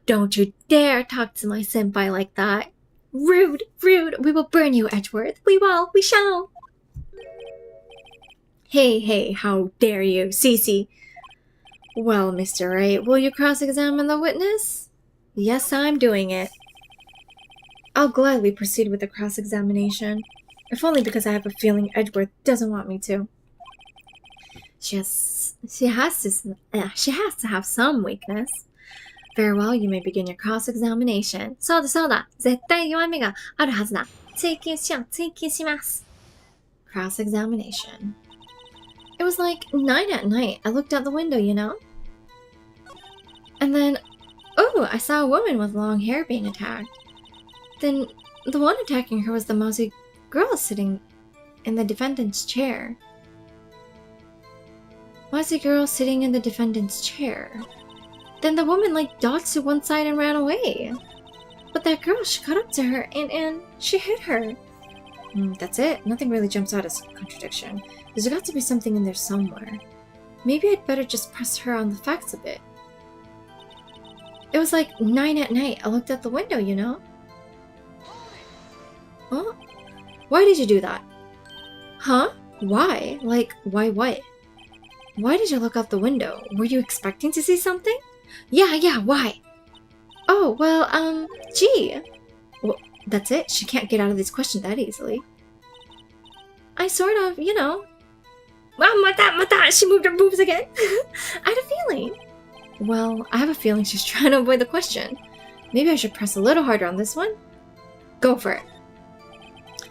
Don't you dare talk to my senpai like that. Rude. We will burn you, Edgeworth. We shall. Hey, how dare you, Cece. Well, Mr. Wright, will you cross-examine the witness? Yes, I'm doing it. I'll gladly proceed with the cross-examination, if only because I have a feeling Edgeworth doesn't want me to. She has to have some weakness. Very well, you may begin your cross-examination. そうだ。絶対弱みがあるはずだ。追求します。Cross-examination. It was 9 at night. I looked out the window, you know? And then, I saw a woman with long hair being attacked. Then, the one attacking her was the mousy girl sitting in the defendant's chair. Mousy girl sitting in the defendant's chair. Then the woman dodged to one side and ran away. But that girl, she caught up to her and she hit her. That's it. Nothing really jumps out as a contradiction. There's got to be something in there somewhere. Maybe I'd better just press her on the facts a bit. It was like 9 at night. I looked out the window, you know? Huh? Why did you do that? Huh? Why? Like, why what? Why did you look out the window? Were you expecting to see something? Yeah, why? Oh, well, gee. Well, that's it? She can't get out of this question that easily. I sort of, you know. Well, mata, she moved her boobs again. I had a feeling. Well, I have a feeling she's trying to avoid the question. Maybe I should press a little harder on this one. Go for it.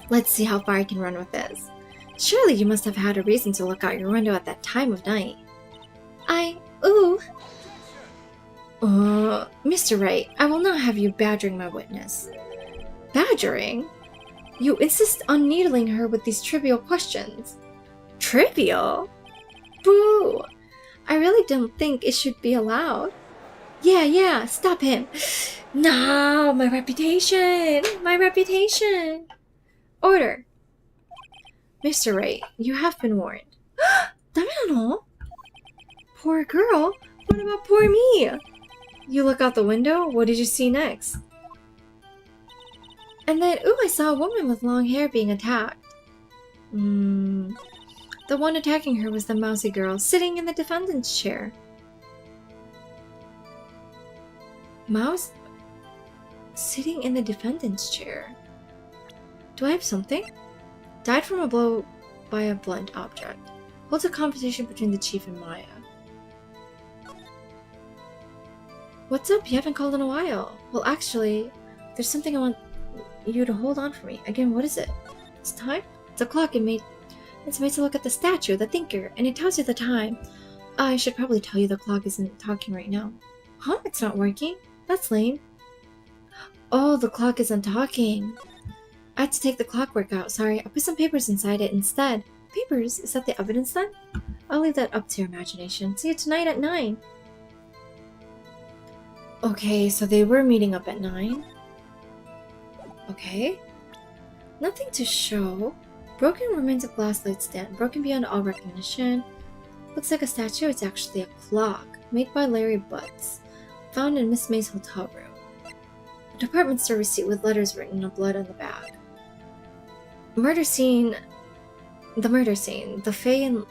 Let's see how far I can run with this. Surely you must have had a reason to look out your window at that time of night. Mr. Wright, I will not have you badgering my witness. Badgering? You insist on needling her with these trivial questions. Trivial? Boo! I really don't think it should be allowed. Yeah, stop him. No, my reputation! Order. Mr. Wright, you have been warned. ダメなの? Poor girl. What about poor me? You look out the window. What did you see next? And then, I saw a woman with long hair being attacked. The one attacking her was the mousy girl sitting in the defendant's chair. Mouse? Sitting in the defendant's chair. Do I have something? Died from a blow by a blunt object. Holds a conversation between the chief and Maya. What's up? You haven't called in a while. Well, actually, there's something I want you to hold on for me. Again, what is it? It's time? It's a clock. It's made to look at the statue, the thinker, and it tells you the time. I should probably tell you the clock isn't talking right now. Huh? It's not working? That's lame. Oh, the clock isn't talking. I had to take the clockwork out. Sorry, I put some papers inside it instead. Papers? Is that the evidence then? I'll leave that up to your imagination. See you tonight at 9. Okay, so they were meeting up at 9. Okay. Nothing to show. Broken remains of glass light stand, broken beyond all recognition. Looks like a statue. It's actually a clock made by Larry Butts, found in Miss May's hotel room. A department store receipt with letters written in blood on the back. The murder scene, the Faye and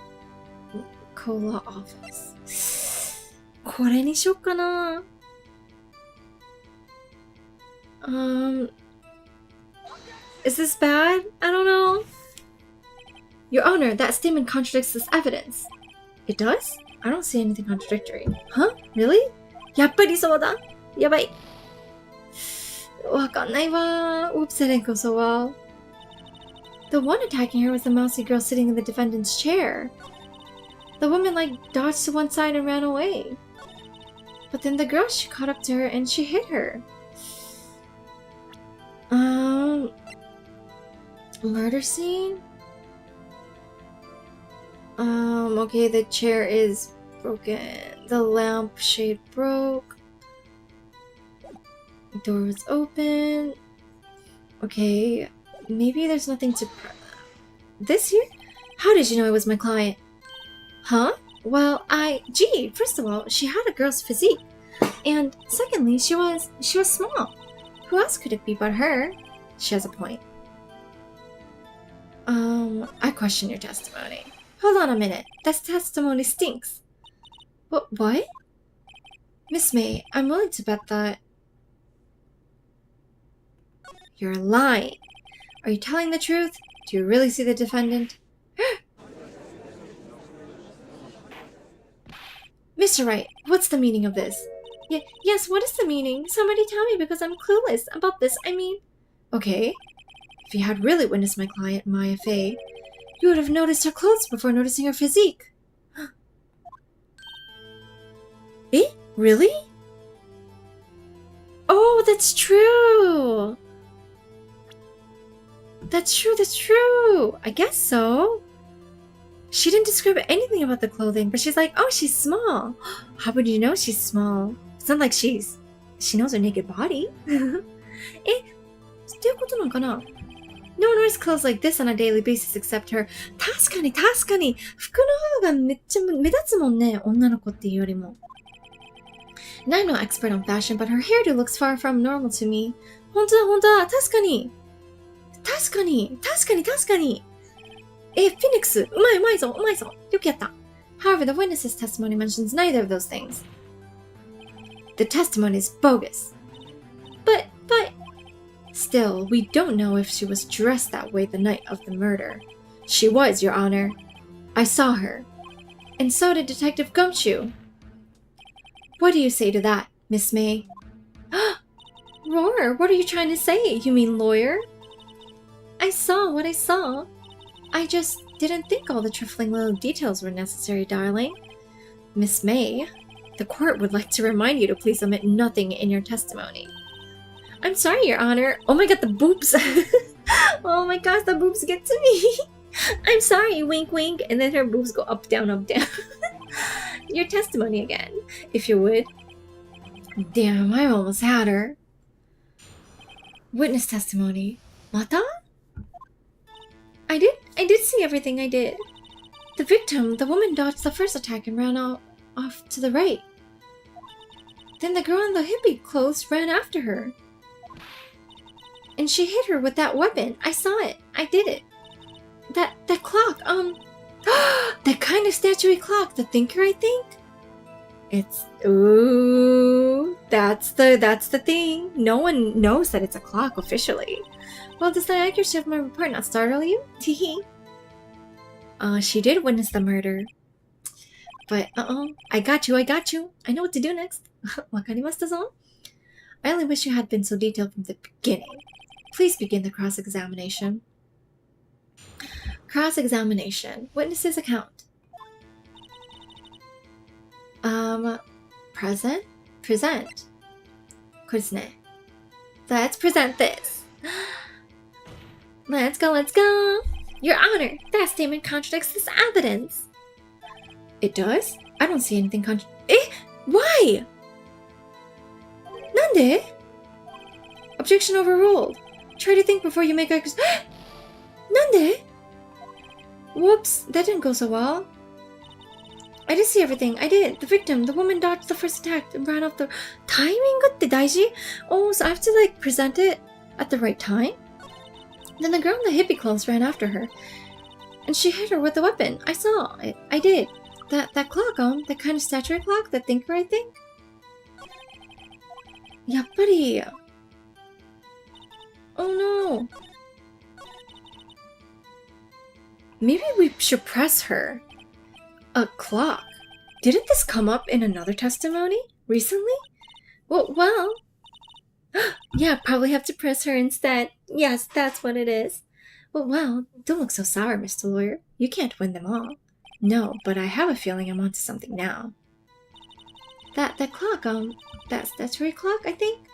Cola office. これにしよっかな。Is this bad? I don't know. Your Honor, that statement contradicts this evidence. It does? I don't see anything contradictory. Huh? Really? やっぱりそうだ。やばい。わかんないわ。Oops, I didn't go so well. The one attacking her was the mousy girl sitting in the defendant's chair. The woman, dodged to one side and ran away. But then the girl, she caught up to her and she hit her. Murder scene? Okay, the chair is broken. The lamp shade broke. The door was open. Okay, maybe there's nothing to... This here? How did you know it was my client? Huh? Well, Gee, first of all, she had a girl's physique. And secondly, she was small. Who else could it be but her? She has a point. I question your testimony. Hold on a minute. That testimony stinks. What? Miss May, I'm willing to bet that... You're lying. Are you telling the truth? Do you really see the defendant? Mr. Wright, what's the meaning of this? Yes, what is the meaning? Somebody tell me because I'm clueless about this. Okay. If you had really witnessed my client, Maya Fey, you would have noticed her clothes before noticing her physique. Eh? Really? Oh, that's true! That's true! I guess so. She didn't describe anything about the clothing, but she's like, oh, she's small. How would you know she's small? It's not like she knows her naked body. No one wears clothes like this on a daily basis except her. 確かに服の方がめっちゃ目立つもんね、女の子っていうよりも。And I'm no expert on fashion, but her hairdo looks far from normal to me. 本当だ、本当だ。確かに。Phoenix, うまいぞ。よくやった。However, the witness's testimony mentions neither of those things. The testimony is bogus. But... Still, we don't know if she was dressed that way the night of the murder. She was, Your Honor. I saw her. And so did Detective Gumshoe. What do you say to that, Miss May? Roar, what are you trying to say? You mean lawyer? I saw what I saw. I just didn't think all the trifling little details were necessary, darling. Miss May, the court would like to remind you to please omit nothing in your testimony. I'm sorry, Your Honor. Oh my god, the boobs. Oh my gosh, the boobs get to me. I'm sorry, wink, wink. And then her boobs go up, down, up, down. Your testimony again, if you would. Damn, I almost had her. Witness testimony. Mata? I did see everything I did. The victim, the woman dodged the first attack and ran off to the right. Then the girl in the hippie clothes ran after her. And she hit her with that weapon. I saw it. I did it. That clock, that kind of statuary clock, the thinker, I think? That's the thing. No one knows that it's a clock officially. Well, does the accuracy of my report not startle you? Teehee. She did witness the murder. But, I got you. I know what to do next. Wakarimashita zon? I only wish you had been so detailed from the beginning. Please begin the cross-examination. Cross-examination. Witness's account. Present? これですね。Let's present this. Let's go. Your Honor, that statement contradicts this evidence. It does? I don't see anything Why? なんで? Objection overruled. Try to think before you make a... なんで? Whoops, that didn't go so well. I did see everything. I did. The victim, the woman dodged the first attack and ran off the... Timingって大事? Oh, so I have to present it at the right time? Then the girl in the hippie clothes ran after her. And she hit her with a weapon. I saw it. I did. That clock, that kind of statuary clock, the thinker, I think? やっぱり... Oh no. Maybe we should press her. A clock. Didn't this come up in another testimony? Recently? Well. Yeah, probably have to press her instead. Yes, that's what it is. Well, don't look so sour, Mr. Lawyer. You can't win them all. No, but I have a feeling I'm onto something now. That clock, that statuary clock, I think?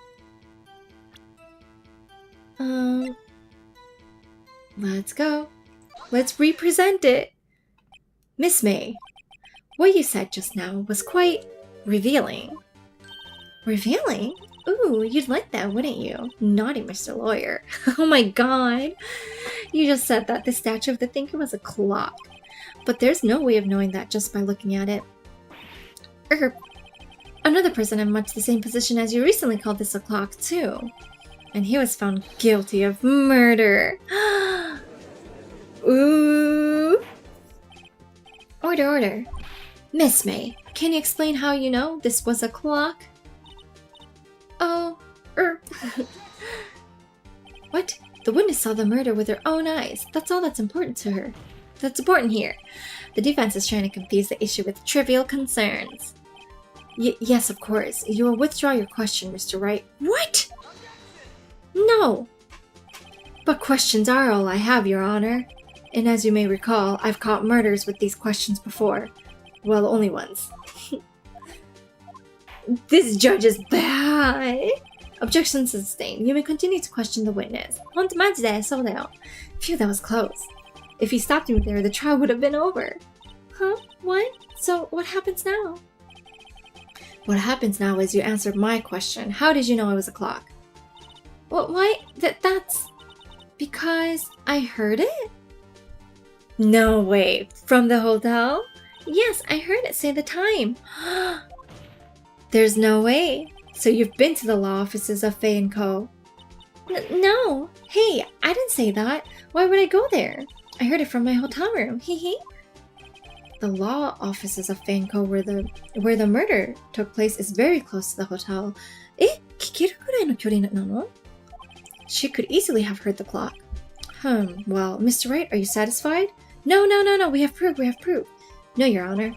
Let's go. Let's represent it. Miss May, what you said just now was quite revealing. Revealing? Ooh, you'd like that, wouldn't you? Naughty Mr. Lawyer. Oh my god. You just said that the statue of the thinker was a clock. But there's no way of knowing that just by looking at it. Another person in much the same position as you recently called this a clock, too. And he was found guilty of murder. Ooh. Order. Miss May, can you explain how you know this was a clock? What? The witness saw the murder with her own eyes. That's all that's important to her. That's important here. The defense is trying to confuse the issue with trivial concerns. Yes, of course. You will withdraw your question, Mr. Wright. What? No. But questions are all I have, Your Honor. And as you may recall, I've caught murders with these questions before. Well, only once. This judge is bad. Objection sustained. You may continue to question the witness. ほんとマジでそうだよ. Phew, that was close. If you stopped me there, the trial would have been over. Huh? What? So, what happens now? What happens now is you answered my question. How did you know it was a clock? Why? That's... Because I heard it? No way. From the hotel? Yes, I heard it say the time. There's no way. So you've been to the law offices of Faye & Co. No. Hey, I didn't say that. Why would I go there? I heard it from my hotel room. Hee. The law offices of Faye & Co. where the murder took place is very close to the hotel. 聞けるくらいの距離なの? She could easily have heard the clock. Well, Mr. Wright, are you satisfied? No, we have proof. No, Your Honor.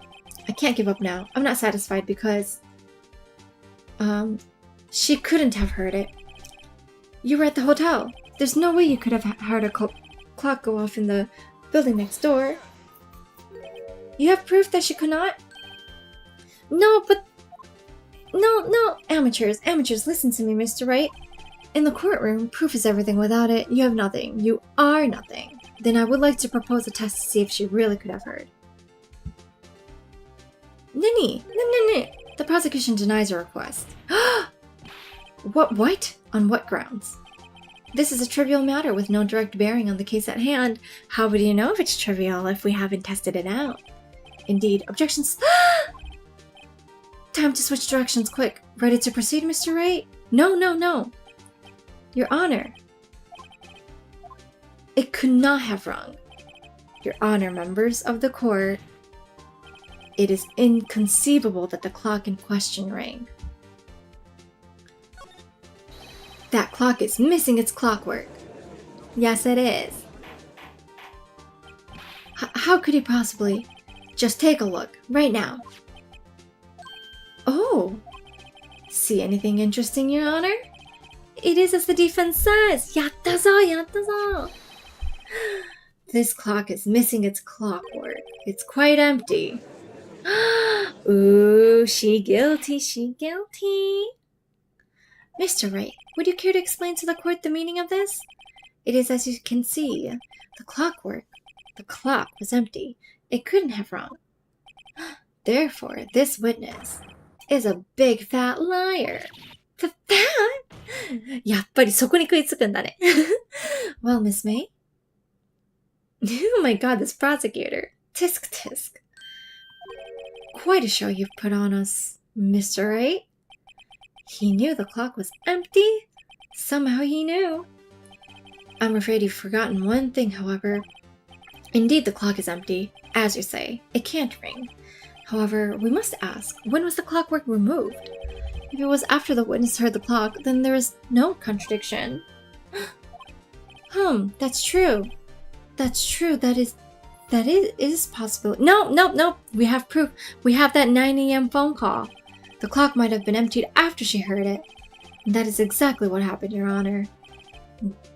I can't give up now. I'm not satisfied because... she couldn't have heard it. You were at the hotel. There's no way you could have heard a clock go off in the building next door. You have proof that she could not? No. Amateurs, listen to me, Mr. Wright. In the courtroom, proof is everything. Without it, you have nothing. You are nothing. Then I would like to propose a test to see if she really could have heard. Nini. The prosecution denies your request. What? On what grounds? This is a trivial matter with no direct bearing on the case at hand. How would you know if it's trivial if we haven't tested it out? Indeed, objections. Time to switch directions quick. Ready to proceed, Mr. Wright? No. Your Honor. It could not have rung. Your Honor, members of the court. It is inconceivable that the clock in question rang. That clock is missing its clockwork. Yes, it is. How could he possibly? Just take a look, right now. Oh! See anything interesting, Your Honor? It is as the defense says! Yatta zo! This clock is missing its clockwork. It's quite empty. Ooh, she guilty. Mr. Wright, would you care to explain to the court the meaning of this? It is as you can see. The clock was empty. It couldn't have rung. Therefore, this witness is a big fat liar. Fat? やっぱりそこに食いつくんだね。Well, Miss May? Oh my god, this prosecutor. Tisk. Quite a show you've put on us, Mr. Wright. He knew the clock was empty. Somehow he knew. I'm afraid you've forgotten one thing, however. Indeed, the clock is empty. As you say, it can't ring. However, we must ask, when was the clockwork removed? If it was after the witness heard the clock, then there is no contradiction. That's true. That is possible. No. We have proof. We have that 9 a.m. phone call. The clock might have been emptied after she heard it. And that is exactly what happened, Your Honor.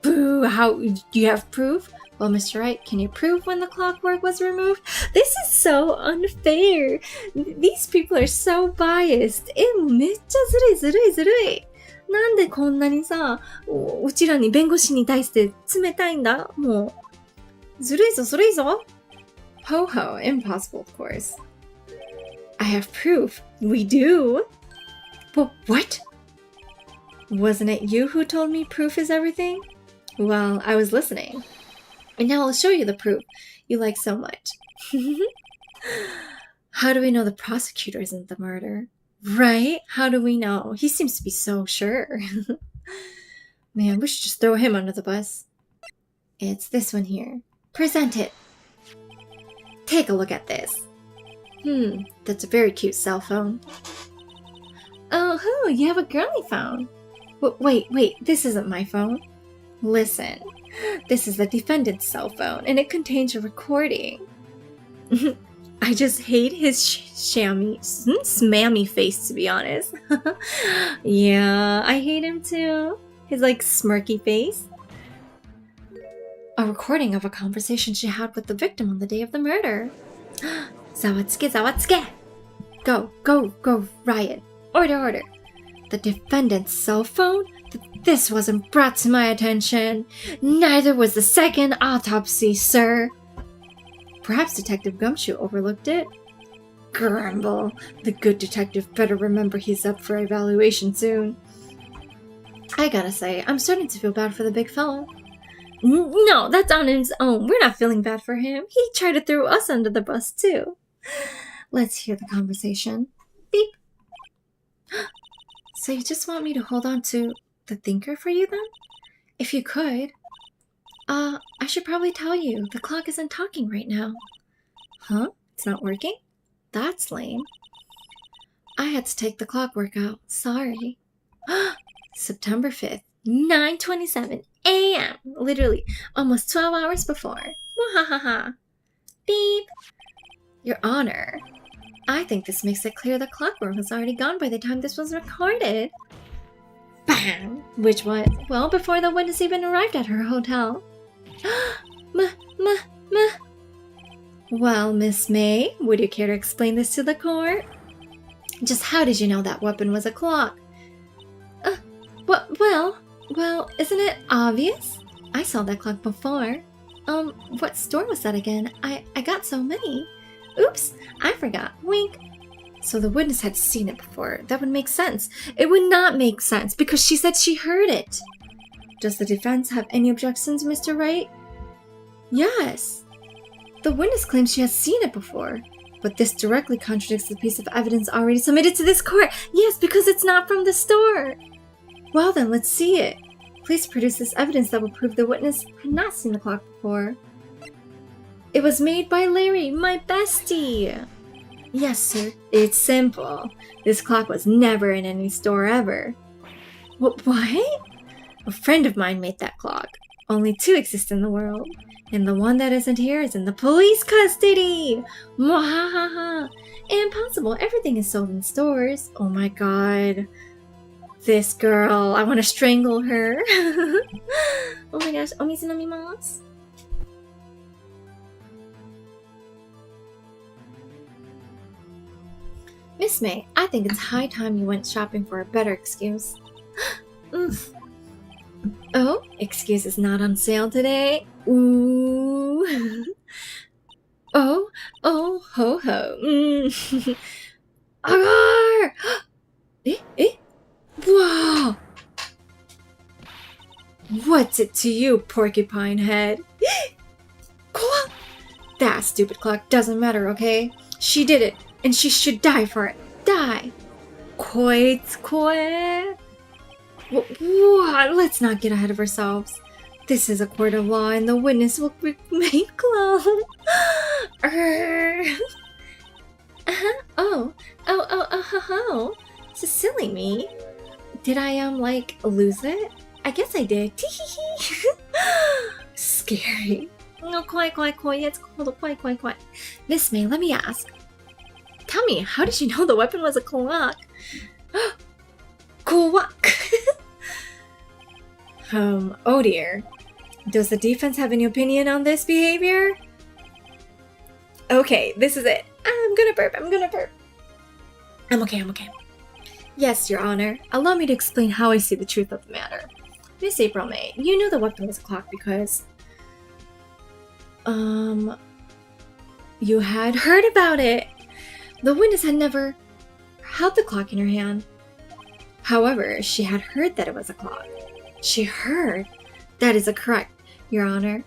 Boo! How? Do you have proof? Well, Mr. Wright, can you prove when the clockwork was removed? This is so unfair. These people are so biased. めっちゃずるい。なんでこんなにさ、うちらに弁護士に対して冷たいんだ？もう。ずるいぞ。Ho, impossible, of course. I have proof. We do. But what? Wasn't it you who told me proof is everything? Well, I was listening. And now I'll show you the proof you like so much. How do we know the prosecutor isn't the murderer? Right? How do we know? He seems to be so sure. Man, we should just throw him under the bus. It's this one here. Present it. Take a look at this. That's a very cute cell phone. Oh, you have a girly phone. Wait, this isn't my phone. Listen, this is the defendant's cell phone, and it contains a recording. I just hate his smammy face, to be honest. Yeah, I hate him too. His smirky face. A recording of a conversation she had with the victim on the day of the murder. Zawatsuke! Go, riot. Order. The defendant's cell phone? This wasn't brought to my attention. Neither was the second autopsy, sir. Perhaps Detective Gumshoe overlooked it. Grumble. The good detective better remember he's up for evaluation soon. I gotta say, I'm starting to feel bad for the big fellow. No, that's on his own. We're not feeling bad for him. He tried to throw us under the bus, too. Let's hear the conversation. Beep. So you just want me to hold on to the thinker for you then? If you could. I should probably tell you, the clock isn't talking right now. Huh? It's not working? That's lame. I had to take the clockwork out. Sorry. September 5th, 9:27 a.m. Literally almost 12 hours before. Wahahaha. Beep. Your Honor, I think this makes it clear the clockwork was already gone by the time this was recorded. Bam! Which was, well, before the witness even arrived at her hotel. Well, Miss May, would you care to explain this to the court? Just how did you know that weapon was a clock? Well, isn't it obvious? I saw that clock before. What store was that again? I got so many. Oops, I forgot. Wink. So the witness had seen it before. That would make sense. It would not make sense because she said she heard it. Does the defense have any objections, Mr. Wright? Yes. The witness claims she has seen it before, but this directly contradicts the piece of evidence already submitted to this court. Yes, because it's not from the store. Well then, let's see it. Please produce this evidence that will prove the witness had not seen the clock before. It was made by Larry, my bestie. Yes, sir. It's simple. This clock was never in any store ever. What? A friend of mine made that clock. Only 2 exist in the world. And the one that isn't here is in the police custody! Mwahaha! Impossible, everything is sold in stores. Oh my god. This girl, I want to strangle her. Oh my gosh, omizu nomimasu. Miss May, I think it's high time you went shopping for a better excuse. Oh, excuse is not on sale today. Ooh. Oh, ho ho. Agar! Whoa! What's it to you, porcupine head? That stupid clock doesn't matter, okay? She did it, and she should die for it. Die! Koi. Let's not get ahead of ourselves. This is a court of law, and the witness will be made clown. Oh. So silly me. Did I, lose it? I guess I did. Scary. No, koi. It's called koi. Miss May, let me ask. Tell me, how did you know the weapon was a clock? Clock. Oh dear. Does the defense have any opinion on this behavior? Okay, this is it. I'm gonna burp. I'm okay. Yes, Your Honor. Allow me to explain how I see the truth of the matter. Miss April May, you knew the weapon was a clock because... you had heard about it. The witness had never held the clock in her hand. However, she had heard that it was a clock. She heard. That is correct, Your Honor.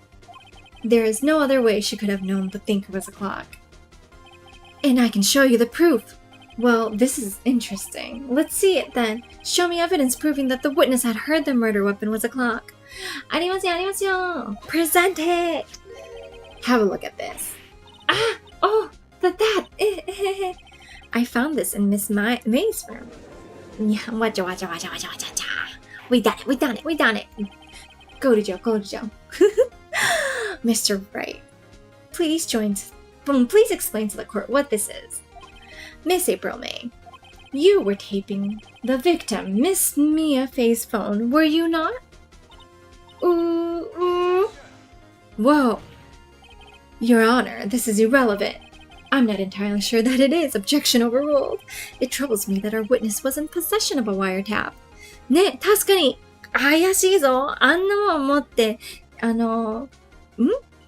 There is no other way she could have known the thinker was a clock. And I can show you the proof. Well, this is interesting. Let's see it then. Show me evidence proving that the witness had heard the murder weapon was a clock. Arimasu. Present it. Have a look at this. That. I found this in Miss May's room. We done it. Go to jail. Mr. Wright, please explain to the court what this is. Miss April May, you were taping the victim, Miss Mia Faye's phone, were you not? Whoa. Your Honor, this is irrelevant. I'm not entirely sure that it is. Objection overruled. It troubles me that our witness was in possession of a wiretap. ね、確かに怪しいぞ。あんなもん持って、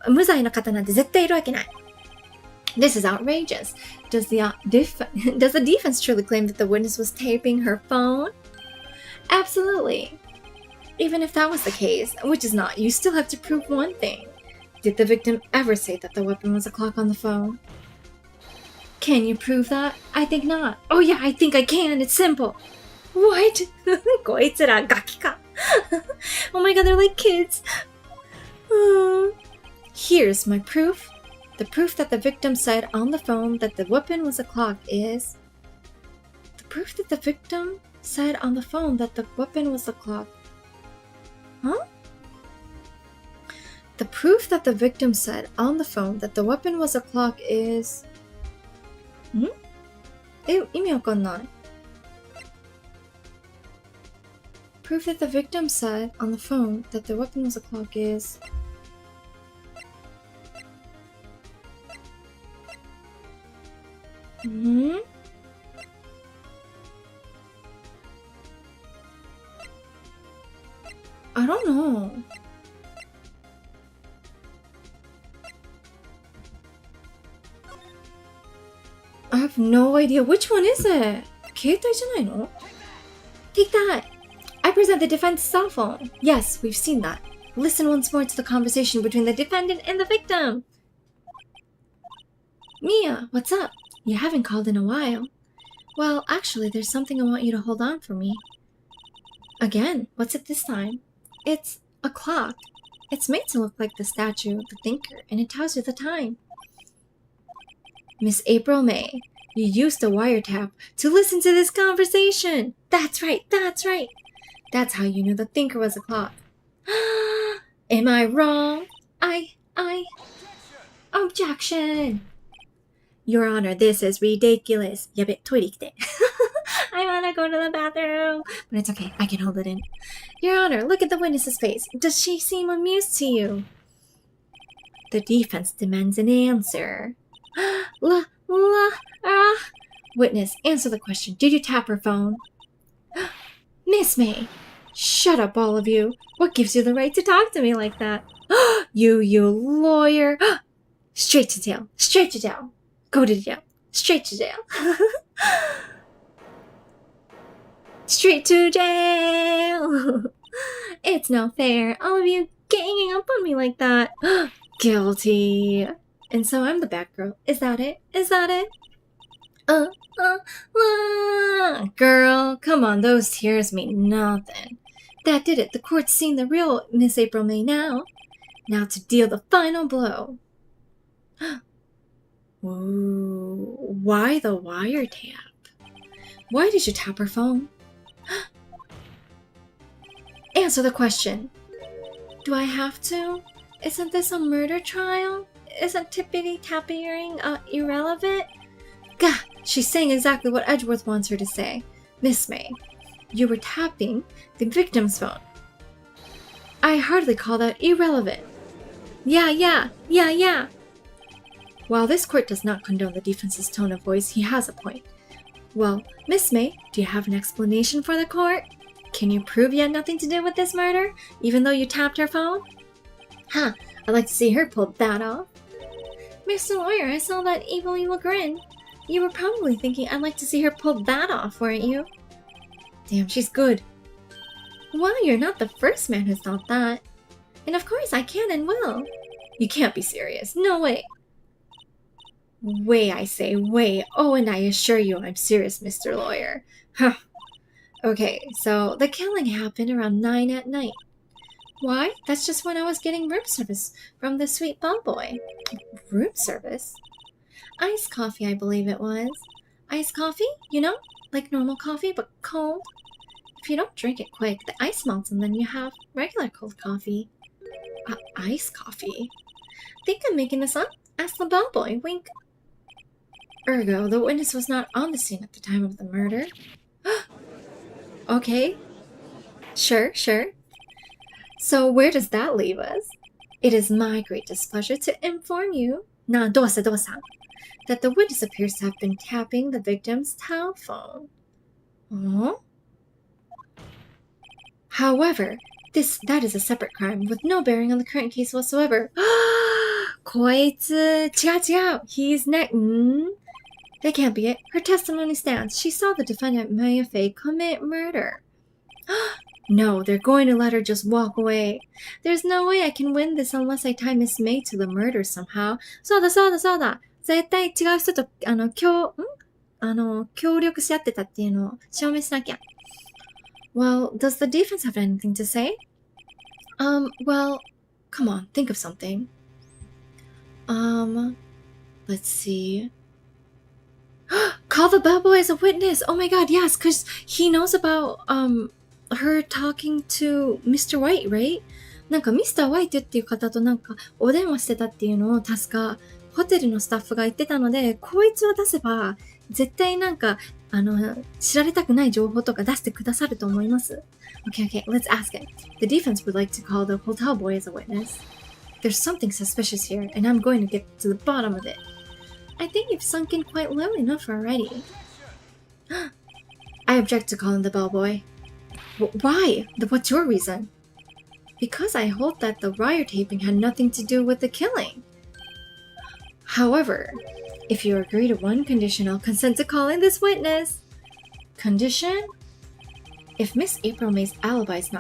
無罪の方なんて絶対いるわけない。This is outrageous. Does the defense truly claim that the witness was taping her phone? Absolutely. Even if that was the case, which is not, you still have to prove one thing. Did the victim ever say that the weapon was a clock on the phone? Can you prove that? I think not. Oh yeah, I think I can. It's simple. What? こいつらガキか。Oh my god, they're like kids. Here's my proof. The proof that the victim said on the phone that the weapon was a clock is... The proof that the victim said on the phone that the weapon was a clock. Huh? The proof that the victim said on the phone that the weapon was a clock is... 意味わかんない。Proof that the victim said on the phone that the weapon was a clock is... I don't know. I have no idea. Which one is it? 携帯じゃないの? Take that! I present the defense cell phone. Yes, we've seen that. Listen once more to the conversation between the defendant and the victim. Mia, what's up? You haven't called in a while. Well, actually, there's something I want you to hold on for me. Again, what's it this time? It's a clock. It's made to look like the statue of the thinker, and it tells you the time. Miss April May, you used a wiretap to listen to this conversation. That's right, that's right. That's how you knew the thinker was a clock. Am I wrong? Objection! Your Honor, this is ridiculous. やべ、トイレ来て。I wanna go to the bathroom. But it's okay, I can hold it in. Your Honor, look at the witness's face. Does she seem amused to you? The defense demands an answer. Witness, answer the question. Did you tap her phone? Miss May, shut up, all of you. What gives you the right to talk to me like that? You lawyer. Straight to jail. Straight to jail. Go to jail. Straight to jail. Straight to jail. It's not fair. All of you ganging up on me like that. Guilty. And so I'm the bad girl. Is that it? Is that it? Girl, come on, those tears mean nothing. That did it. The court's seen the real Miss April May now. Now to deal the final blow. Ooh, why the wiretap? Why did you tap her phone? Answer the question. Do I have to? Isn't this a murder trial? Isn't tippity-tapping irrelevant? Gah, she's saying exactly what Edgeworth wants her to say. Miss May, you were tapping the victim's phone. I hardly call that irrelevant. Yeah. While this court does not condone the defense's tone of voice, he has a point. Well, Miss May, do you have an explanation for the court? Can you prove you had nothing to do with this murder, even though you tapped her phone? Huh, I'd like to see her pull that off. Mr. Lawyer, I saw that evil grin. You were probably thinking I'd like to see her pull that off, weren't you? Damn, she's good. Well, you're not the first man who's thought that. And of course I can and will. You can't be serious. No way. Way, I say, way. Oh, and I assure you I'm serious, Mr. Lawyer. Huh. Okay, so the killing happened around 9 at night. Why? That's just when I was getting room service from the sweet bellboy. Room service? Iced coffee, I believe it was. Iced coffee? You know? Like normal coffee, but cold. If you don't drink it quick, the ice melts and then you have regular cold coffee. Iced coffee? Think I'm making this up? Ask the bellboy. Wink. Ergo, the witness was not on the scene at the time of the murder. Okay. Sure. So where does that leave us? It is my great displeasure to inform you, that the witness appears to have been tapping the victim's telephone. Oh? However, that is a separate crime with no bearing on the current case whatsoever. こいつ、違う. He's next. That can't be it. Her testimony stands. She saw the defendant Maya Fei commit murder. No, they're going to let her just walk away. There's no way I can win this unless I tie Miss May to the murder somehow. そうだ.絶対違う人と、協力し合ってたっていうのを証明しなきゃ。Well, does the defense have anything to say? Well, come on, think of something. Let's see. Call the bellboy as a witness. Oh my god, yes, because he knows about, her talking to Mr. White, right? なんか Mr. White っていう方となんかお電話してたっていうのを確かホテルのスタッフが言ってたので、こいつを出せば絶対なんか知られたくない情報とか出してくださると思います。Okay, let's ask it. The defense would like to call the hotel boy as a witness. There's something suspicious here, and I'm going to get to the bottom of it. I think you've sunk in quite low enough already. I object to calling the bellboy. Why? What's your reason? Because I hold that the wiretapping had nothing to do with the killing. However, if you agree to one condition, I'll consent to calling this witness. Condition? If Miss April May's alibi is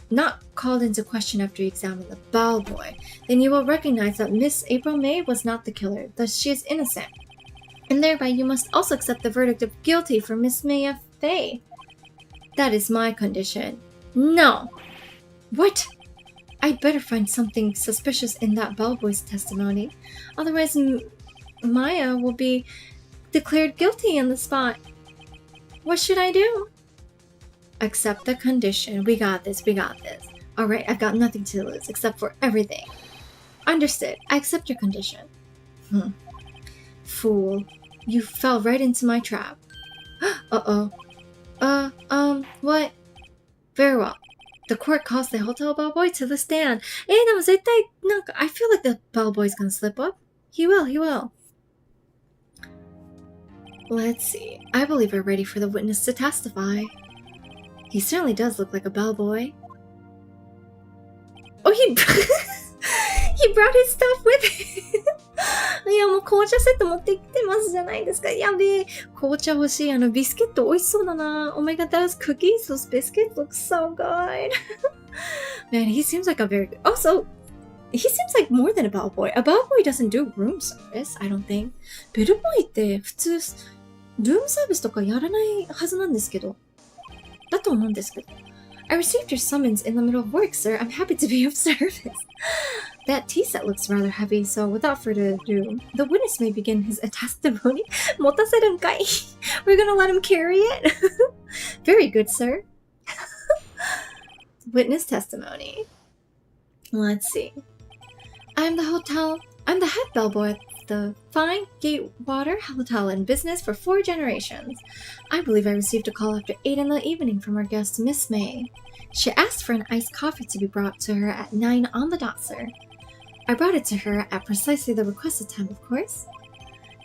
not called into question after you examine the bellboy, then you will recognize that Miss April May was not the killer, thus she is innocent. And thereby you must also accept the verdict of guilty for Miss Maya Fay. That is my condition. No! What? I'd better find something suspicious in that bellboy's testimony. Otherwise, Maya will be declared guilty on the spot. What should I do? Accept the condition. We got this. Alright, I've got nothing to lose except for everything. Understood. I accept your condition. Fool. You fell right into my trap. Uh-oh. What? Very well. The court calls the hotel bellboy to the stand. でも絶対なんか I feel like the bellboy's gonna slip up. He will. Let's see. I believe we're ready for the witness to testify. He certainly does look like a bellboy. Oh, he brought his stuff with him. いや、もう紅茶セット持ってきてますじゃないですか。やべえ。紅茶欲しい。ビスケット美味しそうだな。Oh my god, those cookies, those biscuits look so good. Man, he seems like a very good... Also, he seems like more than a bellboy. A bellboy doesn't do room service, I don't think. ベルボーイって普通、ルームサービスとかやらないはずなんですけど。だと思うんですけど。I received your summons in the middle of work, sir. I'm happy to be of service. That tea set looks rather heavy, so without further ado, the witness may begin his testimony. 持たせるんかい? We're gonna let him carry it? Very good, sir. Witness testimony. Let's see. I'm the head bellboy at the Fine Gatewater Hotel in business for 4 generations. I believe I received a call after 8 in the evening from our guest, Miss May. She asked for an iced coffee to be brought to her at 9 on the dot, sir. I brought it to her at precisely the requested time, of course.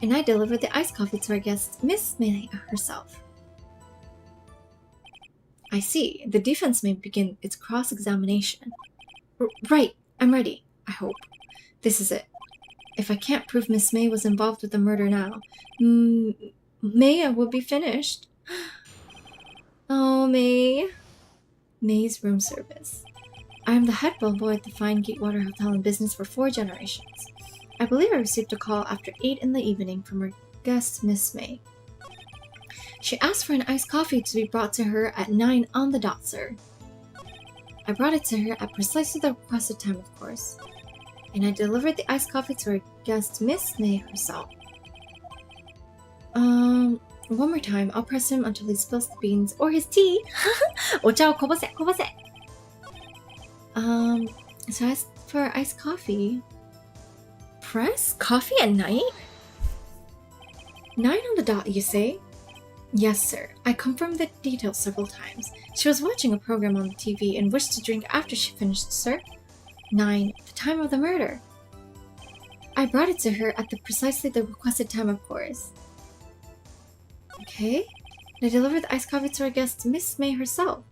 And I delivered the iced coffee to our guest, Miss May herself. I see. The defense may begin its cross-examination. Right. I'm ready, I hope. This is it. If I can't prove Miss May was involved with the murder now, Maya will be finished. Oh, May. May's room service. I am the head bellboy at the Fine Gatewater Hotel in business for 4 generations. I believe I received a call after 8 in the evening from her guest, Miss May. She asked for an iced coffee to be brought to her at 9 on the dot, sir. I brought it to her at precisely the requested time, of course. And I delivered the iced coffee to her guest, Miss May herself. One more time. I'll press him until he spills the beans or his tea. お茶をこぼせ。So I asked for iced coffee. Press? Coffee at night? 9 on the dot, you say? Yes, sir. I confirmed the details several times. She was watching a program on the TV and wished to drink after she finished, sir. 9. The time of the murder. I brought it to her at precisely the requested time, of course. Okay. And I delivered the iced coffee to our guest, Miss May herself.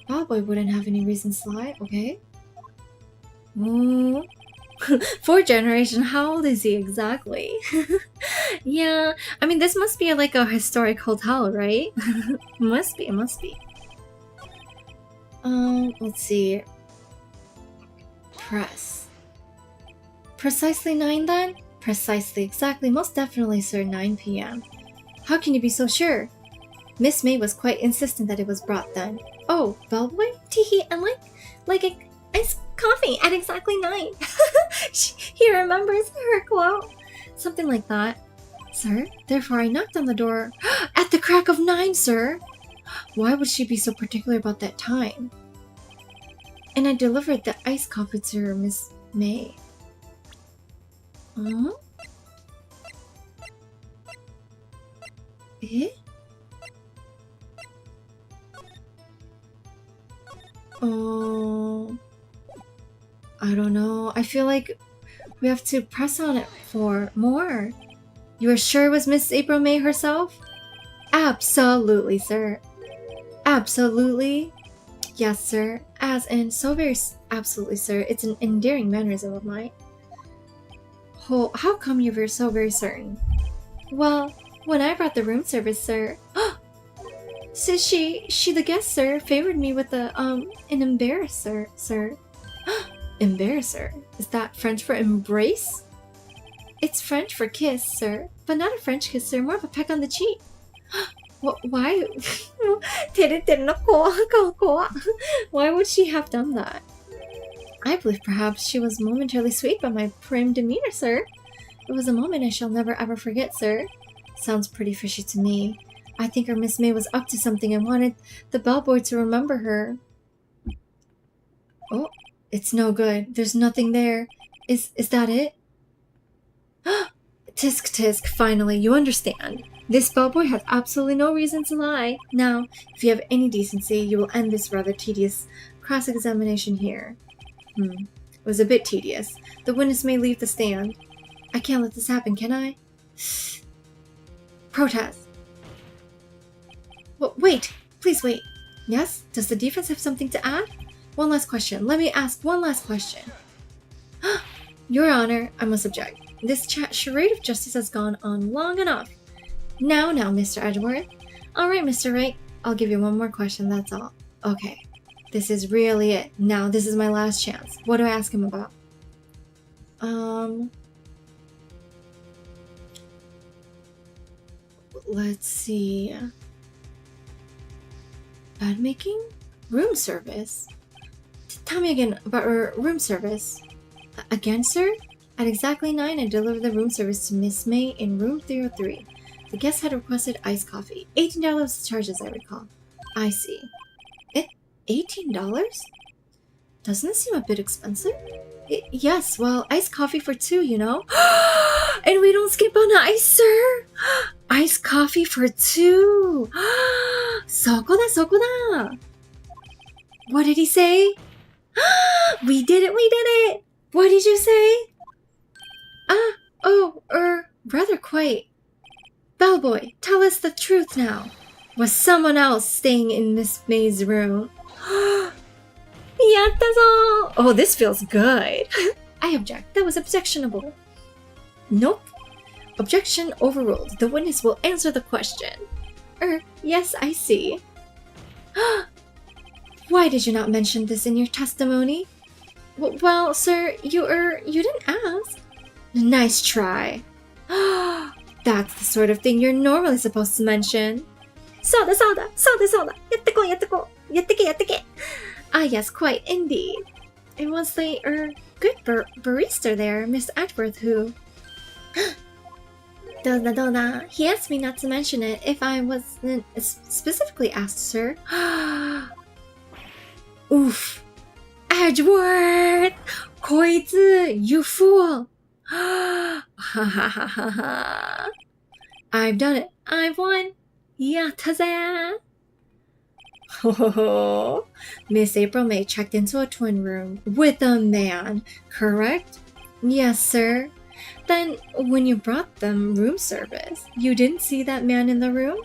Bellboy wouldn't have any reasons to lie, okay? 4 generation, how old is he exactly? Yeah, I mean, this must be like a historic hotel, right? Must be. Let's see. Press. Precisely 9 then? Precisely, exactly, most definitely, sir, 9 p.m. How can you be so sure? Miss May was quite insistent that it was brought then. Oh, bellboy? Teehee, and like a iced coffee at exactly 9. He remembers her quote. Something like that. Sir, therefore I knocked on the door at the crack of 9, sir. Why would she be so particular about that time? And I delivered the iced coffee to her, Miss May. Huh? Eh? Oh, I don't know. I feel like we have to press on it for more. You are sure it was Miss April May herself? Absolutely, sir. Absolutely. Yes, sir. As in, so very absolutely, sir. It's an endearing mannerism of mine. Oh, how come you're so very certain? Well, when I brought the room service, sir. So she the guest, sir, favored me with an embarrasser, sir. Embarrasser? Is that French for embrace? It's French for kiss, sir, but not a French kiss, sir, more of a peck on the cheek. Why? Why would she have done that? I believe perhaps she was momentarily swayed by my prim demeanor, sir. It was a moment I shall never ever forget, sir. Sounds pretty fishy to me. I think our Miss May was up to something and wanted the bellboy to remember her. Oh, it's no good. There's nothing there. Is that it? Tisk tisk, finally, you understand. This bellboy has absolutely no reason to lie. Now, if you have any decency, you will end this rather tedious cross-examination here. It was a bit tedious. The witness may leave the stand. I can't let this happen, can I? Protest. Wait, please wait. Yes? Does the defense have something to add? One last question. Let me ask one last question. Your Honor, I must object. This charade of justice has gone on long enough. Now, Mr. Edgeworth. Alright, Mr. Wright. I'll give you one more question, that's all. Okay. This is really it. Now, this is my last chance. What do I ask him about? Let's see. Bed making? Room service? Tell me again about her room service. Again, sir? At exactly 9, I delivered the room service to Miss May in room 303. The guest had requested iced coffee. $18 charges, I recall. I see. $18? Doesn't it seem a bit expensive? Yes, well, iced coffee for 2, you know? And we don't skip on ice, sir! Iced coffee for 2! そこだ! What did he say? We did it! What did you say? Rather quite. Bellboy, tell us the truth now. Was someone else staying in Miss May's room? Yatta-zo! Oh, this feels good. I object. That was objectionable. Nope. Objection overruled. The witness will answer the question. Yes, I see. Why did you not mention this in your testimony? Well, sir, you didn't ask. Nice try. That's the sort of thing you're normally supposed to mention. そうだ やってけ Ah, yes, quite indeed. It was the, good barista there, Miss Edgeworth, who... どうだ He asked me not to mention it if I wasn't specifically asked, sir. Oof. Edgeworth! こいつ, you fool! I've done it. I've won. Yatta-za! Oh, Miss April May checked into a twin room with a man, correct? Yes, sir. Then, when you brought them room service, you didn't see that man in the room?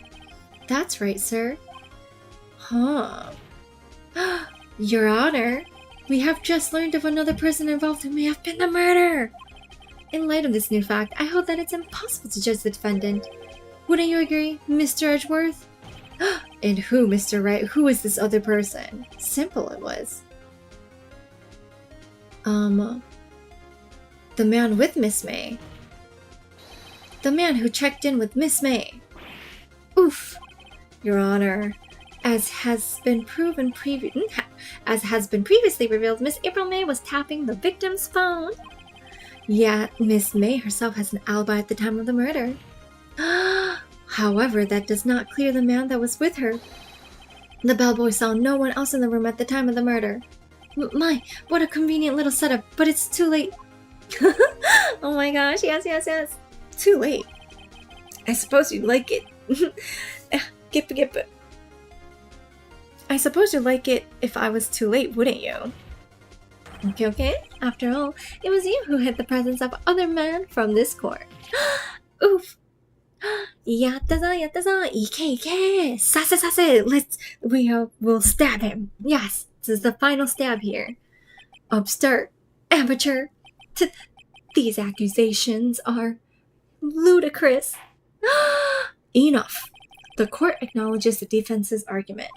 That's right, sir. Huh. Your Honor, we have just learned of another person involved who may have been the murderer. In light of this new fact, I hold that it's impossible to judge the defendant. Wouldn't you agree, Mr. Edgeworth? And who, Mr. Wright? Who is this other person? Simple it was. The man with Miss May. The man who checked in with Miss May. Oof, Your Honor. As has been previously revealed, Miss April May was tapping the victim's phone. Yeah, Miss May herself has an alibi at the time of the murder. However, that does not clear the man that was with her. The bellboy saw no one else in the room at the time of the murder. My, what a convenient little setup, but it's too late. Oh my gosh, yes. Too late. I suppose you'd like it. Gip. I suppose you'd like it if I was too late, wouldn't you? Okay. After all, it was you who hid the presence of other men from this court. Oof. やったぞ いけ させ we'll stab him. Yes, this is the final stab here. Upstart, amateur. These accusations are ludicrous. Enough. The court acknowledges the defense's argument.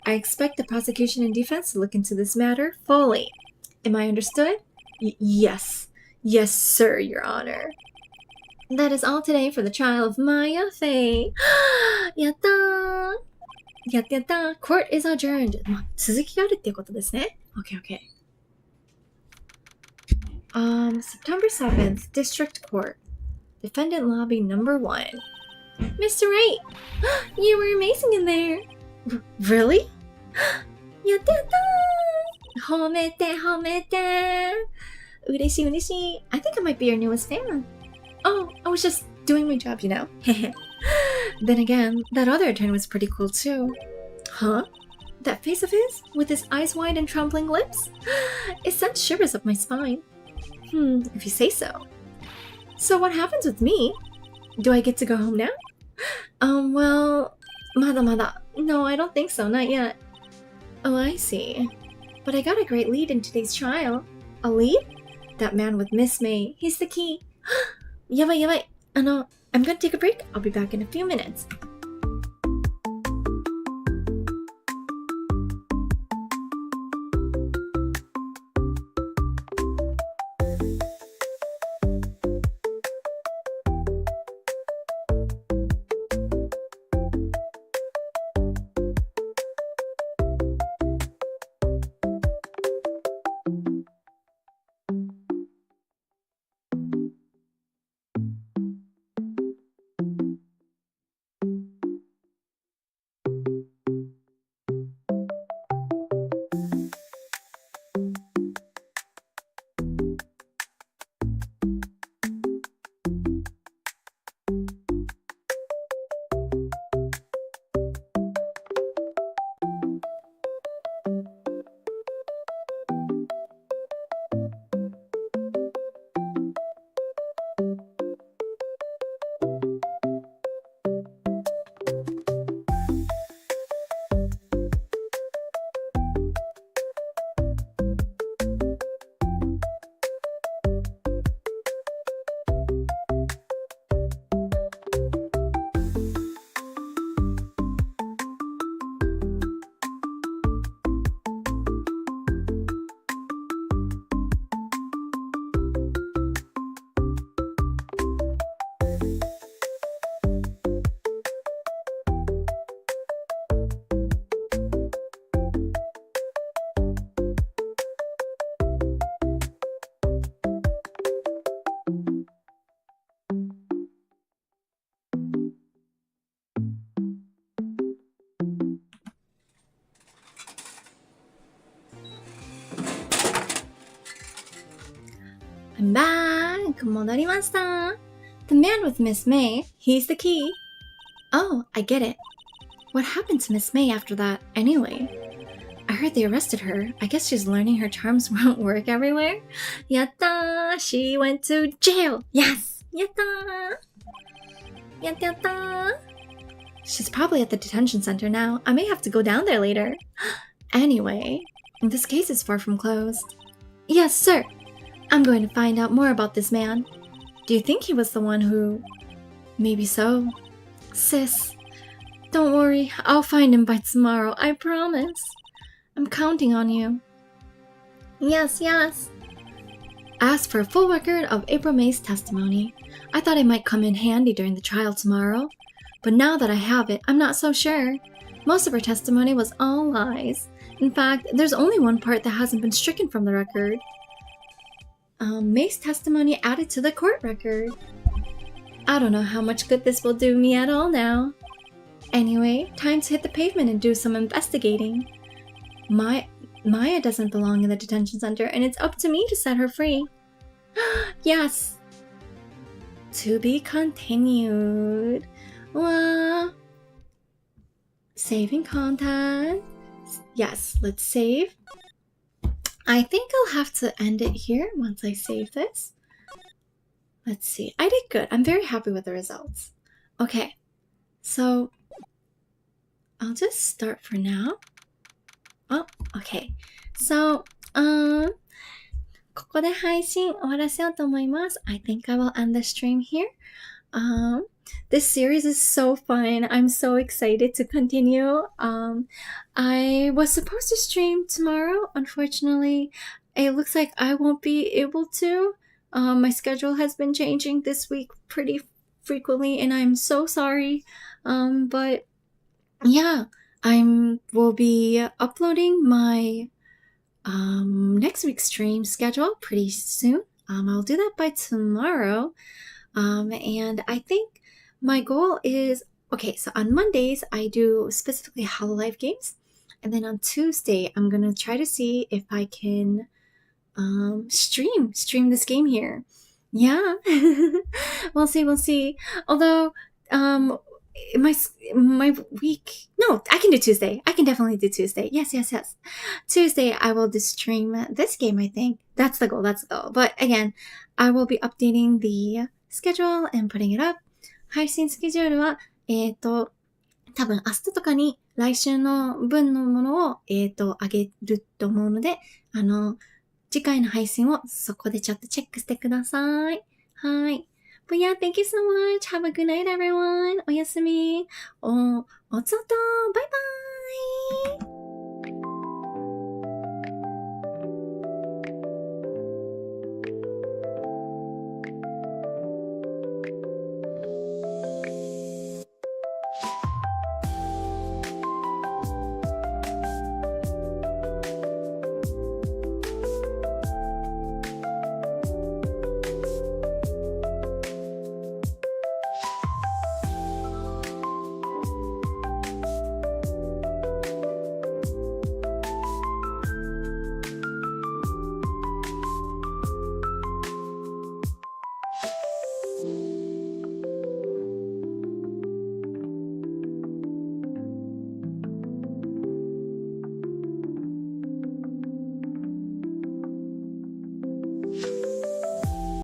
I expect the prosecution and defense to look into this matter fully. Am I understood? Yes. Yes, sir, Your Honor. That is all today for the trial of Maya Fei. やったー Court is adjourned. 続きがあるっていうことですね。Okay. September 7th, District Court. Defendant Lobby Number 1. Mr. Wright, you were amazing in there. Really? やったー褒めて嬉しい I think I might be your newest fan. Oh, I was just doing my job, you know. Then again, that other attorney was pretty cool too. Huh? That face of his, with his eyes wide and trembling lips? It sent shivers up my spine. If you say so. So what happens with me? Do I get to go home now? Well, mada. No, I don't think so, not yet. Oh, I see. But I got a great lead in today's trial. A lead? That man with Miss May, he's the key. やばい I'm gonna take a break. I'll be back in a few minutes. I'm back! 戻りました The man with Miss May, he's the key. Oh, I get it. What happened to Miss May after that, anyway? I heard they arrested her. I guess she's learning her charms won't work everywhere. やったー She went to jail! Yes! やったー She's probably at the detention center now. I may have to go down there later. Anyway, this case is far from closed. Yes, sir. I'm going to find out more about this man. Do you think he was the one who... Maybe so. Sis, don't worry. I'll find him by tomorrow. I promise. I'm counting on you. Yes. Ask for a full record of April May's testimony. I thought it might come in handy during the trial tomorrow. But now that I have it, I'm not so sure. Most of her testimony was all lies. In fact, there's only one part that hasn't been stricken from the record. May's testimony added to the court record. I don't know how much good this will do me at all now. Anyway, time to hit the pavement and do some investigating. Maya doesn't belong in the detention center, and it's up to me to set her free. Yes! To be continued. Wow. Saving content. Yes, let's save. I think I'll have to end it here once I save this. Let's see. I did good. I'm very happy with the results. Okay. So, I'll just start for now. Oh, okay. So, ここで配信終わらせようと思います。I think I will end the stream here. This series is so fun. I'm so excited to continue. I was supposed to stream tomorrow. Unfortunately, it looks like I won't be able to. My schedule has been changing this week pretty frequently, and I'm so sorry. But yeah, will be uploading my next week's stream schedule pretty soon. I'll do that by tomorrow. And I think my goal is, okay, so on Mondays, I do specifically Hololive games. And then on Tuesday, I'm going to try to see if I can stream this game here. Yeah. We'll see. Although, my week, no, I can do Tuesday. I can definitely do Tuesday. Yes. Tuesday, I will just stream this game, I think. That's the goal. But again, I will be updating the schedule and putting it up. 配信スケジュールは、多分明日とかに来週の分のものを、上げると思うので、次回の配信をそこでちょっとチェックしてください。はい。But yeah, thank you so much. Have a good night, everyone. おやすみ。おつおと。バイバイ。